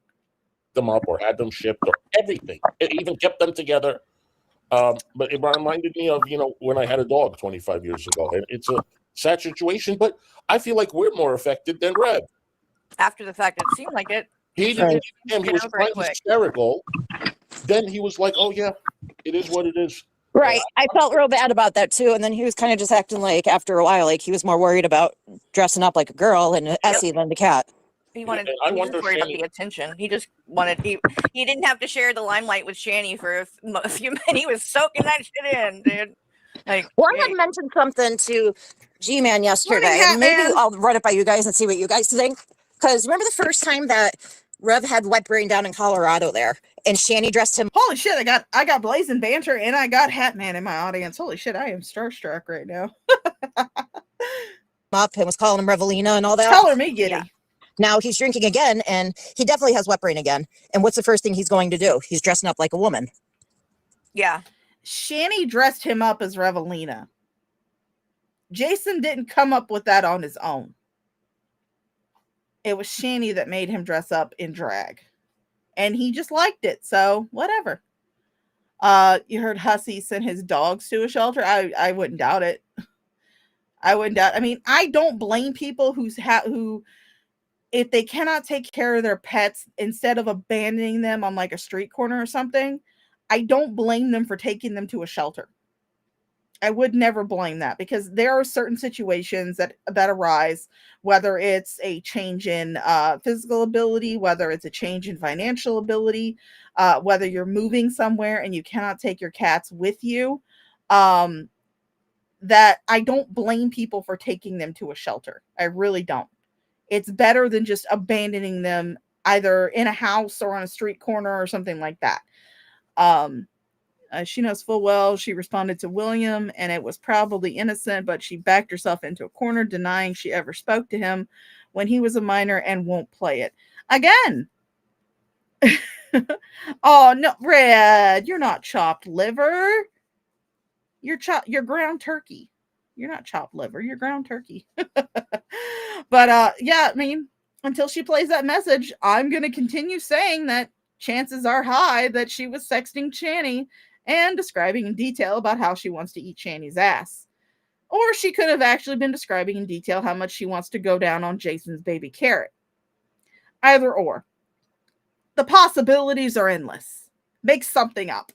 Them up or had them shipped or everything. It even kept them together. But it reminded me of, when I had a dog 25 years ago. And it's a sad situation, but I feel like we're more affected than Red. After the fact, it seemed like it. He didn't. He was quite hysterical. Then he was like, "Oh yeah, it is what it is." Right. I felt real bad about that too. And then he was kind of just acting like, after a while, like he was more worried about dressing up like a girl and Essie than the cat. He was just worried about the attention. He just wanted, he didn't have to share the limelight with Shani for a few minutes. He was soaking that shit in, dude. I had mentioned something to G-Man yesterday. And maybe I'll run it by you guys and see what you guys think. Because remember the first time that Rev had wet brain down in Colorado there, and Shani dressed him. Holy shit! I got Blazing Banter and I got Hatman in my audience. Holy shit! I am starstruck right now. up and was calling him Revelina and all that. Color me giddy. Yeah. Now he's drinking again, and he definitely has wet brain again. And what's the first thing he's going to do? He's dressing up like a woman. Yeah. Shani dressed him up as Revelina. Jason didn't come up with that on his own. It was Shani that made him dress up in drag. And he just liked it, so whatever. You heard Hussey sent his dogs to a shelter. I wouldn't doubt it. I wouldn't doubt. I mean, I don't blame people who if they cannot take care of their pets, instead of abandoning them on like a street corner or something, I don't blame them for taking them to a shelter. I would never blame that, because there are certain situations that arise, whether it's a change in physical ability, whether it's a change in financial ability, whether you're moving somewhere and you cannot take your cats with you, that I don't blame people for taking them to a shelter. I really don't. It's better than just abandoning them either in a house or on a street corner or something like that. She knows full well she responded to William and it was probably innocent, but she backed herself into a corner, denying she ever spoke to him when he was a minor and won't play it again. Oh no, Red, you're not chopped liver. You're ground turkey. You're not chopped liver, you're ground turkey. But yeah, I mean, until she plays that message, I'm going to continue saying that chances are high that she was sexting Channy and describing in detail about how she wants to eat Channy's ass. Or she could have actually been describing in detail how much she wants to go down on Jason's baby carrot. Either or. The possibilities are endless. Make something up.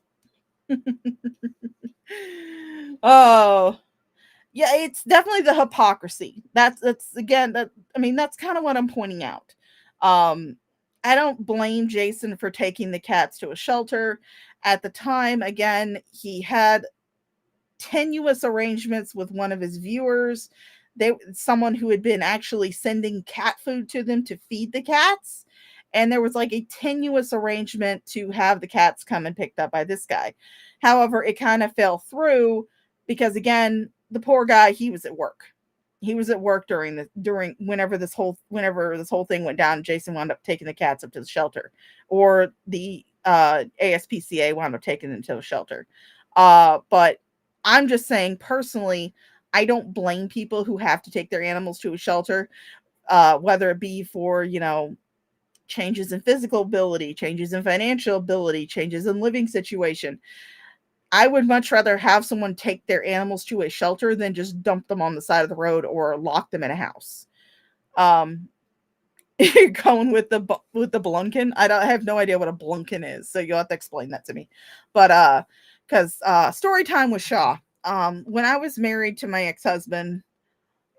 Oh, yeah, it's definitely the hypocrisy. That's again, that's kind of what I'm pointing out. I don't blame Jason for taking the cats to a shelter. At the time, again, he had tenuous arrangements with one of his viewers. Someone who had been actually sending cat food to them to feed the cats. And there was like a tenuous arrangement to have the cats come and picked up by this guy. However, it kind of fell through because, again, the poor guy, he was at work. He was at work whenever this whole thing went down. Jason wound up taking the cats up to the shelter, or the ASPCA wound up taking them to the shelter. But I'm just saying, personally, I don't blame people who have to take their animals to a shelter, whether it be for, changes in physical ability, changes in financial ability, changes in living situation. I would much rather have someone take their animals to a shelter than just dump them on the side of the road or lock them in a house. You're going with the blunkin. I have no idea what a blunkin is, so you'll have to explain that to me. But because story time with Shaw. When I was married to my ex-husband,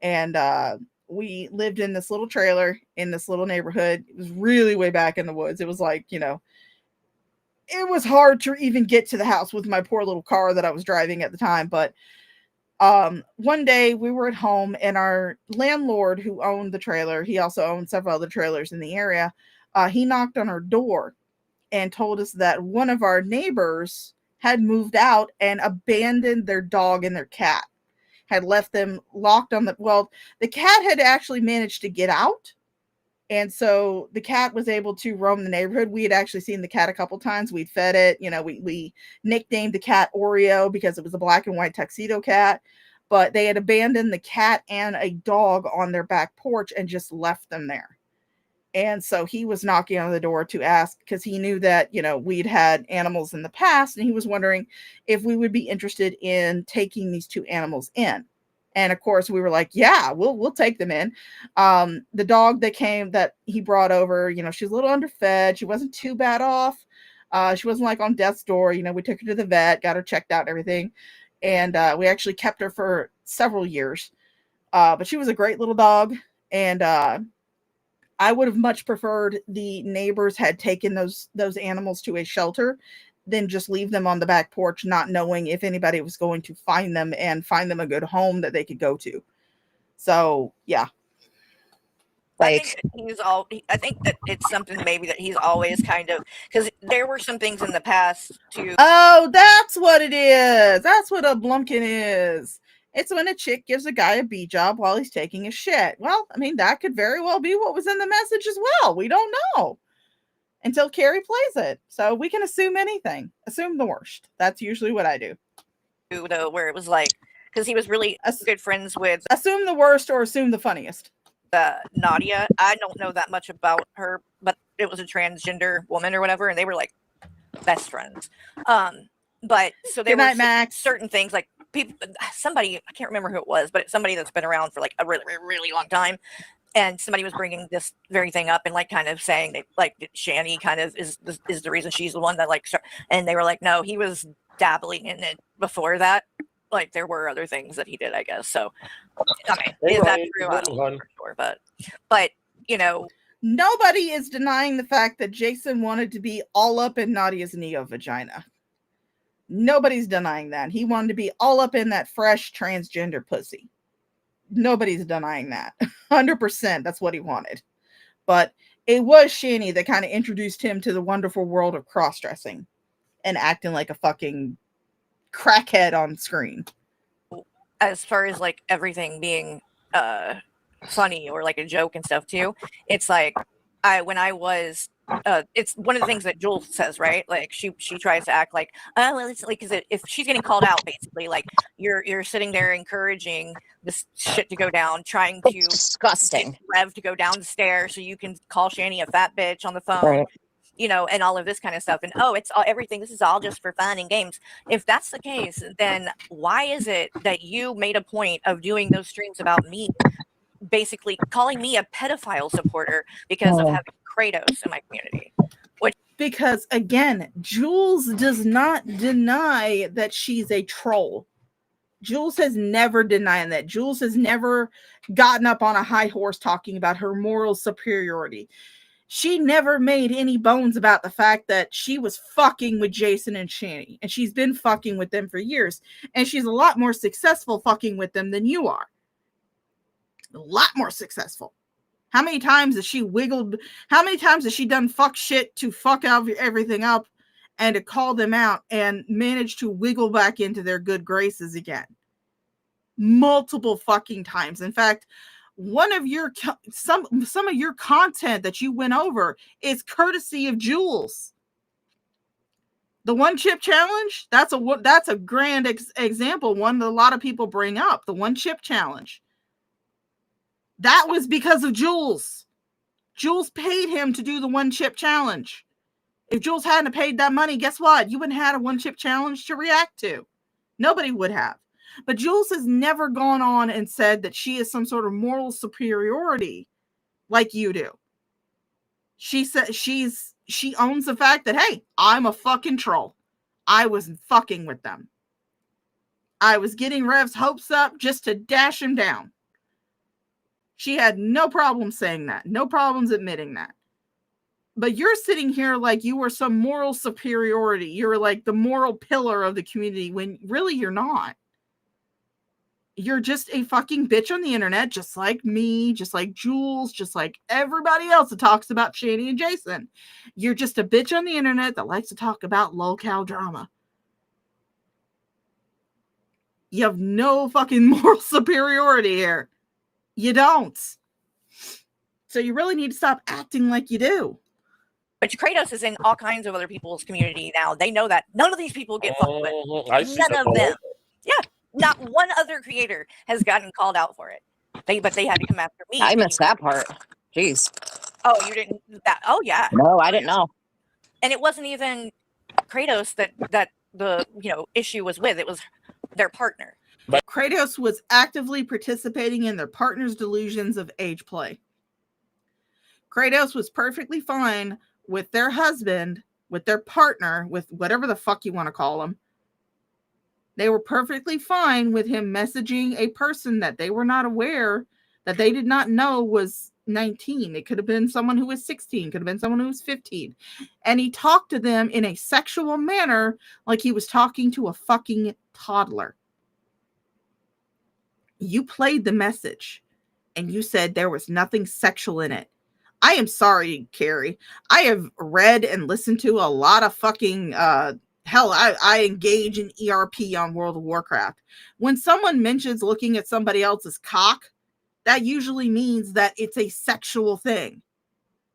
and we lived in this little trailer in this little neighborhood. It was really way back in the woods. It was like, it was hard to even get to the house with my poor little car that I was driving at the time. But one day we were at home, and our landlord who owned the trailer, he also owned several other trailers in the area. He knocked on our door and told us that one of our neighbors had moved out and abandoned their dog and their cat, had left them locked on the cat had actually managed to get out. And so the cat was able to roam the neighborhood. We had actually seen the cat a couple times. We'd fed it. We nicknamed the cat Oreo because it was a black and white tuxedo cat. But they had abandoned the cat and a dog on their back porch and just left them there. And so he was knocking on the door to ask, because he knew that, we'd had animals in the past, and he was wondering if we would be interested in taking these two animals in. And of course we were like, yeah, we'll take them in. The dog that he brought over, she was a little underfed. She wasn't too bad off. She wasn't like on death's door. We took her to the vet, got her checked out and everything. And we actually kept her for several years. But she was a great little dog. And I would have much preferred the neighbors had taken those animals to a shelter than just leave them on the back porch, not knowing if anybody was going to find them and find them a good home that they could go to. So, yeah. I think that it's something maybe that he's always kind of, because there were some things in the past too. Oh, that's what it is. That's what a blumpkin is. It's when a chick gives a guy a B job while he's taking a shit. Well, I mean, that could very well be what was in the message as well. We don't know until Carrie plays it. So we can assume anything. Assume the worst. That's usually what I do. Though, where it was like, because he was really good friends with. Assume the worst or assume the funniest. Nadia. I don't know that much about her, but it was a transgender woman or whatever, and they were like best friends. But so there were certain things like somebody, I can't remember who it was, but it's somebody that's been around for like a really, really long time. And somebody was bringing this very thing up and like kind of saying that like Shani kind of is the reason she's the one that like, and they were like, no, he was dabbling in it before that. Like there were other things that he did, I guess. So, I mean, is that true? I don't know for sure, but you know, nobody is denying the fact that Jason wanted to be all up in Nadia's neo vagina. Nobody's denying that. He wanted to be all up in that fresh transgender pussy. Nobody's denying that. 100%. That's what he wanted. But it was Shani that kind of introduced him to the wonderful world of cross-dressing and acting like a fucking crackhead on screen. As far as like everything being funny or like a joke and stuff too, it's like when I was it's one of the things that Jules says, right? Like she tries to act like, oh well, it's like, because if she's getting called out, basically, like you're sitting there encouraging this shit to go down, trying to disgusting Rev to go down the stairs so you can call Shani a fat bitch on the phone. Right. You know, and all of this kind of stuff. And it's all everything. This is all just for fun and games. If that's the case, then why is it that you made a point of doing those streams about me, basically calling me a pedophile supporter because of having Kratos in my community? Because again, Jules does not deny that she's a troll. Jules has never denied that. Jules has never gotten up on a high horse talking about her moral superiority. She never made any bones about the fact that she was fucking with Jason and Shani, and she's been fucking with them for years, and she's a lot more successful fucking with them than you are. A lot more successful. How many times has she wiggled? How many times has she done fuck shit to fuck out everything up and to call them out and manage to wiggle back into their good graces again? Multiple fucking times. In fact, one of your some of your content that you went over is courtesy of Jules. The one chip challenge, that's a grand example, one that a lot of people bring up. The one chip challenge, that was because of Jules. Jules paid him to do the one chip challenge. If Jules hadn't paid that money, guess what? You wouldn't have had a one chip challenge to react to. Nobody would have. But Jules has never gone on and said that she is some sort of moral superiority like you do. She said she owns the fact that, hey, I'm a fucking troll. I was fucking with them. I was getting Rev's hopes up just to dash him down. She had no problem saying that. No problems admitting that. But you're sitting here like you were some moral superiority. You're like the moral pillar of the community when really you're not. You're just a fucking bitch on the internet, just like me, just like Jules, just like everybody else that talks about Shani and Jason. You're just a bitch on the internet that likes to talk about locale drama. You have no fucking moral superiority here. You don't. So you really need to stop acting like you do. But Kratos is in all kinds of other people's community now. They know that none of these people get fucked with. None of them. Yeah. Not one other creator has gotten called out for it. But they had to come after me. I missed that part. Jeez. Oh, you didn't? Oh, yeah. No, I didn't know. And it wasn't even Kratos that the issue was with. It was their partner. Kratos was actively participating in their partner's delusions of age play. Kratos was perfectly fine with their husband, with their partner, with whatever the fuck you want to call them. They were perfectly fine with him messaging a person that they were not aware, that they did not know was 19. It could have been someone who was 16, could have been someone who was 15. And he talked to them in a sexual manner like he was talking to a fucking toddler. You played the message and you said there was nothing sexual in it. I am sorry, Carrie. I have read and listened to a lot of fucking hell, I engage in ERP on World of Warcraft. When someone mentions looking at somebody else's cock, that usually means that it's a sexual thing,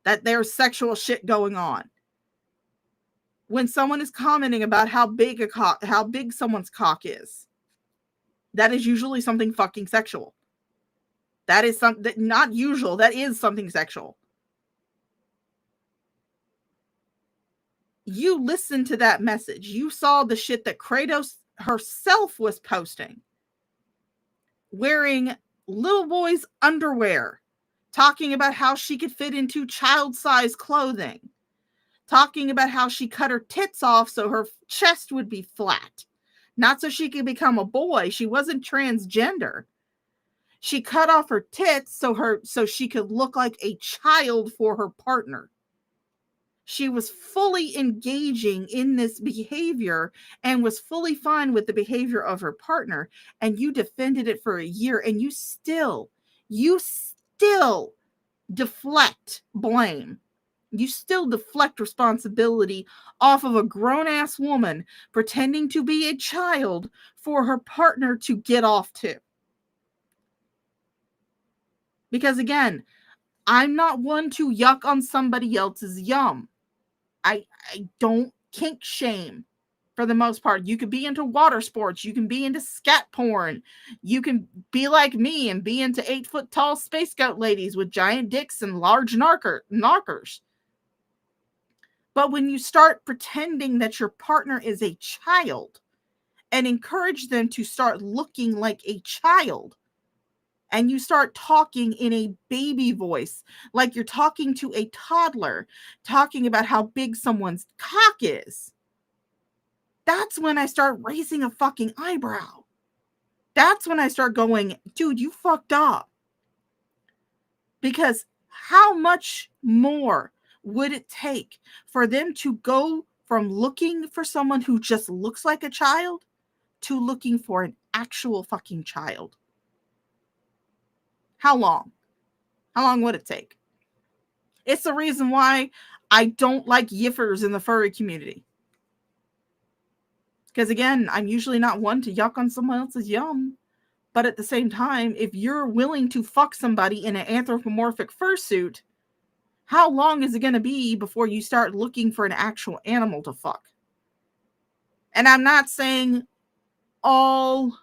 that there's sexual shit going on. When someone is commenting about how big someone's cock is, that is usually something fucking sexual. That is something not usual. That is something sexual. You listened to that message. You saw the shit that Kratos herself was posting, wearing little boy's underwear, talking about how she could fit into child-sized clothing, talking about how she cut her tits off so her chest would be flat, not so she could become a boy. She wasn't transgender. She cut off her tits so she could look like a child for her partner. She was fully engaging in this behavior and was fully fine with the behavior of her partner. And you defended it for a year, and you still deflect blame. You still deflect responsibility off of a grown-ass woman pretending to be a child for her partner to get off to. Because again, I'm not one to yuck on somebody else's yum. I don't kink shame for the most part. You could be into water sports. You can be into scat porn. You can be like me and be into 8-foot tall space goat ladies with giant dicks and large knockers. But when you start pretending that your partner is a child and encourage them to start looking like a child, and you start talking in a baby voice, like you're talking to a toddler, talking about how big someone's cock is, that's when I start raising a fucking eyebrow. That's when I start going, dude, you fucked up. Because how much more would it take for them to go from looking for someone who just looks like a child to looking for an actual fucking child? How long? How long would it take? It's the reason why I don't like yiffers in the furry community. Because again, I'm usually not one to yuck on someone else's yum. But at the same time, if you're willing to fuck somebody in an anthropomorphic fursuit, how long is it going to be before you start looking for an actual animal to fuck? And I'm not saying all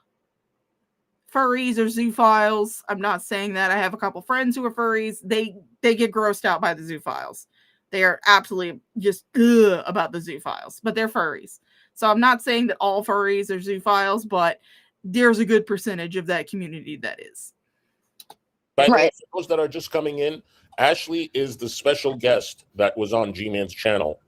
furries or zoophiles. I'm not saying that. I have a couple friends who are furries. They get grossed out by the zoophiles. They are absolutely just about the zoophiles, but they're furries. So I'm not saying that all furries are zoophiles, but there's a good percentage of that community that is. By the way, for those that are just coming in, Ashley is the special guest that was on G-Man's channel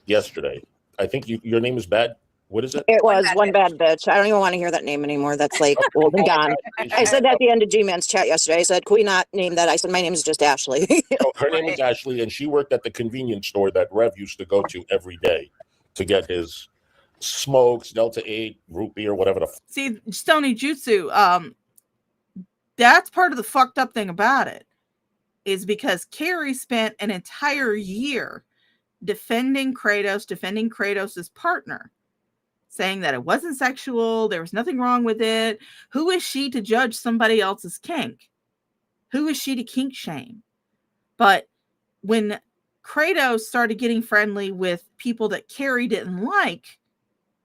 yesterday. I think your name is Bad. What is it? It was One Bad Bitch. I don't even want to hear that name anymore. That's like old and gone. I said that at the end of G-Man's chat yesterday. I said, could we not name that? I said, my name is just Ashley. So her name is Ashley, and she worked at the convenience store that Rev used to go to every day to get his smokes, Delta 8, root beer, whatever the See, Stony Jutsu, that's part of the fucked up thing about it, is because Carrie spent an entire year defending Kratos' partner, saying that it wasn't sexual, there was nothing wrong with it. Who is she to judge somebody else's kink? Who is she to kink shame? But when Kratos started getting friendly with people that Carrie didn't like,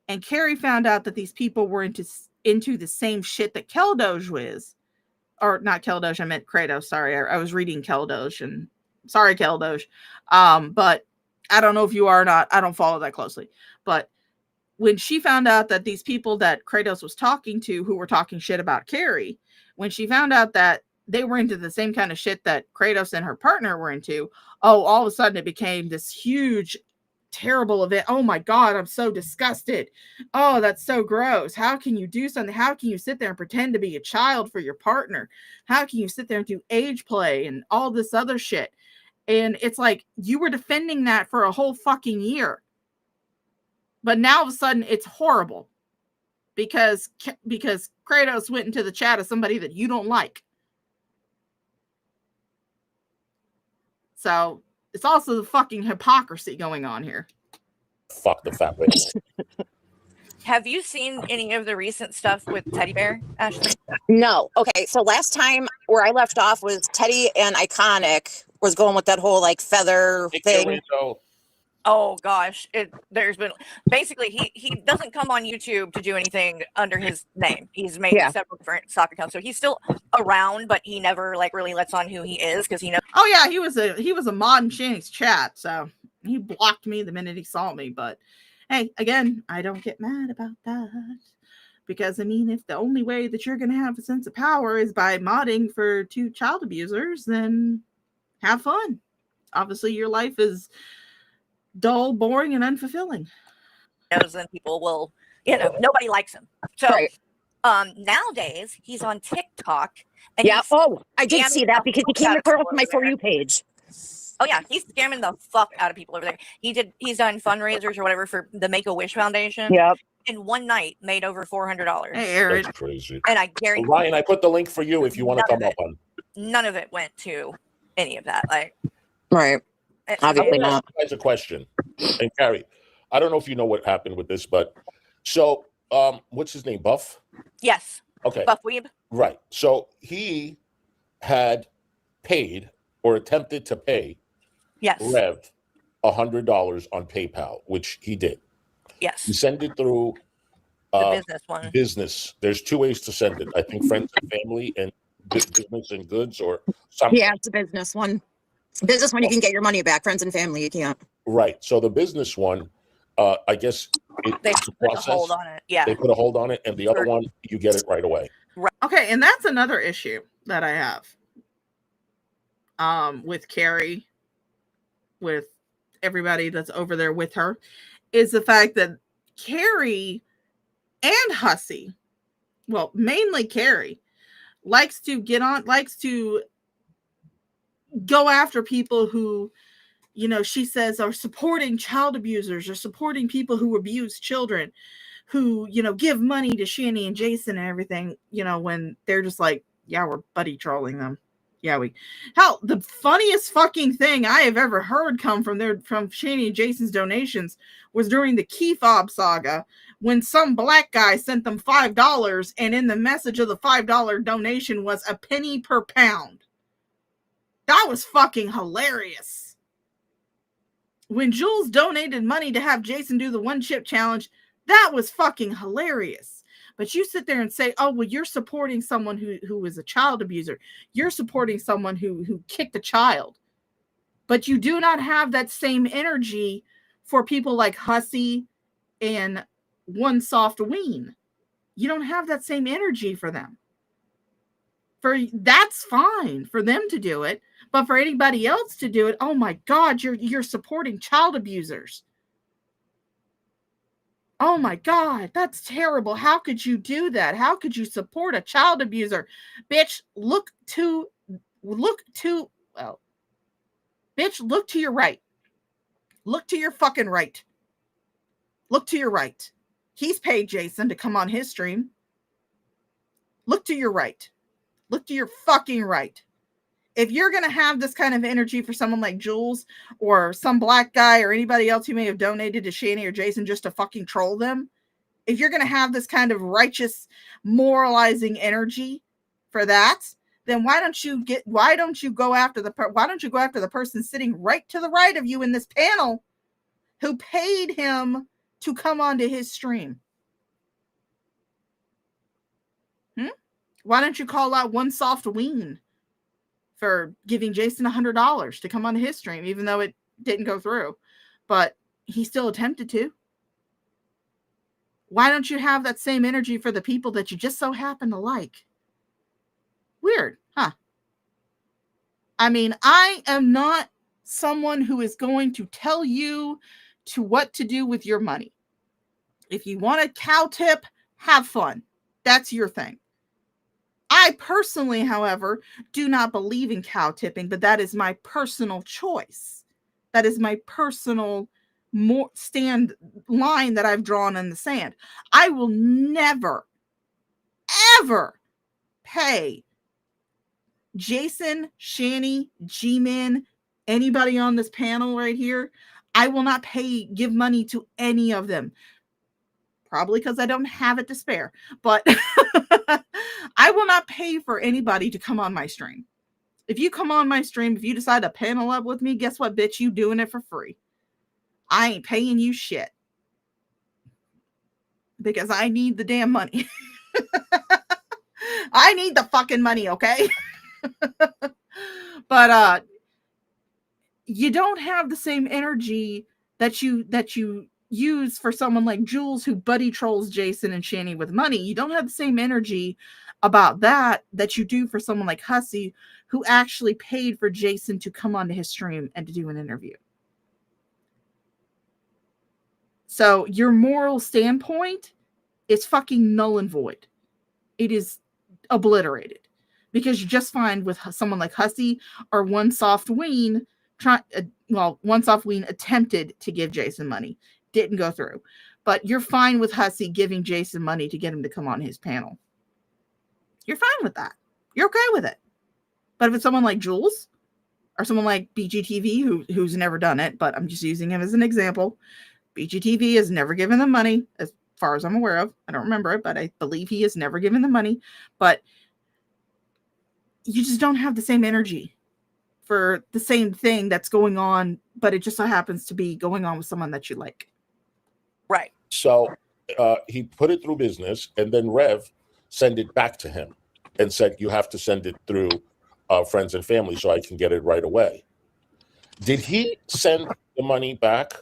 and Carrie found out that these people were into the same shit that Keldoge was, or not Keldoge, I meant Kratos, sorry, I was reading Keldoge, and sorry, Keldoge, but I don't know if you are or not, I don't follow that closely, but when she found out that these people that Kratos was talking to, who were talking shit about Carrie, when she found out that they were into the same kind of shit that Kratos and her partner were into, all of a sudden it became this huge, terrible event. Oh my God, I'm so disgusted. Oh, that's so gross. How can you do something? How can you sit there and pretend to be a child for your partner? How can you sit there and do age play and all this other shit? And it's like, you were defending that for a whole fucking year. But now all of a sudden it's horrible because Kratos went into the chat of somebody that you don't like. So it's also the fucking hypocrisy going on here. Fuck the fat lady. Have you seen any of the recent stuff with Teddy Bear, Ashley? No. Okay. So last time where I left off was Teddy and Iconic was going with that whole like feather thing. Oh gosh, there's been basically he doesn't come on YouTube to do anything under his name. He's made several different stock accounts, so he's still around, but he never like really lets on who he is because he knows. Oh yeah, he was a mod in Shanny's chat, so he blocked me the minute he saw me. But hey, again, I don't get mad about that because I mean, if the only way that you're gonna have a sense of power is by modding for 2 child abusers, then have fun. Obviously, your life is dull, boring, and unfulfilling. Then people will, nobody likes him. So nowadays he's on TikTok. And I did see that because he came across my For You page. Oh yeah, he's scamming the fuck out of people over there. He's done fundraisers or whatever for the Make-A-Wish Foundation. Yep. In one night made over $400. Hey, Aaron. That's crazy. And I guarantee Ryan, I put the link for you if you want to come up on. None of it went to any of that. Like, right. Obviously not. That's a question. And Carrie, I don't know if you know what happened with this, but so what's his name? Buff? Yes. Okay. Buff Weeb. Right. So he had paid or attempted to pay Rev $100 on PayPal, which he did. Yes. You send it through the business one. Business. There's 2 ways to send it. I think friends and family and business and goods or something. Yeah, it's a business one. Business one, you can get your money back. Friends and family, you can't. Right. So the business one, I guess they put a hold on it. Yeah. They put a hold on it, and the other one, you get it right away. Right. Okay, and that's another issue that I have with Carrie, with everybody that's over there with her, is the fact that Carrie and Hussey, well, mainly Carrie, likes to go after people who, she says are supporting child abusers or supporting people who abuse children, who, give money to Shanny and Jason and everything, when they're just like, yeah, we're buddy trolling them. Yeah, the funniest fucking thing I have ever heard come from Shanny and Jason's donations was during the key fob saga when some black guy sent them $5 and in the message of the $5 donation was a penny per pound. That was fucking hilarious. When Jules donated money to have Jason do the 1 chip challenge, that was fucking hilarious. But you sit there and say, oh, well, you're supporting someone who is a child abuser. You're supporting someone who kicked a child. But you do not have that same energy for people like Hussey and One Soft Ween. You don't have that same energy for them. That's fine for them to do it. But for anybody else to do it, oh my God, you're supporting child abusers. Oh my God, that's terrible. How could you do that? How could you support a child abuser? Bitch, look to your right. Look to your fucking right. Look to your right. He's paid Jason to come on his stream. Look to your right. Look to your fucking right. If you're going to have this kind of energy for someone like Jules or some black guy or anybody else who may have donated to Shanny or Jason just to fucking troll them, if you're going to have this kind of righteous, moralizing energy for that, then why don't you go after the person sitting right to the right of you in this panel who paid him to come onto his stream? Why don't you call out One Soft Ween for giving Jason $100 to come on his stream, even though it didn't go through, but he still attempted to? Why don't you have that same energy for the people that you just so happen to like? Weird, huh? I mean, I am not someone who is going to tell you what to do with your money. If you want a cow tip, have fun. That's your thing. I personally, however, do not believe in cow tipping, but that is my personal choice. That is my personal stand line that I've drawn in the sand. I will never, ever pay Jason, Shanny, G-Man, anybody on this panel right here. I will not give money to any of them. Probably because I don't have it to spare. But I will not pay for anybody to come on my stream. If you come on my stream, if you decide to panel up with me, guess what, bitch? You doing it for free. I ain't paying you shit. Because I need the damn money. I need the fucking money, okay? But you don't have the same energy that you use for someone like Jules, who buddy trolls Jason and Shani with money. You don't have the same energy about that you do for someone like Hussey, who actually paid for Jason to come onto his stream and to do an interview. So your moral standpoint is fucking null and void. It is obliterated, because you're just fine with someone like Hussey or One Soft Ween. One Soft Ween attempted to give Jason money, didn't go through, but you're fine with Hussey giving Jason money to get him to come on his panel. You're fine with that. You're okay with it. But if it's someone like Jules or someone like BGTV, who's never done it, but I'm just using him as an example. BGTV has never given them money, as far as I'm aware of. I don't remember it, but I believe he has never given them money. But you just don't have the same energy for the same thing that's going on, but it just so happens to be going on with someone that you like. Right. So he put it through business, and then Rev sent it back to him and said, you have to send it through friends and family so I can get it right away. Did he send the money back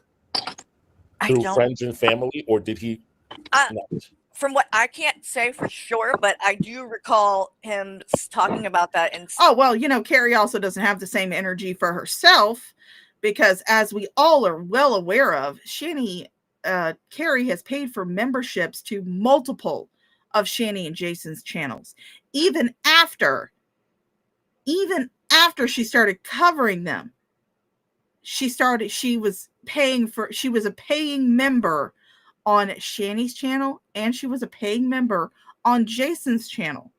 through friends and family, or did he not? From what I can't say for sure, but I do recall him talking about that. And Carrie also doesn't have the same energy for herself, because as we all are well aware of, Carrie has paid for memberships to multiple of Shani and Jason's channels, even after she started covering them. She was a paying member on Shani's channel, and she was a paying member on Jason's channel.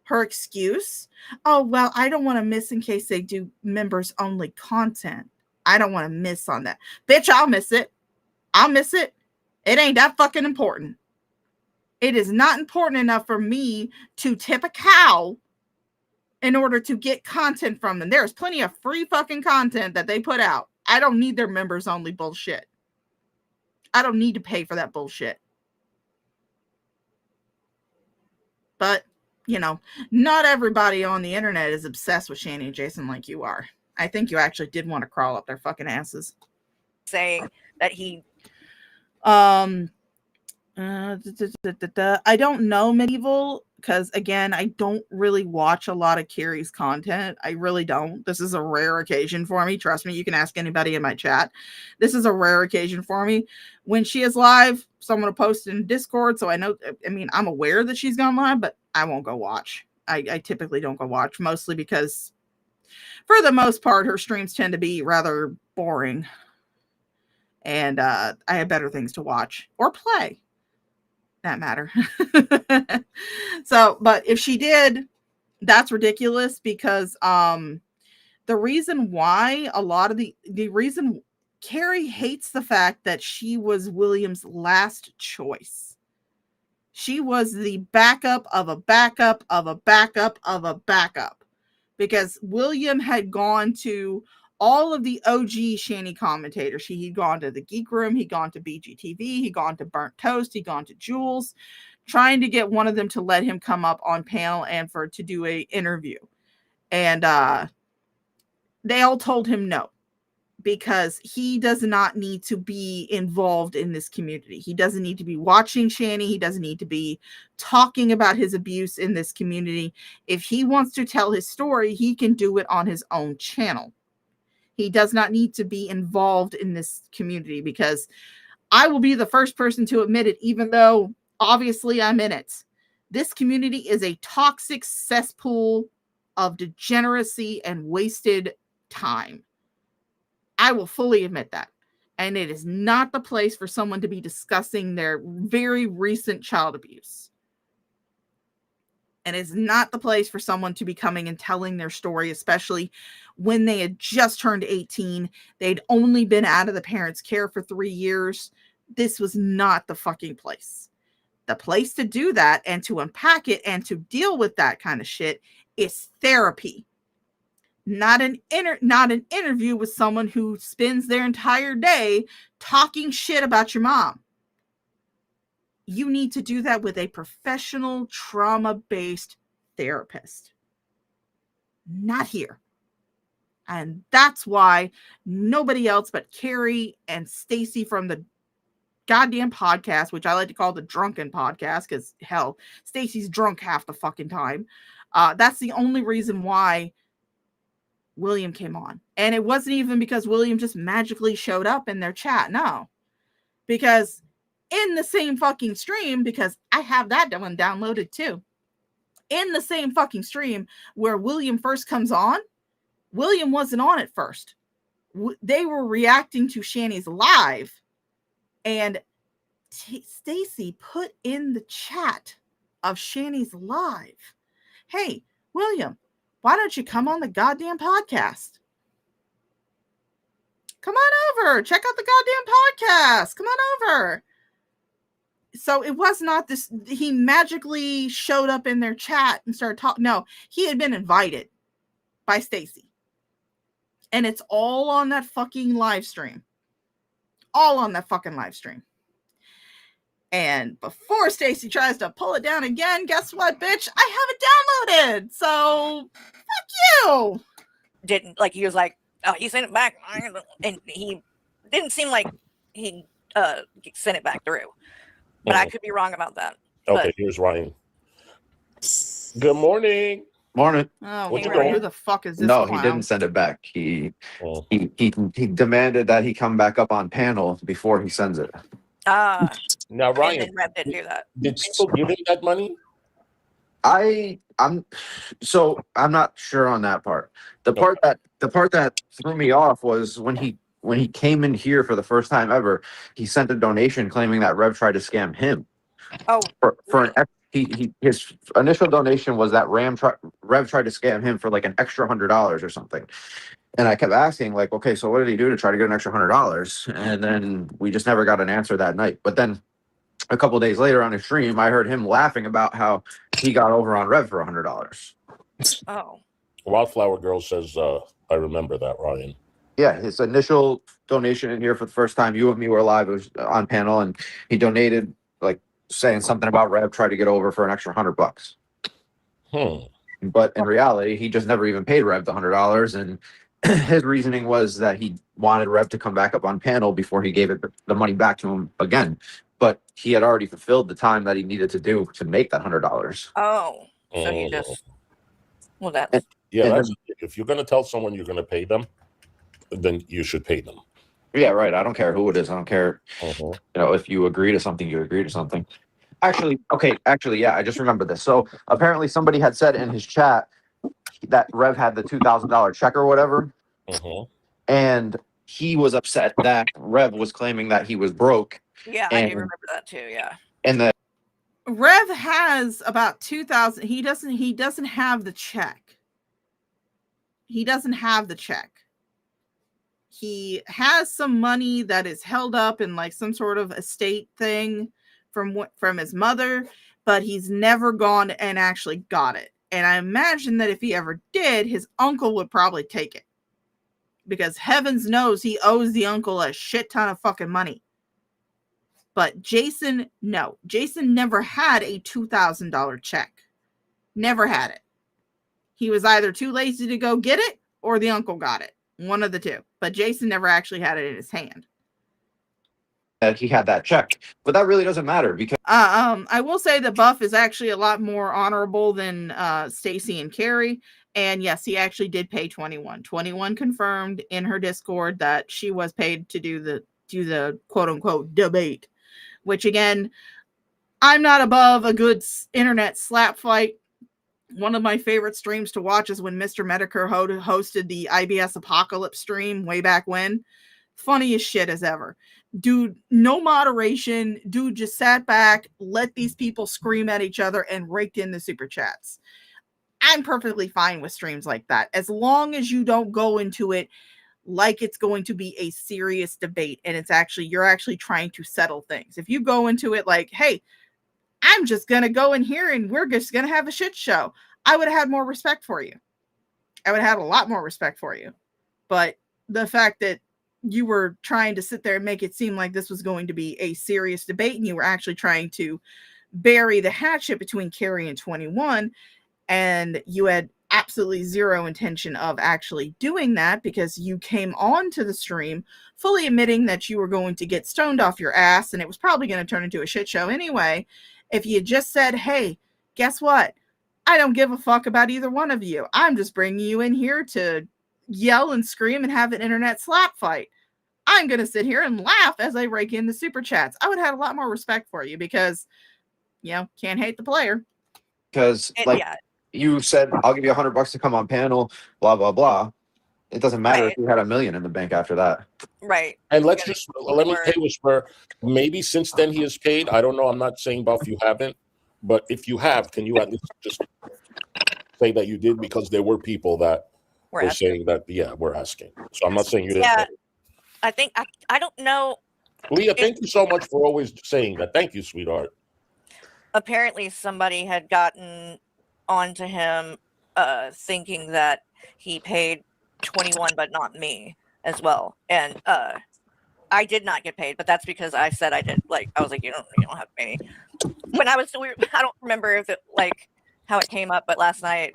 Her excuse? Oh, well, I don't want to miss in case they do members only content. I don't want to miss on that. Bitch, I'll miss it. I'll miss it. It ain't that fucking important. It is not important enough for me to tip a cow in order to get content from them. There's plenty of free fucking content that they put out. I don't need their members only bullshit. I don't need to pay for that bullshit. But, not everybody on the internet is obsessed with Shani and Jason like you are. I think you actually did want to crawl up their fucking asses. Saying that he... I don't know Medieval, because again, I don't really watch a lot of Carrie's content. I really don't. This is a rare occasion for me. Trust me, you can ask anybody in my chat. This is a rare occasion for me. When she is live, someone will post in Discord, so I'm aware that she's gone live, but I won't go watch. I typically don't go watch, mostly because for the most part, her streams tend to be rather boring. And I have better things to watch or play. That matter. So, but if she did, that's ridiculous, because the reason why the reason Carrie hates the fact that she was William's last choice. She was the backup of a backup of a backup of a backup, because William had gone to all of the OG Shani commentators. He'd gone to the Geek Room, he'd gone to BGTV, he'd gone to Burnt Toast, he'd gone to Jules, trying to get one of them to let him come up on panel and to do a interview. And they all told him no, because he does not need to be involved in this community. He doesn't need to be watching Shani. He doesn't need to be talking about his abuse in this community. If he wants to tell his story, he can do it on his own channel. He does not need to be involved in this community, because I will be the first person to admit it, even though obviously I'm in it. This community is a toxic cesspool of degeneracy and wasted time. I will fully admit that. And it is not the place for someone to be discussing their very recent child abuse. And it's not the place for someone to be coming and telling their story, especially when they had just turned 18. They'd only been out of the parents' care for 3 years. This was not the fucking place. The place to do that and to unpack it and to deal with that kind of shit is therapy. Not an interview with someone who spends their entire day talking shit about your mom. You need to do that with a professional trauma-based therapist. Not here. And that's why nobody else but Carrie and Stacy from the goddamn podcast, which I like to call the drunken podcast, because hell, Stacy's drunk half the fucking time. That's the only reason why William came on. And it wasn't even because William just magically showed up in their chat. No. Because in the same fucking stream, because I have that one downloaded too. In the same fucking stream where William first comes on, William wasn't on at first. They were reacting to Shani's live, and Stacy put in the chat of Shani's live, "Hey, William, why don't you come on the goddamn podcast? Come on over. Check out the goddamn podcast. Come on over." So it was not this, he magically showed up in their chat and started talking. No, he had been invited by Stacy. And it's all on that fucking live stream. All on that fucking live stream. And before Stacy tries to pull it down again, guess what, bitch? I have it downloaded. So, fuck you. Didn't, like, he was like, oh, he sent it back. And he didn't seem like he sent it back through. But I could be wrong about that. Okay, But here's Ryan. Good morning. Morning. Oh, What's Lord, going who on? the fuck is this No, clown? he didn't send it back. He Oh. he demanded that he come back up on panel before he sends it. Now, and Ryan, then Rev didn't do that. did people give him that money? I'm not sure on that part. The part that threw me off was when he came in here for the first time ever, he sent a donation claiming that Rev tried to scam him. Oh, For an his initial donation was that Rev tried to scam him for like an extra $100 or something. And I kept asking, like, okay, so what did he do to try to get an extra $100? And then we just never got an answer that night. But then a couple days later on his stream, I heard him laughing about how he got over on Rev for $100. oh. Wildflower Girl says, I remember that, Ryan. Yeah, his initial donation in here for the first time, you and me were live, it was on panel, and he donated, like, saying something about Rev tried to get over for an extra $100. But in reality, he just never even paid Rev the $100, and his reasoning was that he wanted Rev to come back up on panel before he gave the money back to him again. But he had already fulfilled the time that he needed to do to make that $100. Oh. So he just, well, that's, Yeah, And that's, if you're going to tell someone you're going to pay them, then you should pay them. Yeah, right. I don't care who it is. I don't care. Uh-huh. You know, if you agree to something, you agree to something. Actually, yeah, I just remembered this. So apparently somebody had said in his chat that Rev had the $2,000 check or whatever. Uh-huh. And he was upset that Rev was claiming that he was broke. yeah, I do remember that too. Yeah. And that Rev has about 2,000. He doesn't have the check. He doesn't have the check. He has some money that is held up in like some sort of estate thing from his mother, but he's never gone and actually got it. And I imagine that if he ever did, his uncle would probably take it. Because heavens knows he owes the uncle a shit ton of fucking money. But Jason, no. Jason never had a $2,000 check. Never had it. He was either too lazy to go get it or the uncle got it. One of the two. But Jason never actually had it in his hand. he had that check. But that really doesn't matter because I will say that Buff is actually a lot more honorable than Stacy and Carrie. And yes, he actually did pay 21. 21 confirmed in her Discord that she was paid to do the quote unquote debate. Which again, I'm not above a good internet slap fight. One of my favorite streams to watch is when Mr. Medicare hosted the IBS Apocalypse stream way back when. funny as shit as ever. Dude, no moderation. Dude just sat back, let these people scream at each other, and raked in the super chats. I'm perfectly fine with streams like that, as long as you don't go into it like it's going to be a serious debate and you're actually trying to settle things. If you go into it like, hey, I'm just gonna go in here and we're just gonna have a shit show, I would have had more respect for you. I would have had a lot more respect for you. But the fact that you were trying to sit there and make it seem like this was going to be a serious debate, and you were actually trying to bury the hatchet between Carrie and 21, and you had absolutely zero intention of actually doing that, because you came on to the stream fully admitting that you were going to get stoned off your ass and it was probably going to turn into a shit show anyway. If you had just said, hey, guess what? I don't give a fuck about either one of you. I'm just bringing you in here to yell and scream and have an internet slap fight. I'm going to sit here and laugh as I rake in the super chats. I would have had a lot more respect for you, because, can't hate the player. Because you said, I'll give you $100 to come on panel, blah, blah, blah. It doesn't matter if you had $1 million in the bank after that. Right. And let me pay Whisper. Maybe since then he has paid. I don't know. I'm not saying Buff you haven't, but if you have, can you at least just say that you did? Because there were people that were saying that, we're asking. So I'm not saying you didn't. Yeah, I think I don't know. Leah, thank you so much for always saying that. Thank you, sweetheart. Apparently somebody had gotten onto him thinking that he paid 21 but not me as well, and I did not get paid, but that's because I said I did. Like, I was like, you don't have to pay me. When I was I don't remember if it how it came up, but last night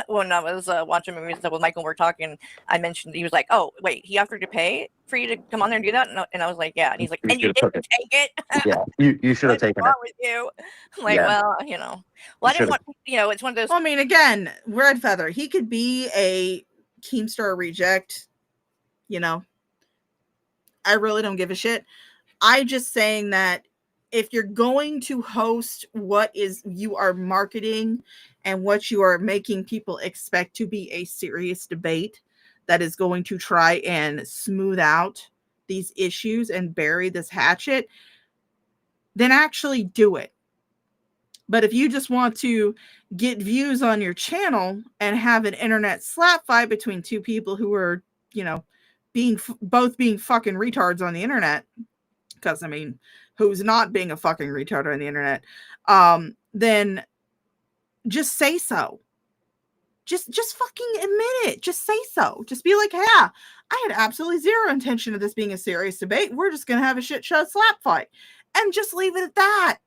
when I was watching movies with Michael, we're talking, I mentioned, he was like, oh wait, he offered to pay for you to come on there and do that, and I was like, yeah, and he's like, and you didn't take it. Yeah, you should have taken it. With you? I'm like, well, I didn't want, it's one of those. Well, I mean, again, Red Feather, he could be a Keemstar reject, I really don't give a shit. I just saying that if you're going to host what is you are marketing and what you are making people expect to be a serious debate that is going to try and smooth out these issues and bury this hatchet, then actually do it. But if you just want to get views on your channel and have an internet slap fight between two people who are, both being fucking retards on the internet, because I mean, who's not being a fucking retard on the internet, then just say so. Just fucking admit it. Just say so. Just be like, yeah, I had absolutely zero intention of this being a serious debate. We're just gonna have a shit show slap fight, and just leave it at that.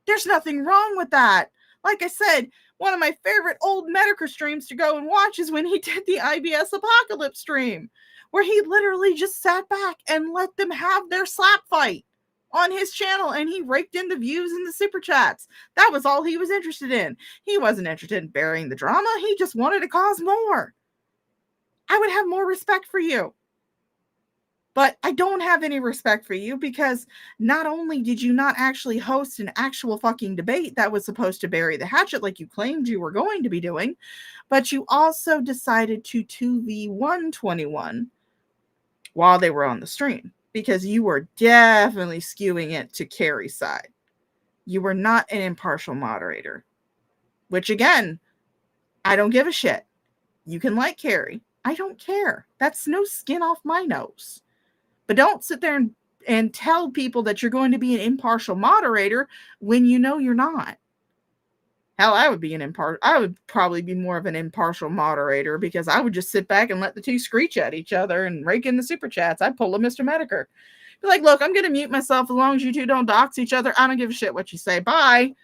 There's nothing wrong with that. Like I said, one of my favorite old Medicare streams to go and watch is when he did the IBS Apocalypse stream, where he literally just sat back and let them have their slap fight on his channel, and he raked in the views and the super chats. That was all he was interested in. He wasn't interested in burying the drama. He just wanted to cause more. I would have more respect for you. But I don't have any respect for you, because not only did you not actually host an actual fucking debate that was supposed to bury the hatchet like you claimed you were going to be doing, but you also decided to 2v1 21 while they were on the stream, because you were definitely skewing it to Carrie's side. You were not an impartial moderator, which again, I don't give a shit. You can like Carrie. I don't care. That's no skin off my nose. But don't sit there and tell people that you're going to be an impartial moderator when you know you're not. Hell, I would probably be more of an impartial moderator, because I would just sit back and let the two screech at each other and rake in the super chats. I'd pull a Mr. Medicare. Be like, look, I'm going to mute myself as long as you two don't dox each other. I don't give a shit what you say. Bye.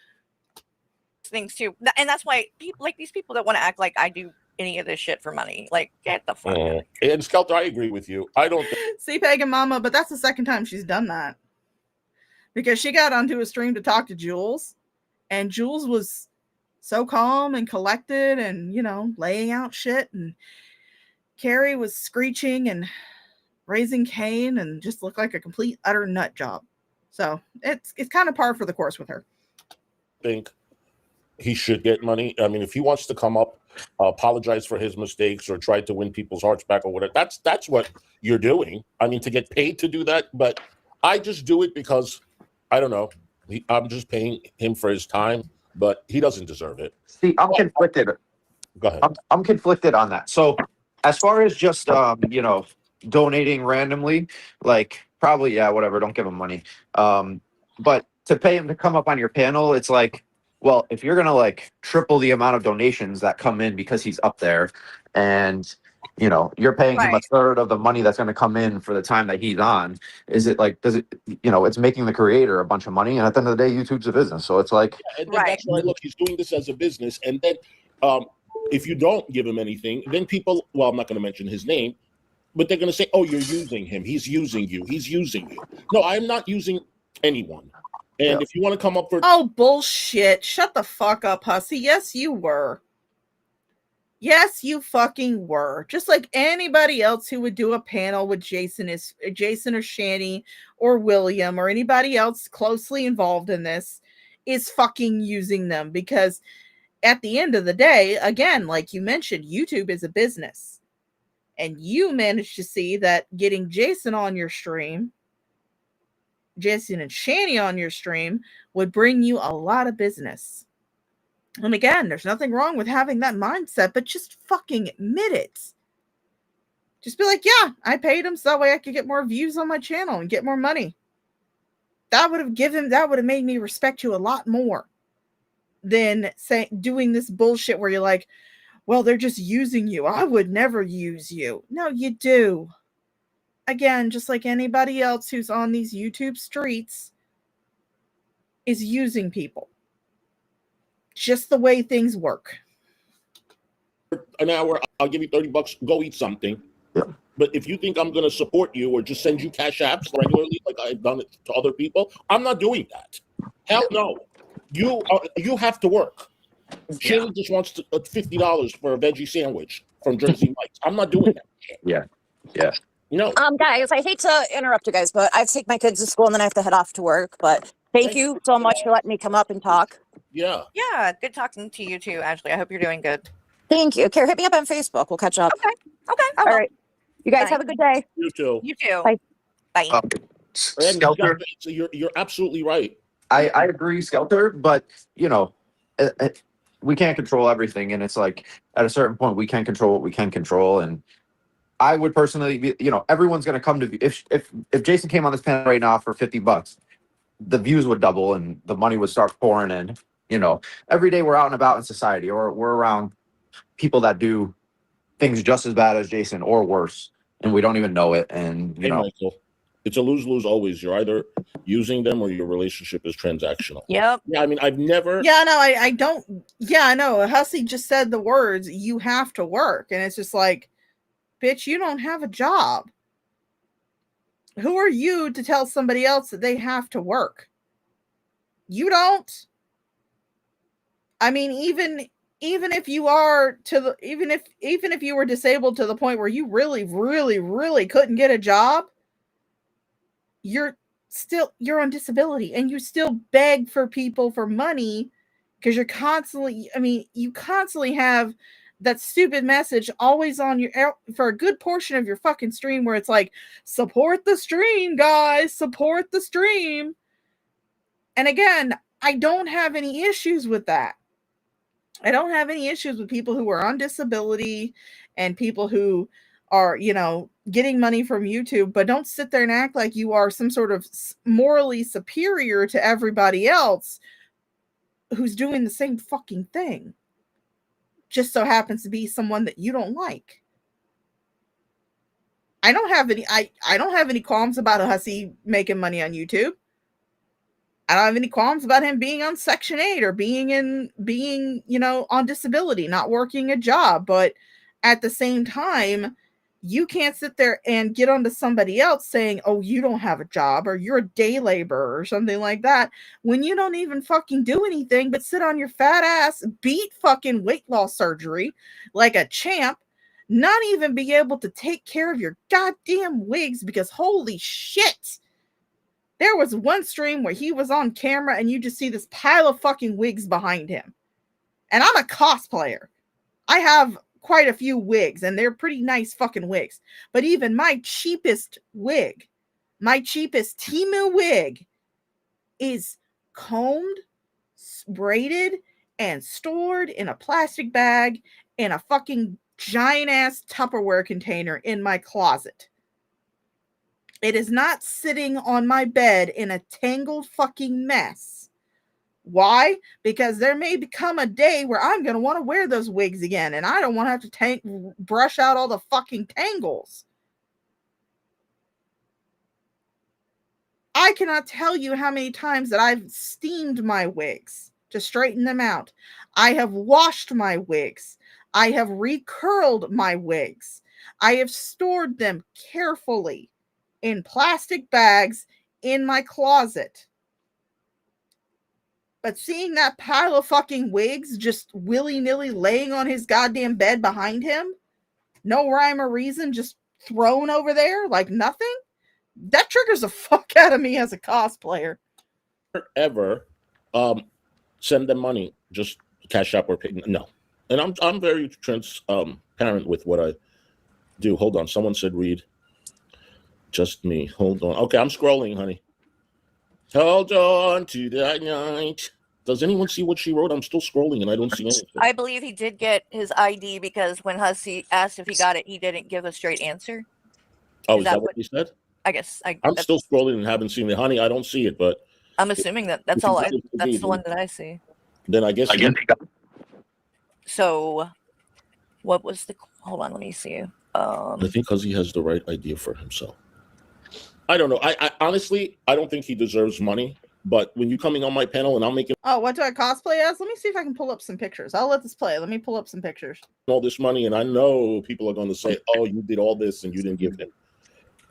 Things too. And that's why people like these people that want to act like I do any of this shit for money. Like, get the fuck out. And Skelter, I agree with you. I don't see Pagan Mama, but that's the second time she's done that, because she got onto a stream to talk to Jules, and Jules was so calm and collected and, laying out shit, and Carrie was screeching and raising Cain and just looked like a complete utter nut job. So it's kind of par for the course with her. Think he should get money. I mean, if he wants to come up apologize for his mistakes or try to win people's hearts back or whatever. That's what you're doing. I mean, to get paid to do that, but I just do it because I don't know. I'm just paying him for his time, but he doesn't deserve it. See, I'm conflicted. Go ahead. I'm conflicted on that. So as far as just donating randomly, like probably whatever, don't give him money. But to pay him to come up on your panel, it's like, well, if you're gonna like triple the amount of donations that come in because he's up there, and you're paying him a third of the money that's going to come in for the time that he's on, is it like, does it, it's making the creator a bunch of money, and at the end of the day, YouTube's a business, so it's like, and that's why, look, he's doing this as a business, and then if you don't give him anything, then people, well, I'm not going to mention his name, but they're going to say, oh, you're using him, he's using you. No, I'm not using anyone. And if you want to come up for... Oh, bullshit. Shut the fuck up, hussy. Yes, you were. Yes, you fucking were. Just like anybody else who would do a panel with Jason or Shanny or William or anybody else closely involved in this is fucking using them, because at the end of the day, again, like you mentioned, YouTube is a business. And you managed to see that getting Jason and Shanny on your stream would bring you a lot of business. And again, there's nothing wrong with having that mindset, but just fucking admit it. Just be like, yeah, I paid him so that way I could get more views on my channel and get more money. That would have made me respect you a lot more than doing this bullshit where you're like, well, they're just using you. I would never use you. No, you do. Again, just like anybody else who's on these YouTube streets is using people. Just the way things work. An hour, I'll give you $30. Go eat something. Yeah. But if you think I'm going to support you or just send you cash apps regularly, like I've done it to other people, I'm not doing that. Hell no. You have to work. Shirley just wants $50 for a veggie sandwich from Jersey Mike's. I'm not doing that shit. Yeah. Guys, I hate to interrupt you guys, but I have to take my kids to school and then I have to head off to work. But thank you so much for letting me come up and talk. Yeah. Yeah. Good talking to you too, Ashley. I hope you're doing good. Thank you. Kara, hit me up on Facebook. We'll catch up. Okay. All right. You guys have a good day. You too. You too. Bye. Bye. And Skelter, you're absolutely right. I agree, Skelter, but we can't control everything, and it's like at a certain point we can control what we can control. And I would personally be, everyone's going to come to, if Jason came on this panel right now for $50, the views would double and the money would start pouring in. Every day we're out and about in society, or we're around people that do things just as bad as Jason or worse, and we don't even know it. And Michael, it's a lose-lose always. You're either using them or your relationship is transactional. Yep. Yeah, I mean, I've never... Yeah, no, I don't... Yeah, I know. Hussey just said the words, you have to work. And it's just like, bitch, you don't have a job. Who are you to tell somebody else that they have to work? You don't. I mean, even if you are even if you were disabled to the point where you really, really, really couldn't get a job, you're on disability and you still beg for people for money because you constantly have that stupid message always on for a good portion of your fucking stream where it's like, support the stream, guys, support the stream. And again, I don't have any issues with that. I don't have any issues with people who are on disability and people who are, getting money from YouTube, but don't sit there and act like you are some sort of morally superior to everybody else who's doing the same fucking thing. Just so happens to be someone that you don't like. I don't have any qualms about a hussy making money on YouTube. I don't have any qualms about him being on Section 8 or being on disability, not working a job. But at the same time, you can't sit there and get onto somebody else saying, oh, you don't have a job or you're a day laborer or something like that when you don't even fucking do anything but sit on your fat ass, beat fucking weight loss surgery like a champ, not even be able to take care of your goddamn wigs because holy shit. There was one stream where he was on camera and you just see this pile of fucking wigs behind him. And I'm a cosplayer. I have quite a few wigs, and they're pretty nice fucking wigs. But even my cheapest wig, my cheapest Temu wig, is combed, braided, and stored in a plastic bag in a fucking giant ass Tupperware container in my closet. It is not sitting on my bed in a tangled fucking mess. Why? Because there may become a day where I'm going to want to wear those wigs again, and I don't want to have to brush out all the fucking tangles. I cannot tell you how many times that I've steamed my wigs to straighten them out. I have washed my wigs. I have recurled my wigs. I have stored them carefully in plastic bags in my closet. But seeing that pile of fucking wigs just willy-nilly laying on his goddamn bed behind him, no rhyme or reason, just thrown over there like nothing, that triggers the fuck out of me as a cosplayer. Ever send them money, just Cash App or pay? No. And I'm very transparent with what I do. Hold on. Someone said read. Just me. Hold on. Okay, I'm scrolling, honey. Hold on to that night. Does anyone see what she wrote? I'm still scrolling and I don't see anything. I believe he did get his ID because when Hussey asked if he got it, he didn't give a straight answer. Oh, is that what he said? I guess I'm still scrolling and haven't seen it, honey. I don't see it, but I'm assuming that's all. That's the one that I see. Then I guess. So, what was the? Hold on, let me see. I think because he has the right idea for himself. I don't know. I honestly, I don't think he deserves money. But when you're coming on my panel and I'm making what do I cosplay as? Let me see if I can pull up some pictures. I'll let this play. Let me pull up some pictures. All this money, and I know people are going to say, "Oh, you did all this and you didn't give him."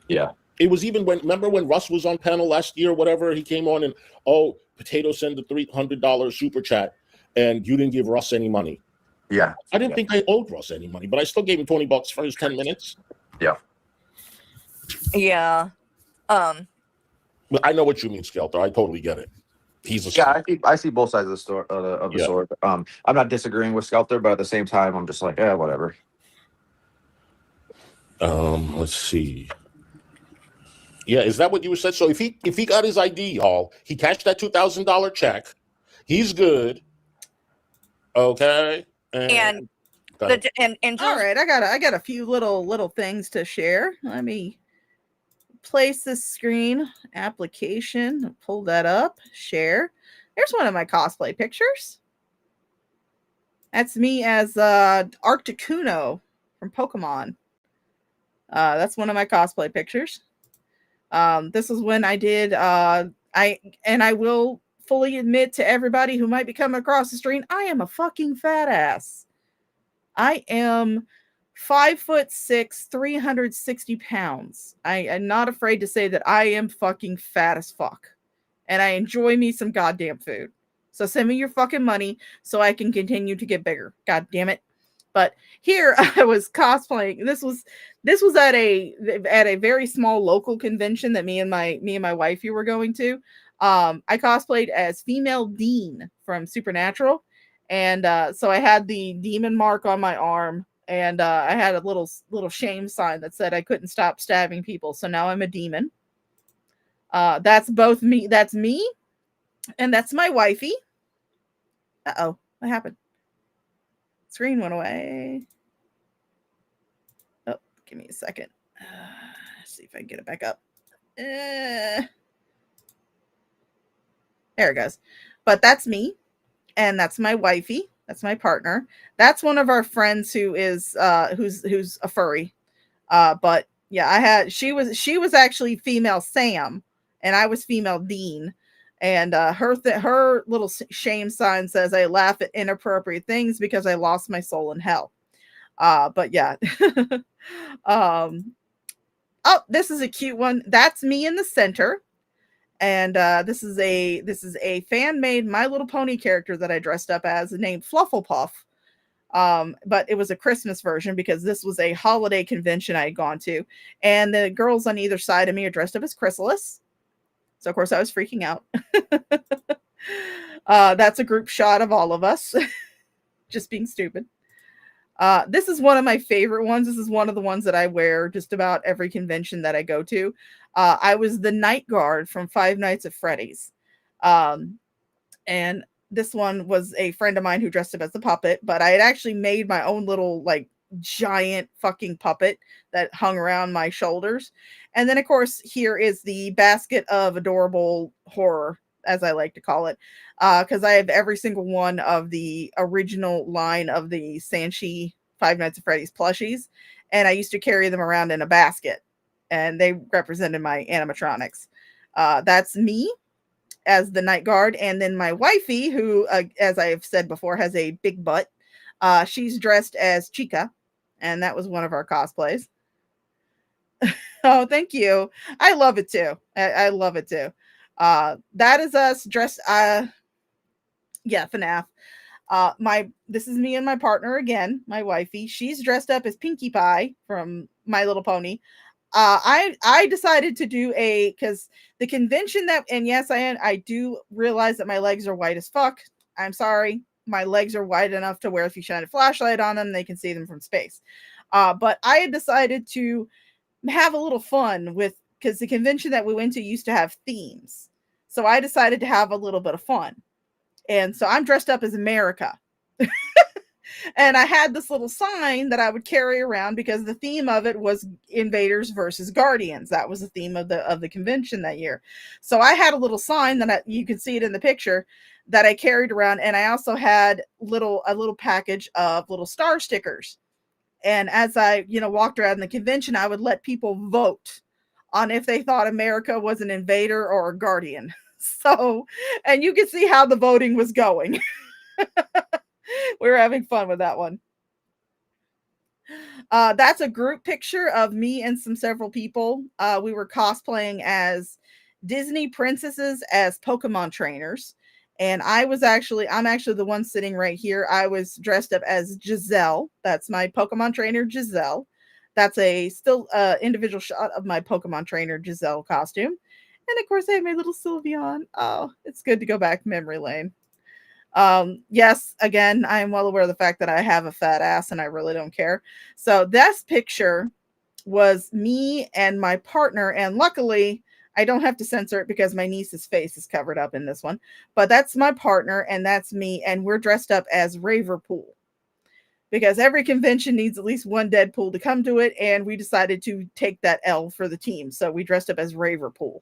Yeah. It was even remember when Russ was on panel last year, whatever, he came on and, Potato sent the $300 super chat and you didn't give Russ any money. Yeah. I didn't think I owed Russ any money, but I still gave him $20 for his 10 minutes. Yeah. Yeah. But I know what you mean, Skelter. I totally get it. I see both sides of the sword. Sword. I'm not disagreeing with Skelter, but at the same time, I'm just like, whatever. Let's see. Yeah, is that what you said? So if he got his ID, y'all, he cashed that $2,000 check. He's good. Okay. And all right, I got a few little things to share. Let me place this screen application, pull that up, share. There's one of my cosplay pictures. That's me as Articuno from Pokemon. That's one of my cosplay pictures. This is when I did I will fully admit to everybody who might be coming across the stream, I am a fucking fat ass. I am 5'6", 360 pounds. I am not afraid to say that I am fucking fat as fuck. And I enjoy me some goddamn food. So send me your fucking money so I can continue to get bigger. God damn it. But here I was cosplaying. This was at a very small local convention that me and my wifey were going to. I cosplayed as female Dean from Supernatural. And so I had the demon mark on my arm, and I had a little shame sign that said I couldn't stop stabbing people. So now I'm a demon. That's both me. That's me, and that's my wifey. Uh-oh, what happened? Screen went away. Oh, give me a second. See if I can get it back up. There it goes. But that's me. And that's my wifey. That's my partner. That's one of our friends who is who's a furry. But yeah, she was actually female Sam, and I was female Dean. And her little shame sign says I laugh at inappropriate things because I lost my soul in hell. But yeah. This is a cute one. That's me in the center. And this is a fan-made My Little Pony character that I dressed up as, named Flufflepuff. But it was a Christmas version because this was a holiday convention I had gone to. And the girls on either side of me are dressed up as Chrysalis. So, of course, I was freaking out. That's a group shot of all of us. Just being stupid. This is one of my favorite ones. This is one of the ones that I wear just about every convention that I go to. I was the night guard from Five Nights at Freddy's. And this one was a friend of mine who dressed up as a puppet, but I had actually made my own little like giant fucking puppet that hung around my shoulders. And then of course here is the basket of adorable horror, as I like to call it, because I have every single one of the original line of the Sanchi Five Nights at Freddy's plushies, and I used to carry them around in a basket, and they represented my animatronics. That's me as the night guard, and then my wifey, who, as I have said before, has a big butt. She's dressed as Chica, and that was one of our cosplays. Oh, thank you. I love it too. I love it too. That is us dressed. Yeah, FNAF. This is me and my partner again, my wifey. She's dressed up as Pinkie Pie from My Little Pony. I decided to do because the convention that, and yes, I do realize that my legs are white as fuck. I'm sorry. My legs are wide enough to where if you shine a flashlight on them, they can see them from space. But I had decided to have a little fun because the convention that we went to used to have themes. So I decided to have a little bit of fun. And so I'm dressed up as America. And I had this little sign that I would carry around because the theme of it was Invaders versus Guardians. That was the theme of the convention that year. So I had a little sign that you can see it in the picture that I carried around, and I also had a little package of little star stickers. And as I, walked around the convention, I would let people vote on if they thought America was an invader or a guardian. So, and you can see how the voting was going. We were having fun with that one. That's a group picture of me and several people. We were cosplaying as Disney princesses as Pokemon trainers. And I'm actually the one sitting right here. I was dressed up as Giselle. That's my Pokemon trainer, Giselle. That's a still individual shot of my Pokemon trainer, Giselle costume. And of course, I have my little Sylveon. Oh, it's good to go back memory lane. Yes, again, I am well aware of the fact that I have a fat ass and I really don't care. So this picture was me and my partner, and luckily I don't have to censor it because my niece's face is covered up in this one. But that's my partner and that's me, and we're dressed up as Raverpool because every convention needs at least one Deadpool to come to it, and we decided to take that L for the team. So we dressed up as Raverpool.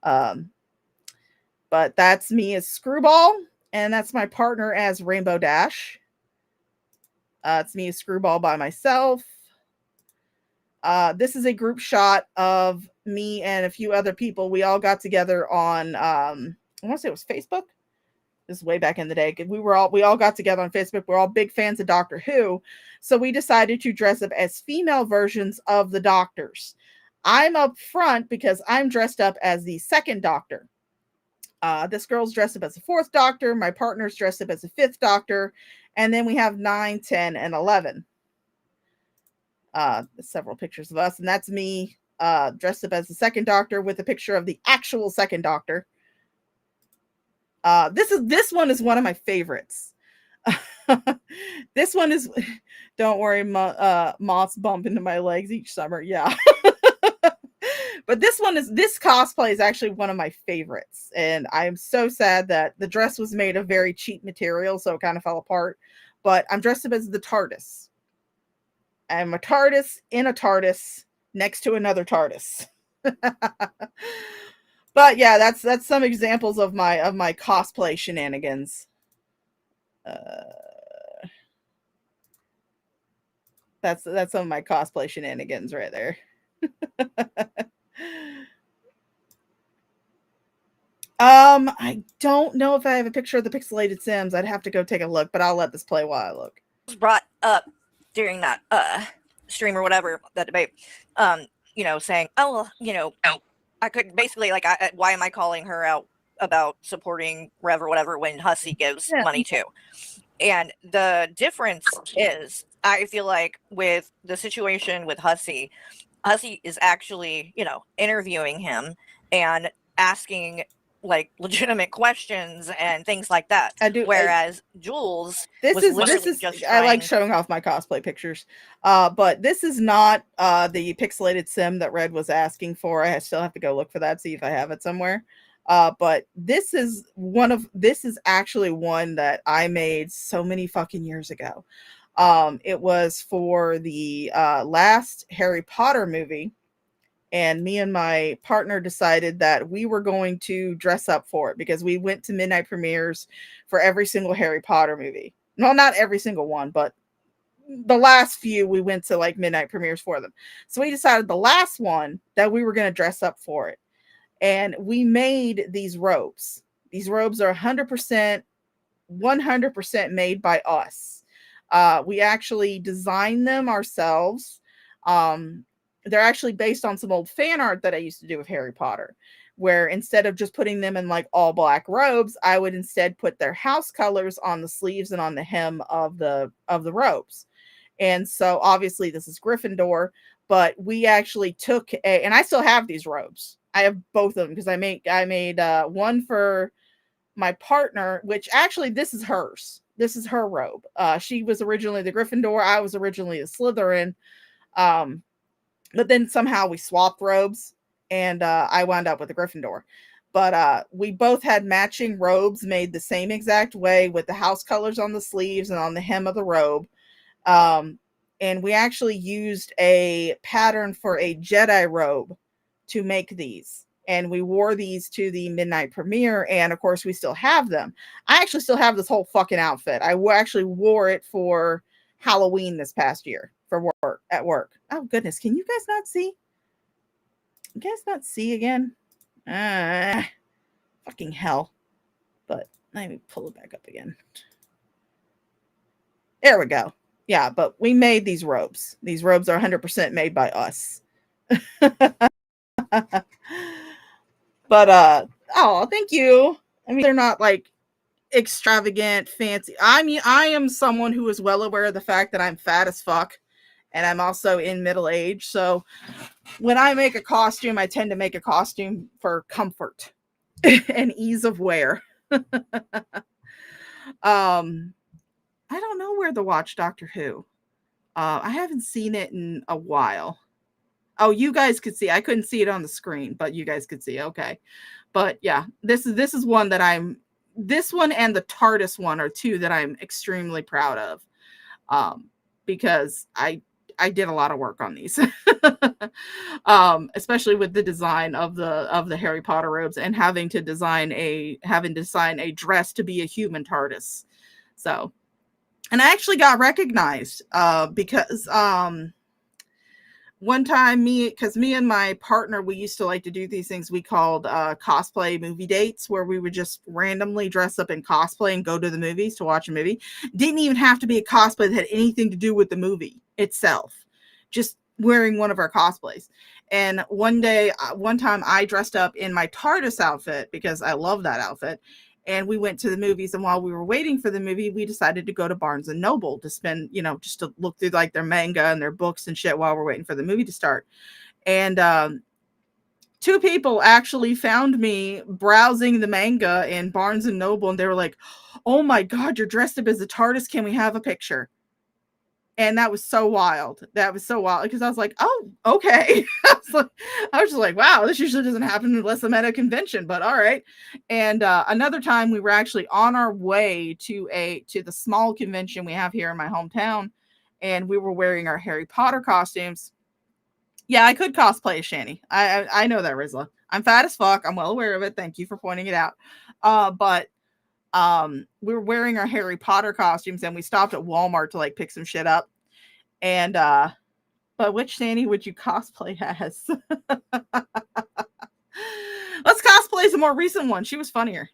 But that's me as Screwball. And that's my partner as Rainbow Dash. It's me as Screwball by myself. This is a group shot of me and a few other people. We all got together on, I want to say it was Facebook. This is way back in the day. We all got together on Facebook. We're all big fans of Doctor Who. So we decided to dress up as female versions of the Doctors. I'm up front because I'm dressed up as the second Doctor. This girl's dressed up as the fourth Doctor. My partner's dressed up as the fifth Doctor. And then we have 9, 10, and 11. Several pictures of us. And that's me dressed up as the second Doctor with a picture of the actual second Doctor. This one is one of my favorites. This one is, don't worry, moths bump into my legs each summer. Yeah. But this cosplay is actually one of my favorites. And I'm so sad that the dress was made of very cheap material, so it kind of fell apart. But I'm dressed up as the TARDIS. I'm a TARDIS in a TARDIS next to another TARDIS. But yeah, that's some examples of my cosplay shenanigans. That's some of my cosplay shenanigans right there. I don't know if I have a picture of the pixelated Sims. I'd have to go take a look, but I'll let this play while I look. Was brought up during that stream or whatever, that debate, saying, oh, well, I could basically, like, why am I calling her out about supporting Rev or whatever when Hussey gives money to? And the difference is, I feel like with the situation with Hussey is actually, interviewing him and asking like legitimate questions and things like that. I do. Whereas Jules This was is literally just I like trying. showing off my cosplay pictures. But this is not the pixelated sim that Red was asking for. I still have to go look for that, see if I have it somewhere. But this is actually one that I made so many fucking years ago. It was for the last Harry Potter movie, and me and my partner decided that we were going to dress up for it because we went to midnight premieres for every single Harry Potter movie. Well, not every single one, but the last few we went to like midnight premieres for them. So we decided the last one that we were going to dress up for it. And we made these robes. These robes are 100% made by us. We actually designed them ourselves. They're actually based on some old fan art that I used to do with Harry Potter, where instead of just putting them in like all black robes, I would instead put their house colors on the sleeves and on the hem of the robes. And so obviously this is Gryffindor, but we actually took and I still have these robes. I have both of them because I made one for my partner, which actually this is hers. This is her robe. She was originally the Gryffindor. I was originally the Slytherin. But then somehow we swapped robes, and I wound up with the Gryffindor. But we both had matching robes made the same exact way with the house colors on the sleeves and on the hem of the robe. And we actually used a pattern for a Jedi robe to make these. And we wore these to the midnight premiere. And of course, we still have them. I actually still have this whole fucking outfit. I actually wore it for Halloween this past year for work at work. Oh goodness, can you guys not see? You guys not see again? Fucking hell. But let me pull it back up again. There we go. Yeah, but we made these robes. These robes are 100% made by us. But oh, thank you. I mean, they're not like extravagant, fancy. I mean, I am someone who is well aware of the fact that I'm fat as fuck, and I'm also in middle age. So when I make a costume, I tend to make a costume for comfort and ease of wear. I don't know where to watch Doctor Who. I haven't seen it in a while. Oh, you guys could see. I couldn't see it on the screen, but you guys could see. Okay. But yeah, this is one that this one and the TARDIS one are two that I'm extremely proud of. Because I did a lot of work on these. Especially with the design of the Harry Potter robes and having to design a dress to be a human TARDIS. So, and I actually got recognized because one time me and my partner, we used to like to do these things we called cosplay movie dates, where we would just randomly dress up in cosplay and go to the movies to watch a movie. Didn't even have to be a cosplay that had anything to do with the movie itself, just wearing one of our cosplays. And one time I dressed up in my TARDIS outfit because I love that outfit. And we went to the movies, and while we were waiting for the movie, we decided to go to Barnes and Noble to spend, just to look through like their manga and their books and shit while we're waiting for the movie to start. And two people actually found me browsing the manga in Barnes and Noble, and they were like, "Oh my God, you're dressed up as a TARDIS. Can we have a picture?" And that was so wild. Because I was like, "Oh, okay." I was just like, wow, this usually doesn't happen unless I'm at a convention, but all right. And another time we were actually on our way to the small convention we have here in my hometown, and we were wearing our Harry Potter costumes. Yeah, I could cosplay as Shani. I know that, Rizla. I'm fat as fuck. I'm well aware of it. Thank you for pointing it out. But we were wearing our Harry Potter costumes, and we stopped at Walmart to like pick some shit up. And but which Shani would you cosplay as? Let's cosplay some more recent one. She was funnier.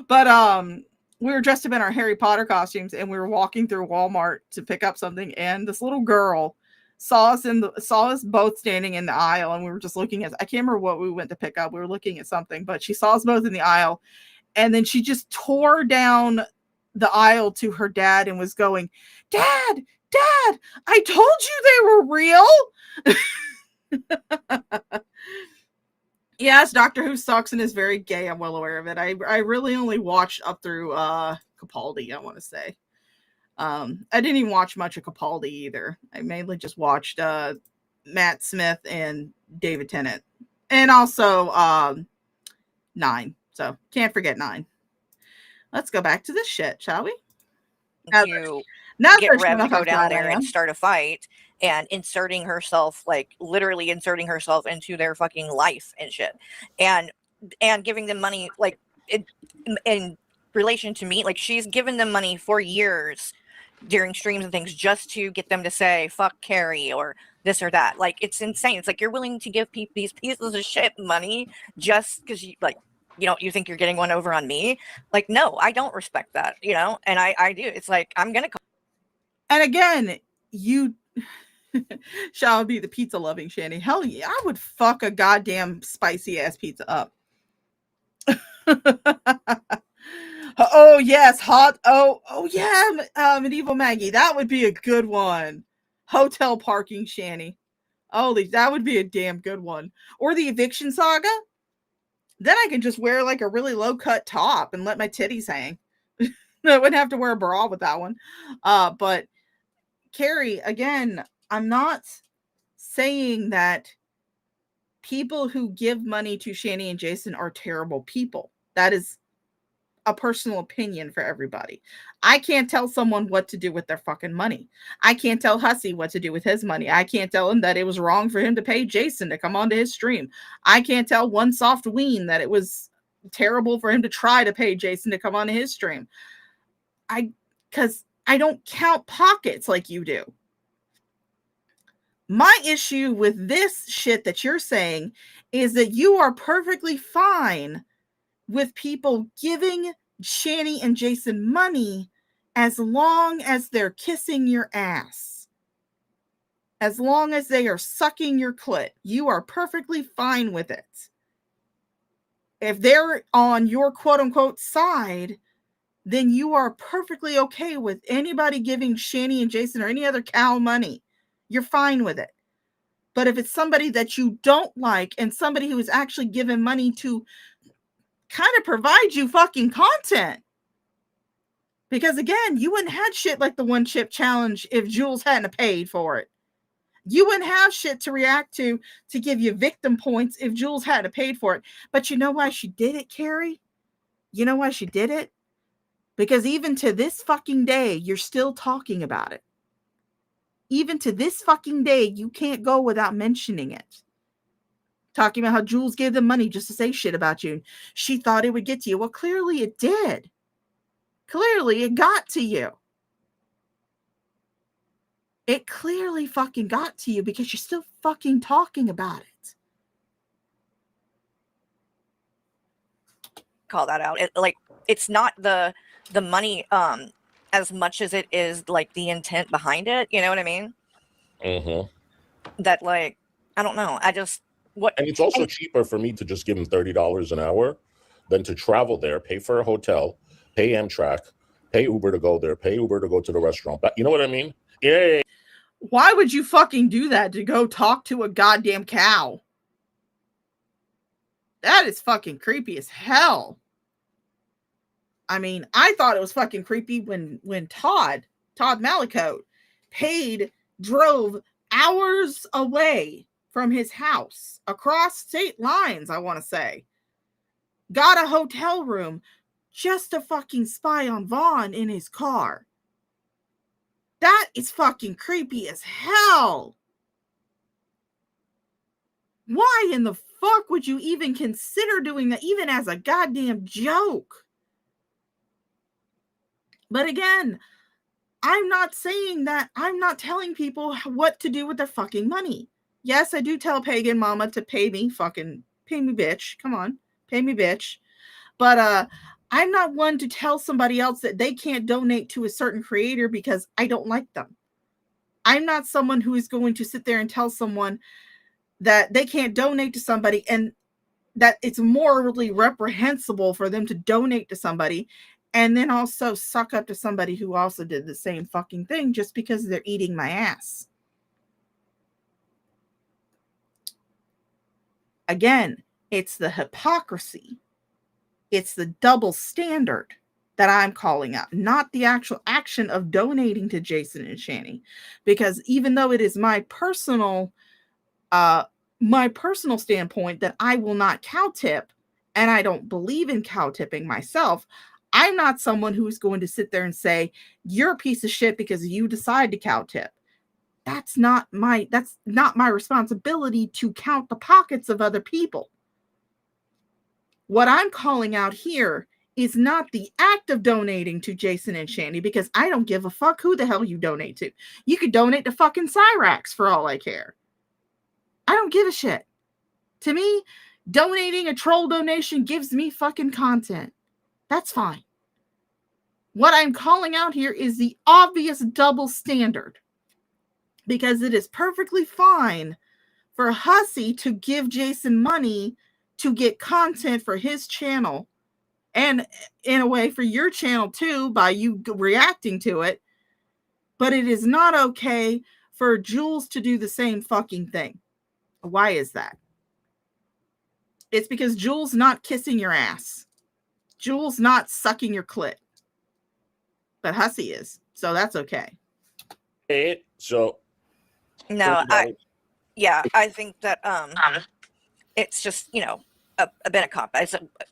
But we were dressed up in our Harry Potter costumes, and we were walking through Walmart to pick up something, and this little girl saw us both standing in the aisle, and we were just looking at, I can't remember what we went to pick up. We were looking at something, but she saw us both in the aisle, and then she just tore down the aisle to her dad and was going, Dad, I told you they were real." Yes, Doctor Who sucks and is very gay. I'm well aware of it. I really only watched up through Capaldi, I want to say. I didn't even watch much of Capaldi either. I mainly just watched Matt Smith and David Tennant. And also 9. So can't forget 9. Let's go back to this shit, shall we? To get Rev to go down there and start a fight and inserting herself, like literally inserting herself into their fucking life and shit, and giving them money, like in relation to me, like she's given them money for years during streams and things just to get them to say fuck Carrie or this or that. Like it's insane. It's like you're willing to give these pieces of shit money just because you like, you know, you think you're getting one over on me. Like, no, I don't respect that, you know, and I do. It's like I'm gonna call. And again, you shall be the pizza loving Shanny. Hell yeah, I would fuck a goddamn spicy ass pizza up. Oh yes, hot. Oh yeah, Medieval Maggie. That would be a good one. Hotel parking Shanny. Holy, that would be a damn good one. Or the Eviction Saga. Then I can just wear like a really low cut top and let my titties hang. I wouldn't have to wear a bra with that one. But Carrie, again, I'm not saying that people who give money to Shanny and Jason are terrible people. That is a personal opinion for everybody. I can't tell someone what to do with their fucking money. I can't tell Hussey what to do with his money. I can't tell him that it was wrong for him to pay Jason to come onto his stream. I can't tell One Soft Ween that it was terrible for him to try to pay Jason to come onto his stream. Because I don't count pockets like you do. My issue with this shit that you're saying is that you are perfectly fine with people giving Shanny and Jason money as long as they're kissing your ass. As long as they are sucking your clit, you are perfectly fine with it. If they're on your quote unquote side, then you are perfectly okay with anybody giving Shanny and Jason or any other cow money. You're fine with it. But if it's somebody that you don't like and somebody who is actually given money to kind of provide you fucking content. Because again, you wouldn't have shit like the one chip challenge if Jules hadn't paid for it. You wouldn't have shit to react to give you victim points if Jules hadn't paid for it. But you know why she did it, Carrie? You know why she did it? Because even to this fucking day, you're still talking about it. Even to this fucking day, you can't go without mentioning it. Talking about how Jules gave them money just to say shit about you. She thought it would get to you. Well, clearly it did. Clearly it got to you. It clearly fucking got to you because you're still fucking talking about it. Call that out. It's not the money as much as it is like the intent behind it. You know what I mean? Mm-hmm. That like, I don't know. And it's also cheaper for me to just give them $30 an hour than to travel there, pay for a hotel, pay Amtrak, pay Uber to go there, pay Uber to go to the restaurant. But you know what I mean? Yeah. Why would you fucking do that to go talk to a goddamn cow? That is fucking creepy as hell. I mean, I thought it was fucking creepy when Todd Malicote drove hours away from his house across state lines, I want to say. Got a hotel room just to fucking spy on Vaughn in his car. That is fucking creepy as hell. Why in the fuck would you even consider doing that, even as a goddamn joke? But again, I'm not saying that. I'm not telling people what to do with their fucking money. Yes, I do tell Pagan Mama to pay me, bitch. Come on, pay me, bitch. But I'm not one to tell somebody else that they can't donate to a certain creator because I don't like them. I'm not someone who is going to sit there and tell someone that they can't donate to somebody and that it's morally reprehensible for them to donate to somebody and then also suck up to somebody who also did the same fucking thing just because they're eating my ass. Again, It's the hypocrisy. It's the double standard that I'm calling out, not the actual action of donating to Jason and Shani. Because even though it is my personal standpoint that I will not cow tip, and I don't believe in cow tipping myself, I'm not someone who's going to sit there and say, you're a piece of shit because you decide to cow tip. That's not my responsibility to count the pockets of other people. What I'm calling out here is not the act of donating to Jason and Shani, because I don't give a fuck who the hell you donate to. You could donate to fucking Cyrax for all I care. I don't give a shit. To me, donating a troll donation gives me fucking content. That's fine. What I'm calling out here is the obvious double standard. Because it is perfectly fine for Hussy to give Jason money to get content for his channel, and in a way for your channel too, by you reacting to it. But it is not okay for Jules to do the same fucking thing. Why is that? It's because Jules not kissing your ass. Jules not sucking your clit. But Hussy is. So that's okay. So no, I think that it's just, you know, a bit of comp.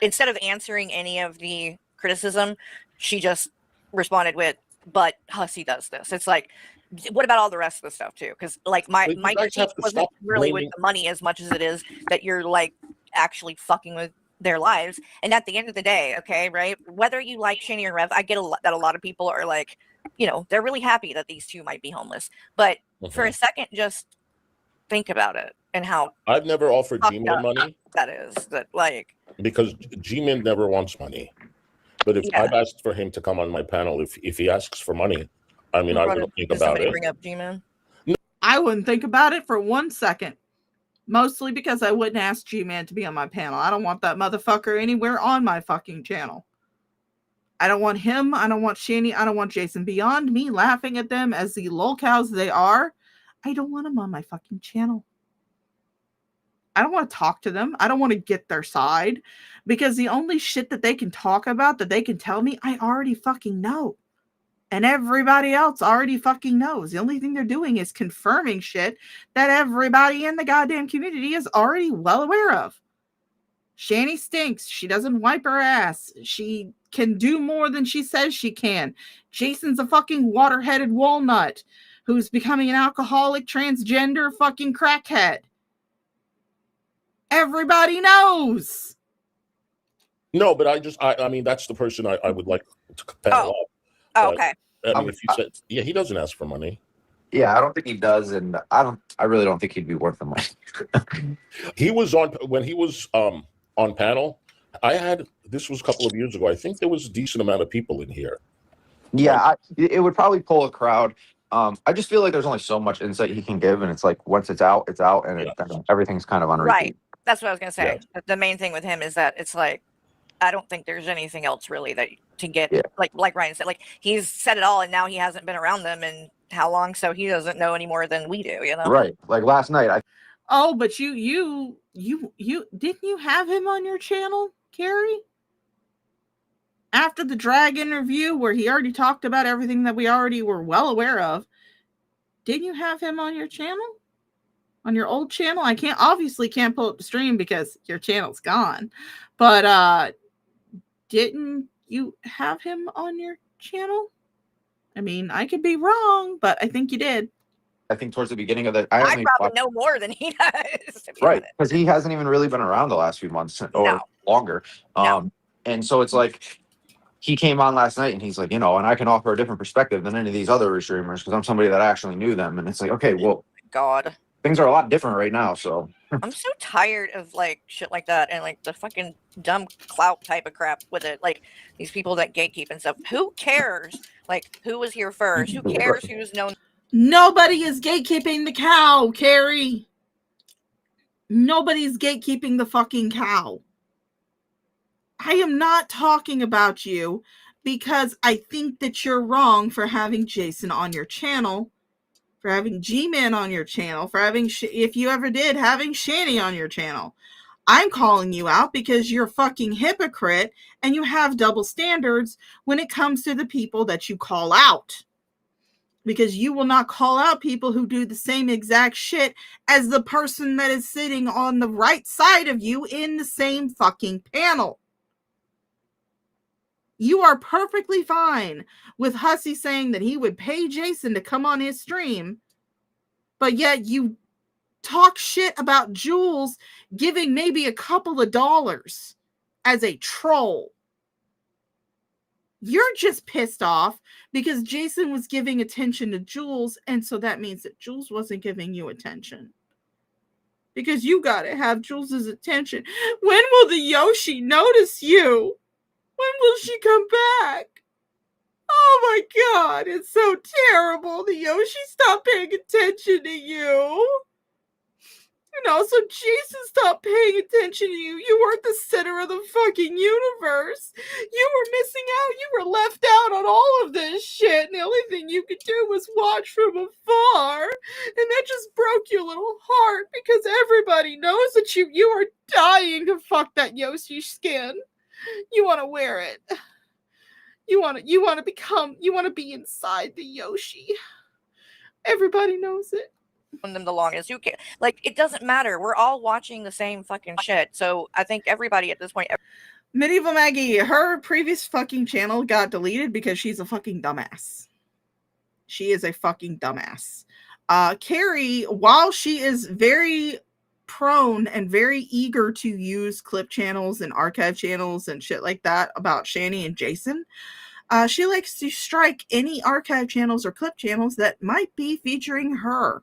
Instead of answering any of the criticism, she just responded with, but Hussy does this. It's like, what about all the rest of the stuff too? Because like my critique wasn't really with the money as much as it is that you're like actually fucking with their lives. And at the end of the day, okay, right, whether you like Shani or Rev, I get that a lot of people are like, you know, they're really happy that these two might be homeless, but for a second, just think about it and how I've never offered G-Man money. That is that, like, because G-Man never wants money. But if I've asked for him to come on my panel, if he asks for money, I mean, I wouldn't think about it. Bring up G-Man? I wouldn't think about it for 1 second. Mostly because I wouldn't ask G-Man to be on my panel. I don't want that motherfucker anywhere on my fucking channel. I don't want him. I don't want Shani. I don't want Jason. Beyond me laughing at them as the lolcows they are, I don't want them on my fucking channel. I don't want to talk to them. I don't want to get their side, because the only shit that they can talk about, that they can tell me, I already fucking know. And everybody else already fucking knows. The only thing they're doing is confirming shit that everybody in the goddamn community is already well aware of. Shani stinks. She doesn't wipe her ass. She can do more than she says she can. Jason's a fucking water-headed walnut who's becoming an alcoholic, transgender fucking crackhead. Everybody knows. No, but I mean, that's the person I would like to panel up. Oh, okay. I mean, if you said, he doesn't ask for money. Yeah, I don't think he does, and I really don't think he'd be worth the money. He was on when he was on panel. This was a couple of years ago. I think there was a decent amount of people in here. Yeah, it would probably pull a crowd. I just feel like there's only so much insight he can give, and it's like once it's out, and everything's kind of on repeat. Right. That's what I was gonna say. Yeah. The main thing with him is that it's like, I don't think there's anything else really that to get, like Ryan said, like he's said it all, and now he hasn't been around them in how long, so he doesn't know any more than we do, you know? Right. Like last night, but you didn't you have him on your channel, Carrie? After the drag interview where he already talked about everything that we already were well aware of, didn't you have him on your channel? On your old channel? I obviously can't pull up the stream because your channel's gone. But didn't you have him on your channel? I mean, I could be wrong, but I think you did. I think towards the beginning of I probably know more than he does. Right, because he hasn't even really been around the last few months or longer. And so it's like he came on last night and he's like, and I can offer a different perspective than any of these other streamers because I'm somebody that actually knew them. And it's like, okay, well, God, things are a lot different right now. So I'm so tired of like shit like that and like the fucking dumb clout type of crap with it. Like these people that gatekeep and stuff. Who cares? Like who was here first? Who cares who's known? Nobody is gatekeeping the cow, Carrie. Nobody's gatekeeping the fucking cow. I am not talking about you because I think that you're wrong for having Jason on your channel, for having G-Man on your channel, for having, if you ever did, having Shani on your channel. I'm calling you out because you're a fucking hypocrite and you have double standards when it comes to the people that you call out. Because you will not call out people who do the same exact shit as the person that is sitting on the right side of you in the same fucking panel. You are perfectly fine with Hussey saying that he would pay Jason to come on his stream, but yet you talk shit about Jules giving maybe a couple of dollars as a troll. You're just pissed off because Jason was giving attention to Jules, and so that means that Jules wasn't giving you attention. Because you gotta have Jules's attention. When will the Yoshi notice you? When will she come back? Oh my god, it's so terrible. The Yoshi stopped paying attention to you. And also, Jason stopped paying attention to you. You weren't the center of the fucking universe. You were missing out. You were left out on all of this shit. And the only thing you could do was watch from afar. And that just broke your little heart because everybody knows that you are dying to fuck that Yoshi skin. You want to wear it. You want to be inside the Yoshi. Everybody knows it. Them the longest. You can't, like, it doesn't matter. We're all watching the same fucking shit. So I think everybody at this point. Medieval Maggie, her previous fucking channel got deleted because she's a fucking dumbass. She is a fucking dumbass. Carrie, while she is very prone and very eager to use clip channels and archive channels and shit like that about Shani and Jason, she likes to strike any archive channels or clip channels that might be featuring her.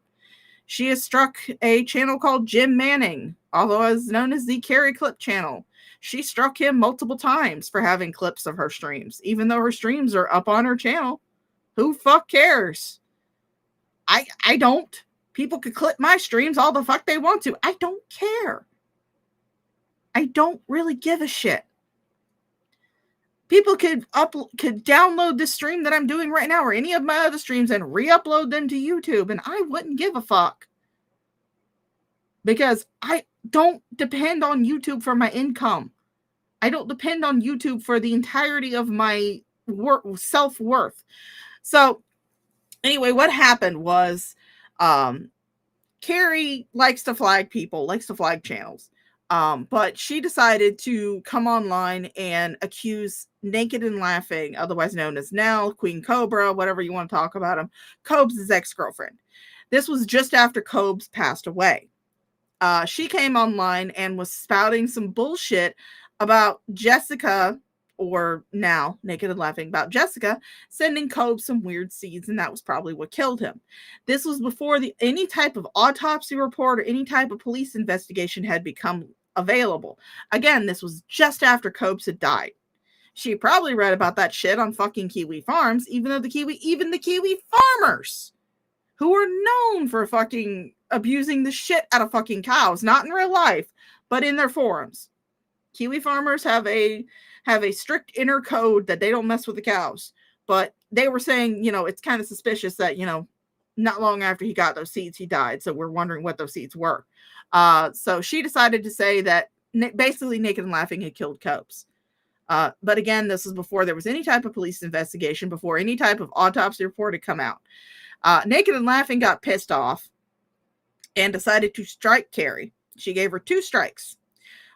She has struck a channel called Jim Manning, although as known as the Carrie Clip channel. She struck him multiple times for having clips of her streams, even though her streams are up on her channel. Who fuck cares? I don't. People could clip my streams all the fuck they want to. I don't care. I don't really give a shit. People could download this stream that I'm doing right now or any of my other streams and re-upload them to YouTube, and I wouldn't give a fuck. Because I don't depend on YouTube for my income. I don't depend on YouTube for the entirety of my self-worth. So, anyway, what happened was Carrie likes to flag people, likes to flag channels. But she decided to come online and accuse Naked and Laughing, otherwise known as Nell, Queen Cobra, whatever you want to talk about him, Cobes' ex-girlfriend. This was just after Cobes passed away. She came online and was spouting some bullshit about Jessica, or now Naked and Laughing, about Jessica sending Cobes some weird seeds, and that was probably what killed him. This was before any type of autopsy report or any type of police investigation had become available. Again, this was just after Cobes had died. She probably read about that shit on fucking Kiwi Farms, even the Kiwi farmers, who are known for fucking abusing the shit out of fucking cows, not in real life, but in their forums. Kiwi farmers have a strict inner code that they don't mess with the cows. But they were saying, it's kind of suspicious that, not long after he got those seeds, he died. So we're wondering what those seeds were. So she decided to say that basically Naked and Laughing had killed Copes. But again, this was before there was any type of police investigation, before any type of autopsy report had come out. Naked and Laughing got pissed off and decided to strike Carrie. She gave her 2 strikes.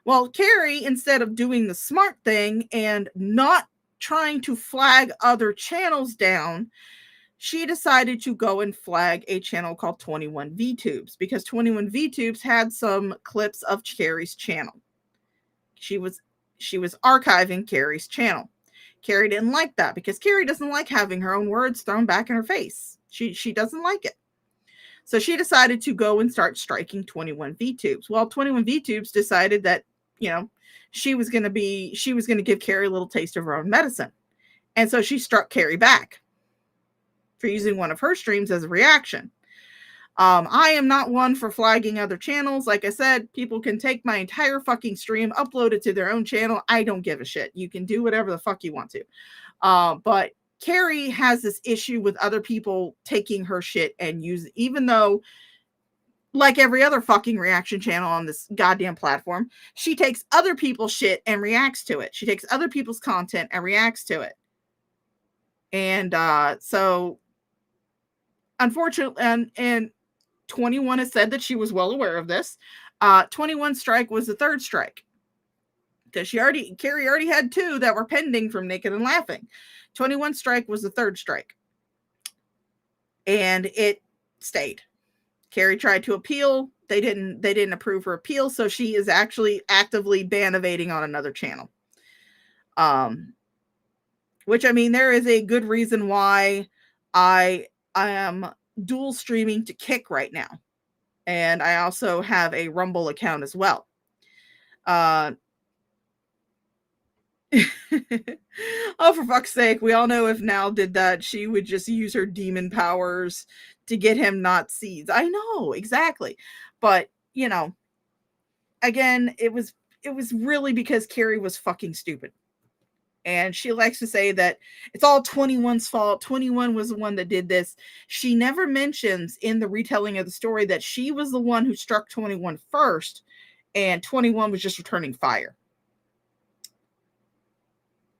Well, Carrie, instead of doing the smart thing and not trying to flag other channels down, she decided to go and flag a channel called 21 VTubes, because 21 VTubes had some clips of Carrie's channel. She was archiving Carrie's channel. Carrie didn't like that because Carrie doesn't like having her own words thrown back in her face. She doesn't like it. So she decided to go and start striking 21 VTubes. Well, 21 VTubes decided that, she was going to give Carrie a little taste of her own medicine. And so she struck Carrie back for using one of her streams as a reaction. I am not one for flagging other channels. Like I said, people can take my entire fucking stream, upload it to their own channel. I don't give a shit. You can do whatever the fuck you want to. But Carrie has this issue with other people taking her shit and using, even though like every other fucking reaction channel on this goddamn platform, she takes other people's shit and reacts to it. She takes other people's content and reacts to it. And so unfortunately, and 21 has said that she was well aware of this. 21 strike was the third strike. Because Carrie already had 2 that were pending from Naked and Laughing. 21 strike was the third strike. And it stayed. Carrie tried to appeal. They didn't approve her appeal, so she is actually actively ban-evading on another channel. Which, I mean, there is a good reason why I am dual streaming to Kick right now. And I also have a Rumble account as well. Oh, for fuck's sake, we all know if Nal did that, she would just use her demon powers to get him not seeds. I know, exactly. But, you know, again, it was really because Carrie was fucking stupid. And she likes to say that it's all 21's fault. 21 was the one that did this. She never mentions in the retelling of the story that she was the one who struck 21 first, and 21 was just returning fire.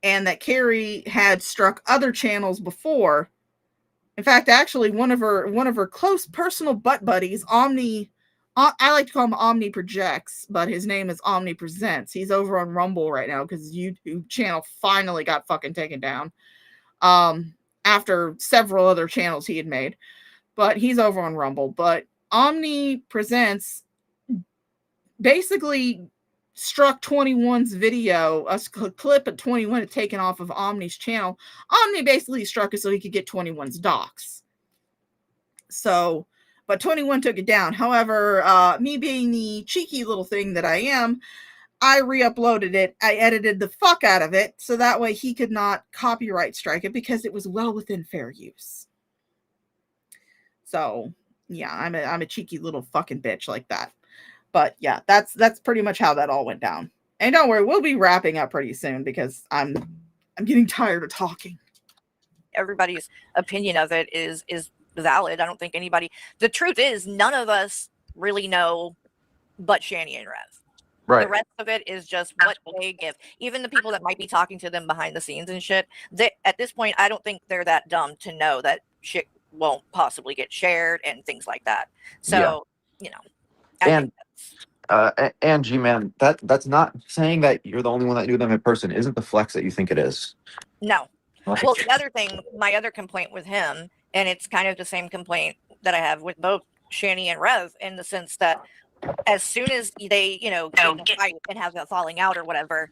And that Carrie had struck other channels before. In fact, actually, one of her close personal butt buddies, Omni, I like to call him Omni Projects, but his name is Omni Presents. He's over on Rumble right now because his YouTube channel finally got fucking taken down. After several other channels he had made. But he's over on Rumble. But Omni Presents basically struck 21's video, a clip of 21 had taken off of Omni's channel. Omni basically struck it so he could get 21's docs. So, but 21 took it down. However, me being the cheeky little thing that I am, I re-uploaded it. I edited the fuck out of it so that way he could not copyright strike it because it was well within fair use. So, yeah, I'm a cheeky little fucking bitch like that. But yeah, that's pretty much how that all went down. And don't worry, we'll be wrapping up pretty soon because I'm getting tired of talking. Everybody's opinion of it is valid. I don't think anybody. The truth is, none of us really know, but Shani and Rev. Right. The rest of it is just what they give. Even the people that might be talking to them behind the scenes and shit. At this point, I don't think they're that dumb to know that shit won't possibly get shared and things like that. So, you know. And G-Man, that's not saying that you're the only one that knew them in person. Isn't the flex that you think it is? No. Well, the other thing, my other complaint with him, and it's kind of the same complaint that I have with both Shani and Rev, in the sense that as soon as they, get in a fight and have a falling out or whatever,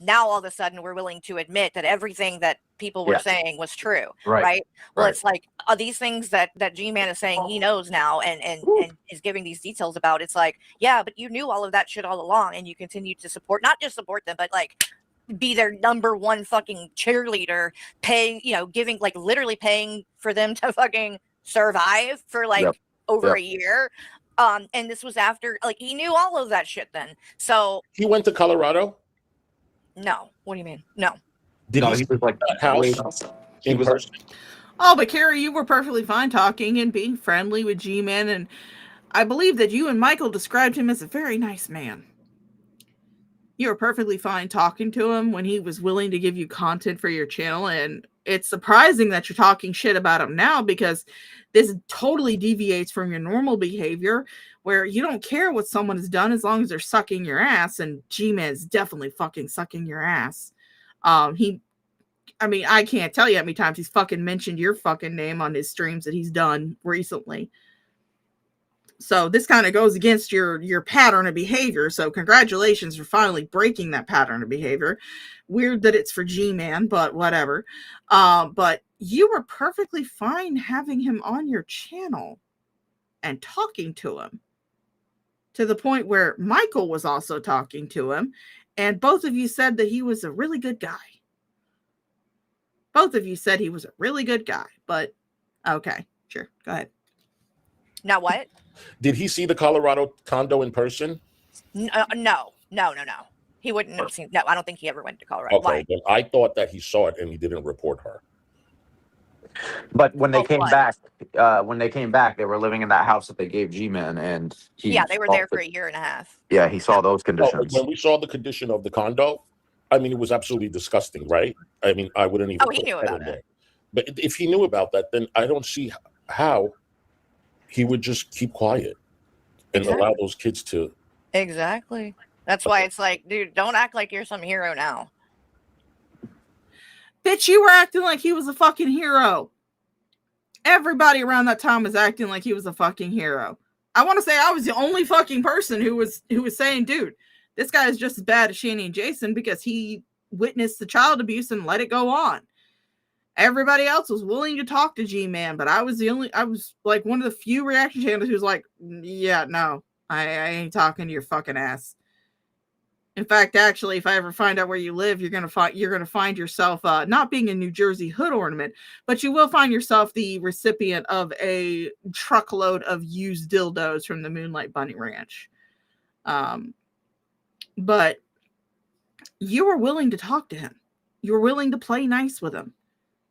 now all of a sudden we're willing to admit that everything that people were saying was true, right? Well, it's like these things that G-Man is saying he knows now and is giving these details about. It's like, yeah, but you knew all of that shit all along, and you continue to support, not just support them, but like be their number one fucking cheerleader, paying, giving, like literally paying for them to fucking survive for like over a year. And this was after, like, he knew all of that shit then. So he went to Colorado. No. What do you mean? No. Did he was like that house in person? Oh, but Carrie, you were perfectly fine talking and being friendly with G-Man, and I believe that you and Michael described him as a very nice man. You were perfectly fine talking to him when he was willing to give you content for your channel, and it's surprising that you're talking shit about him now because this totally deviates from your normal behavior where you don't care what someone has done as long as they're sucking your ass, and G-Man is definitely fucking sucking your ass. I can't tell you how many times he's fucking mentioned your fucking name on his streams that he's done recently. So this kind of goes against your pattern of behavior. So congratulations for finally breaking that pattern of behavior. Weird that it's for G-Man, but whatever. But you were perfectly fine having him on your channel and talking to him, to the point where Michael was also talking to him. And both of you said that he was a really good guy. Both of you said he was a really good guy, but okay, sure. Go ahead. Now what? Did he see the Colorado condo in person? No. He wouldn't have seen. No, I don't think he ever went to Colorado. Okay, then I thought that he saw it and he didn't report her. But when they Oh, came what? back, they were living in that house that they gave G-Man, and Yeah, they were there for a year and a half. Yeah, he saw those Oh, conditions. when we saw the condition of the condo, I mean, it was absolutely disgusting, right? I mean, I wouldn't even. Oh, he put knew a head about in it. there. But if he knew about that, then I don't see how he would just keep quiet and allow those kids to. Exactly. That's why it's like, dude, don't act like you're some hero now. Bitch, you were acting like he was a fucking hero. Everybody around that time was acting like he was a fucking hero. I want to say I was the only fucking person who was saying, dude, this guy is just as bad as Shanny and Jason because he witnessed the child abuse and let it go on. Everybody else was willing to talk to G-Man, but I was like one of the few reaction channels who was like, yeah, no, I ain't talking to your fucking ass. In fact, actually, if I ever find out where you live, you're gonna find yourself not being a New Jersey hood ornament, but you will find yourself the recipient of a truckload of used dildos from the Moonlight Bunny Ranch. But you were willing to talk to him. You were willing to play nice with him.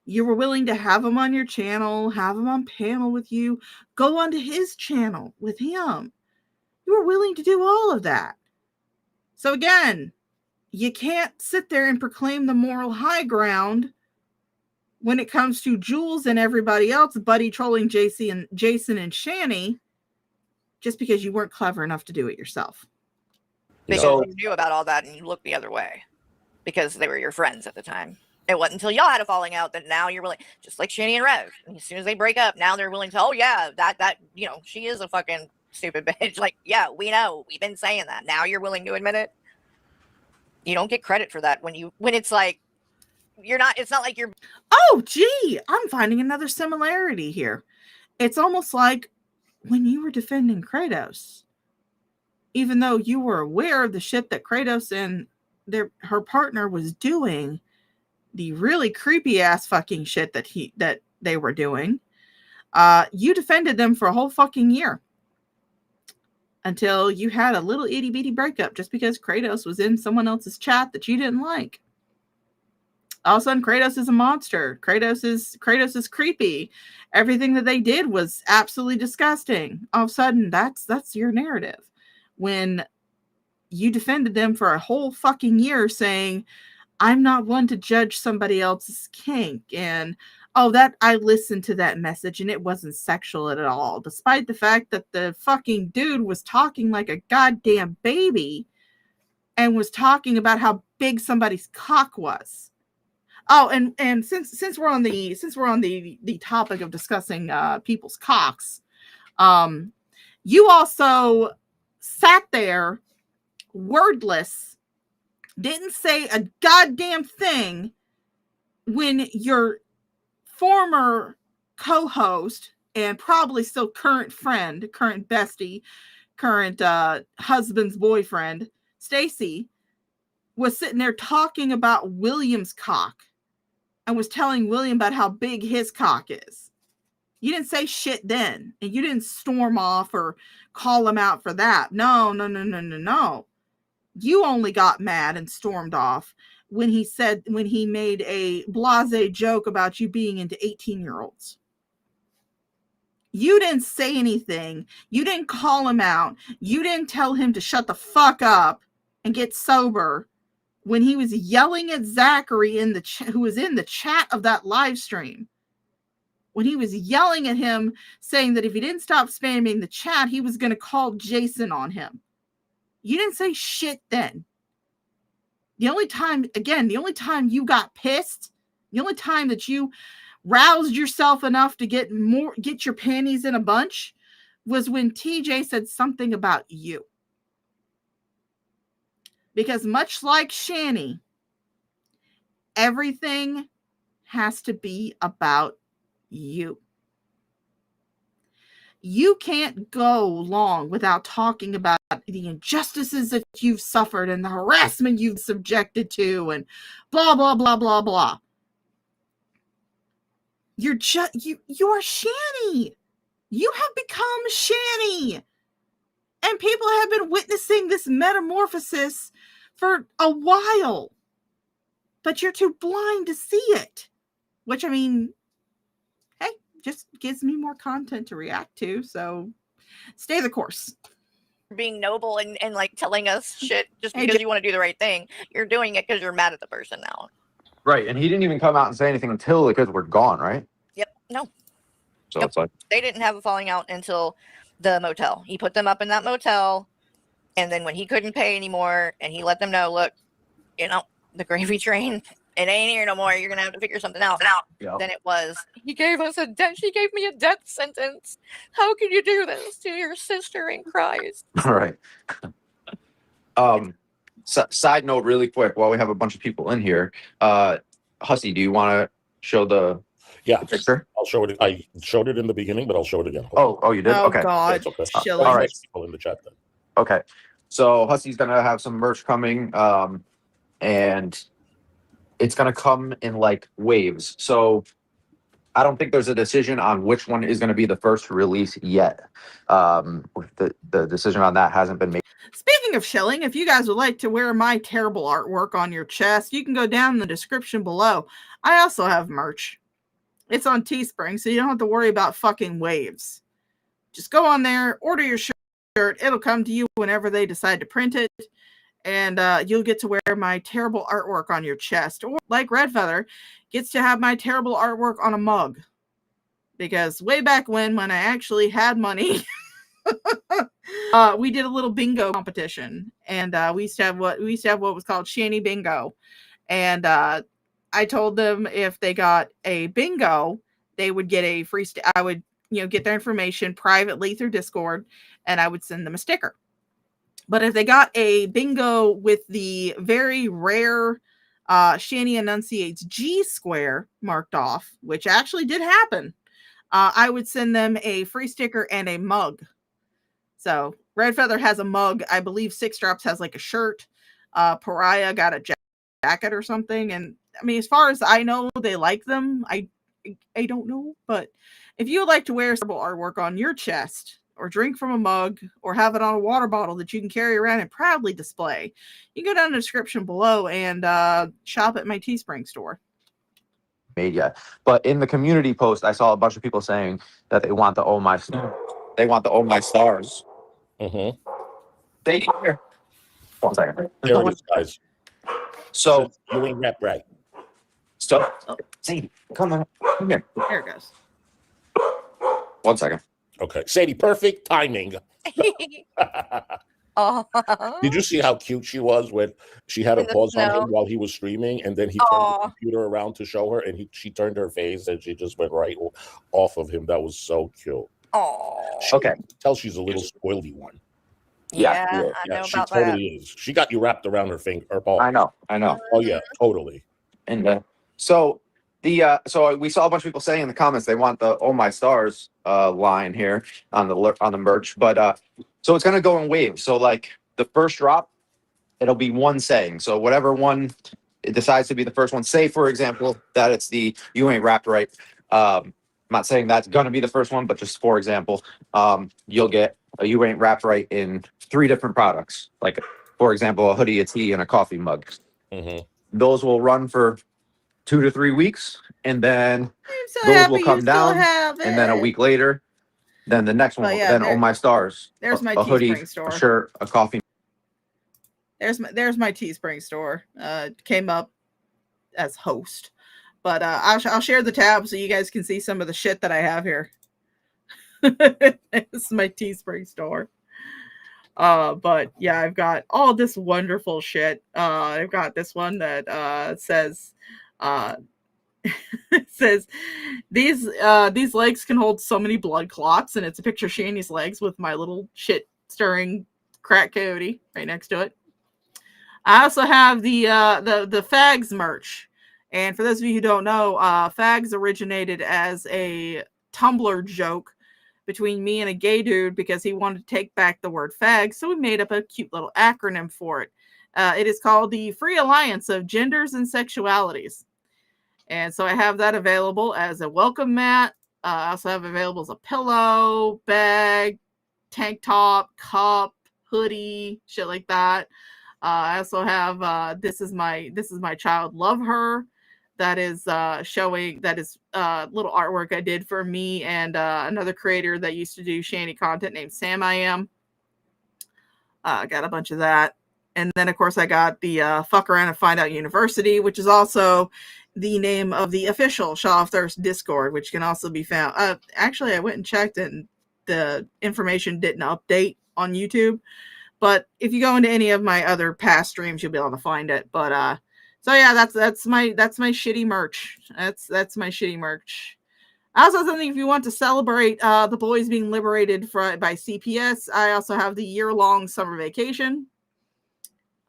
You were willing to have him on your channel, have him on panel with you, go onto his channel with him. You were willing to do all of that. So again, you can't sit there and proclaim the moral high ground when it comes to Jules and everybody else buddy trolling Jason and Shanny just because you weren't clever enough to do it yourself. Because you knew about all that and you looked the other way because they were your friends at the time. It wasn't until y'all had a falling out that now you're willing, just like Shanny and Rev. And as soon as they break up, now they're willing to, oh yeah, that she is a fucking stupid bitch. Like, yeah, we know. We've been saying that. Now you're willing to admit it. You don't get credit for that when it's like it's not like you're. Oh, gee, I'm finding another similarity here. It's almost like when you were defending Kratos, even though you were aware of the shit that Kratos and her partner was doing, the really creepy ass fucking shit that they were doing, you defended them for a whole fucking year until you had a little itty bitty breakup just because Kratos was in someone else's chat that you didn't like. All of a sudden, Kratos is a monster. Kratos is creepy. Everything that they did was absolutely disgusting. All of a sudden, that's your narrative. When you defended them for a whole fucking year saying, I'm not one to judge somebody else's kink. And, that I listened to that message and it wasn't sexual at all. Despite the fact that the fucking dude was talking like a goddamn baby and was talking about how big somebody's cock was. Oh, and since we're on the topic of discussing people's cocks, you also sat there wordless, didn't say a goddamn thing when your former co-host and probably still current friend, current bestie, current husband's boyfriend, Stacy, was sitting there talking about William's cock and was telling William about how big his cock is. You didn't say shit then, and you didn't storm off or call him out for that. No. You only got mad and stormed off when he made a blasé joke about you being into 18-year-olds. You didn't say anything. You didn't call him out. You didn't tell him to shut the fuck up and get sober when he was yelling at Zachary who was in the chat of that live stream. When he was yelling at him, saying that if he didn't stop spamming the chat, he was going to call Jason on him. You didn't say shit then. The only time you got pissed, the only time that you roused yourself enough to get your panties in a bunch was when TJ said something about you. Because much like Shanny, everything has to be about you. You can't go long without talking about the injustices that you've suffered and the harassment you've subjected to and blah, blah, blah, blah, blah. You are Shanny. You have become Shanny. And people have been witnessing this metamorphosis for a while. But you're too blind to see it. Which, I mean, just gives me more content to react to. So stay the course. Being noble and like telling us shit just Hey, because you want to do the right thing. You're doing it because you're mad at the person now. Right. And he didn't even come out and say anything until the kids were gone, right? Yep. No. So Nope. it's like, They didn't have a falling out until the motel. He put them up in that motel, and then when he couldn't pay anymore, and he let them know, look, you know, the gravy train, it ain't here no more. You're gonna have to figure something out. yeah. Then it was, he gave us a death. She gave me a death sentence. How can you do this to your sister in Christ? All right. Side note, really quick, while we have a bunch of people in here, Hussy, do you want to show the picture? I'll show it. I showed it in the beginning, but I'll show it again. Oh, you did? Oh Okay. God, It's okay. Shilling. All right. People in the chat then. Okay. So Hussy's gonna have some merch coming, and it's gonna come in like waves. So I don't think there's a decision on which one is gonna be the first release yet. The decision on that hasn't been made. Speaking of shilling, if you guys would like to wear my terrible artwork on your chest, you can go down in the description below. I also have merch. It's on Teespring, so you don't have to worry about fucking waves. Just go on there, order your shirt. It'll come to you whenever they decide to print it, and you'll get to wear my terrible artwork on your chest. Or like Red Feather gets to have my terrible artwork on a mug. Because way back when I actually had money, we did a little bingo competition, and we used to have what was called Shanny Bingo, and I told them if they got a bingo, they would get a free. I would get their information privately through Discord, and I would send them a sticker. But if they got a bingo with the very rare Shanny Enunciates G square marked off, which actually did happen, I would send them a free sticker and a mug. So Red Feather has a mug. I believe Six Drops has like a shirt. Pariah got a jacket or something. And I mean, as far as I know, they like them. I don't know. But if you would like to wear some artwork on your chest, or drink from a mug, or have it on a water bottle that you can carry around and proudly display, you can go down in the description below and shop at my Teespring store. Made yet, but in the community post, I saw a bunch of people saying that they want the Oh My Stars. Mm-hmm. They here. 1 second. There it is, guys. So you ain't rap right. So Sadie, come on, come here. There it goes. 1 second. Okay, Sadie, perfect timing. Oh. Did you see how cute she was when she had a pause on him while he was streaming, and then he turned the computer around to show her, and she turned her face, and she just went right off of him. That was so cute. Oh. Okay. Tell she's a little spoily one. Yeah, I know she about totally is. She got you wrapped around her finger, her ball. I know. Oh yeah, totally. And so we saw a bunch of people saying in the comments they want the Oh My Stars line here on the merch, but so it's gonna go in waves. So like the first drop, it'll be one saying. So whatever one it decides to be the first one. Say for example that it's the You Ain't Rapped Right. I'm not saying that's gonna be the first one, but just for example, you'll get a You Ain't Rapped Right in 3 different products. Like for example, a hoodie, a tee, and a coffee mug. Mm-hmm. Those will run for 2 to 3 weeks, and then those will come down, and then a week later, then the next one, then Oh My Stars. There's my a hoodie, Teespring store. a shirt, a coffee. There's my Teespring store. Came up as host, but I'll share the tab so you guys can see some of the shit that I have here. This is my Teespring store. But yeah, I've got all this wonderful shit. I've got this one that says it says these legs can hold so many blood clots, and it's a picture of Shanny's legs with my little shit stirring crack coyote right next to it. I also have the fags merch, and for those of you who don't know, fags originated as a Tumblr joke between me and a gay dude because he wanted to take back the word fag, so we made up a cute little acronym for it. It is called the Free Alliance of Genders and Sexualities. And so I have that available as a welcome mat. I also have available as a pillow, bag, tank top, cup, hoodie, shit like that. I also have this is my child, love her. that is showing, that is little artwork I did for me and another creator that used to do shanty content named Sam I Am. Got a bunch of that. And then, of course, I got the Fuck Around and Find Out University, which is also the name of the official Shaw of Thirst Discord, which can also be found. Actually, I went and checked, and the information didn't update on YouTube. But if you go into any of my other past streams, you'll be able to find it. But so yeah, that's my shitty merch. That's my shitty merch. I also have something, if you want to celebrate the boys being liberated by CPS, I also have the year-long summer vacation.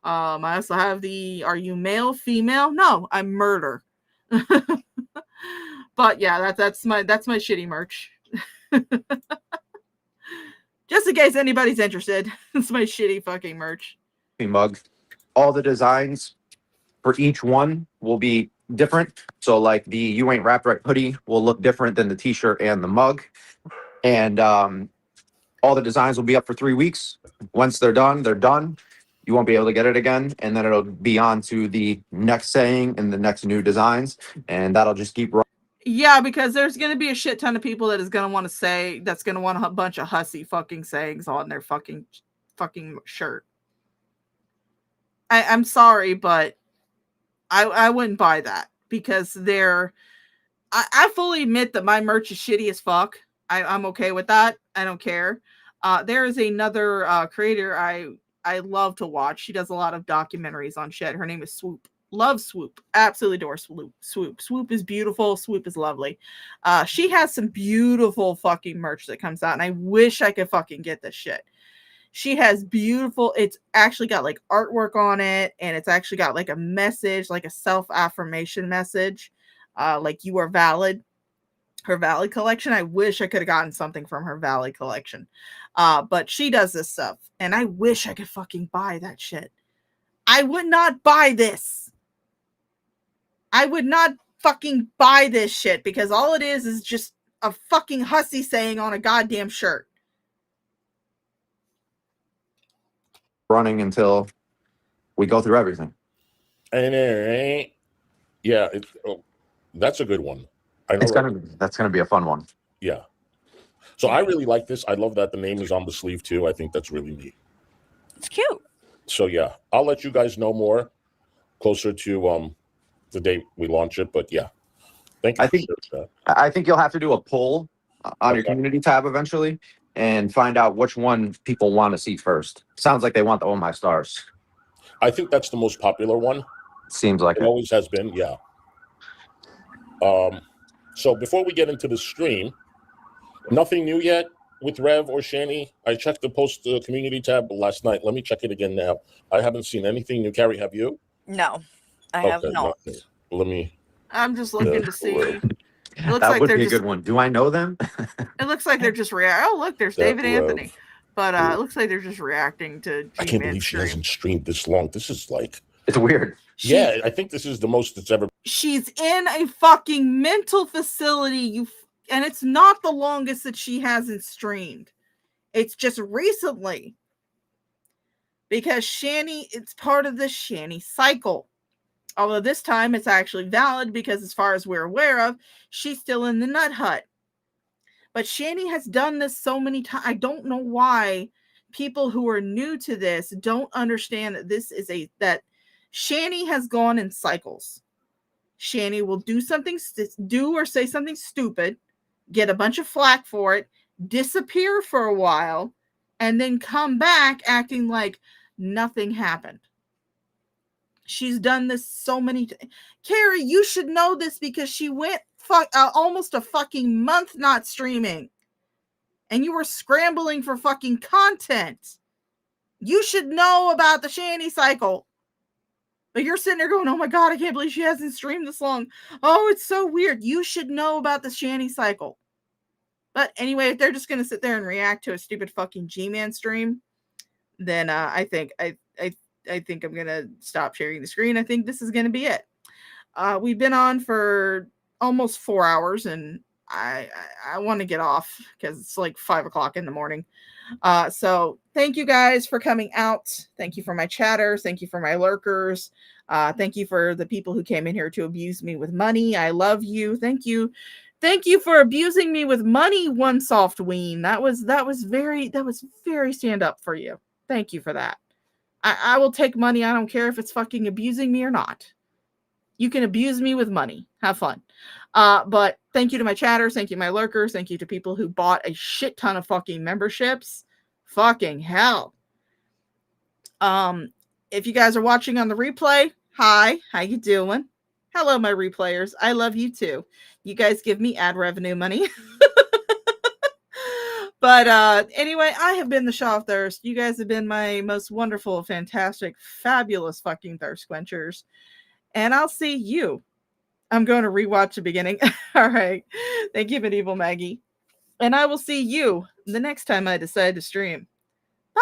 I also have the, are you male, female? No, I'm murder. But yeah, that's my shitty merch. Just in case anybody's interested, it's my shitty fucking merch. Mug. All the designs for each one will be different. So like the You Ain't Wrapped Right hoodie will look different than the t-shirt and the mug. And all the designs will be up for 3 weeks. Once they're done, they're done. You won't be able to get it again. And then it'll be on to the next saying and the next new designs. And that'll just keep rolling. Yeah, because there's going to be a shit ton of people that is going to want to say, that's going to want a bunch of hussy fucking sayings on their fucking shirt. I'm sorry, but I wouldn't buy that, because I fully admit that my merch is shitty as fuck. I'm okay with that. I don't care. There is another creator I love to watch. She does a lot of documentaries on shit. Her name is Swoop. Love Swoop. Absolutely adore Swoop. Swoop is beautiful. Swoop is lovely. She has some beautiful fucking merch that comes out, and I wish I could fucking get this shit. She has beautiful, it's actually got like artwork on it, and it's actually got like a message, like a self-affirmation message, like you are valid. Her Valid collection. I wish I could have gotten something from her Valid collection. But she does this stuff, and I wish I could fucking buy that shit. I would not buy this. I would not fucking buy this shit, because all it is just a fucking hussy saying on a goddamn shirt. Running until we go through everything. And yeah, that's a good one. I know That's gonna be a fun one. Yeah. So I really like this. I love that the name is on the sleeve too. I think that's really neat. It's cute. So yeah, I'll let you guys know more closer to the day we launch it. But yeah, thank you. I think you'll have to do a poll on your community tab eventually and find out which one people want to see first. Sounds like they want the Oh My Stars. I think that's the most popular one. Seems like it always has been. Yeah. So before we get into the stream, nothing new yet with Rev or Shani. I checked the post community tab last night. Let me check it again now. I haven't seen anything new. Carrie, have you? No, I have not. Let me. I'm just looking to see. It looks that like would they're be a just, good one. Do I know them? It looks like they're just oh, look, there's David Anthony. But it looks like they're just reacting to I can't believe she hasn't streamed this long. This is like, it's weird. Yeah, I think this is the most it's ever. She's in a fucking mental facility. And it's not the longest that she hasn't streamed. It's just recently. Because Shani, it's part of the Shani cycle. Although this time it's actually valid, because as far as we're aware of, she's still in the nut hut. But Shani has done this so many times. I don't know why people who are new to this don't understand that this is that Shani has gone in cycles. Shani will do or say something stupid, get a bunch of flack for it, disappear for a while, and then come back acting like nothing happened. She's done this so many times. Carrie, you should know this, because she went almost a fucking month not streaming. And you were scrambling for fucking content. You should know about the Shani cycle. But you're sitting there going, oh my God, I can't believe she hasn't streamed this long. Oh, it's so weird. You should know about the Shani cycle. But anyway, if they're just going to sit there and react to a stupid fucking G-Man stream, then I think I'm going to stop sharing the screen. I think this is going to be it. We've been on for almost 4 hours, and I want to get off because it's like 5 o'clock in the morning. So thank you guys for coming out. Thank you for my chatters. Thank you for my lurkers. Thank you for the people who came in here to abuse me with money. I love you. Thank you. Thank you for abusing me with money, One Soft Ween. That was very stand up for you. Thank you for that. I will take money. I don't care if it's fucking abusing me or not. You can abuse me with money. Have fun. But thank you to my chatters. Thank you to my lurkers. Thank you to people who bought a shit ton of fucking memberships. Fucking hell. If you guys are watching on the replay, hi, how you doing? Hello, my replayers. I love you too. You guys give me ad revenue money. But anyway, I have been the Shaw of Thirst. You guys have been my most wonderful, fantastic, fabulous fucking thirst quenchers. And I'll see you. I'm going to rewatch the beginning. All right. Thank you, Medieval Maggie. And I will see you the next time I decide to stream. Bye.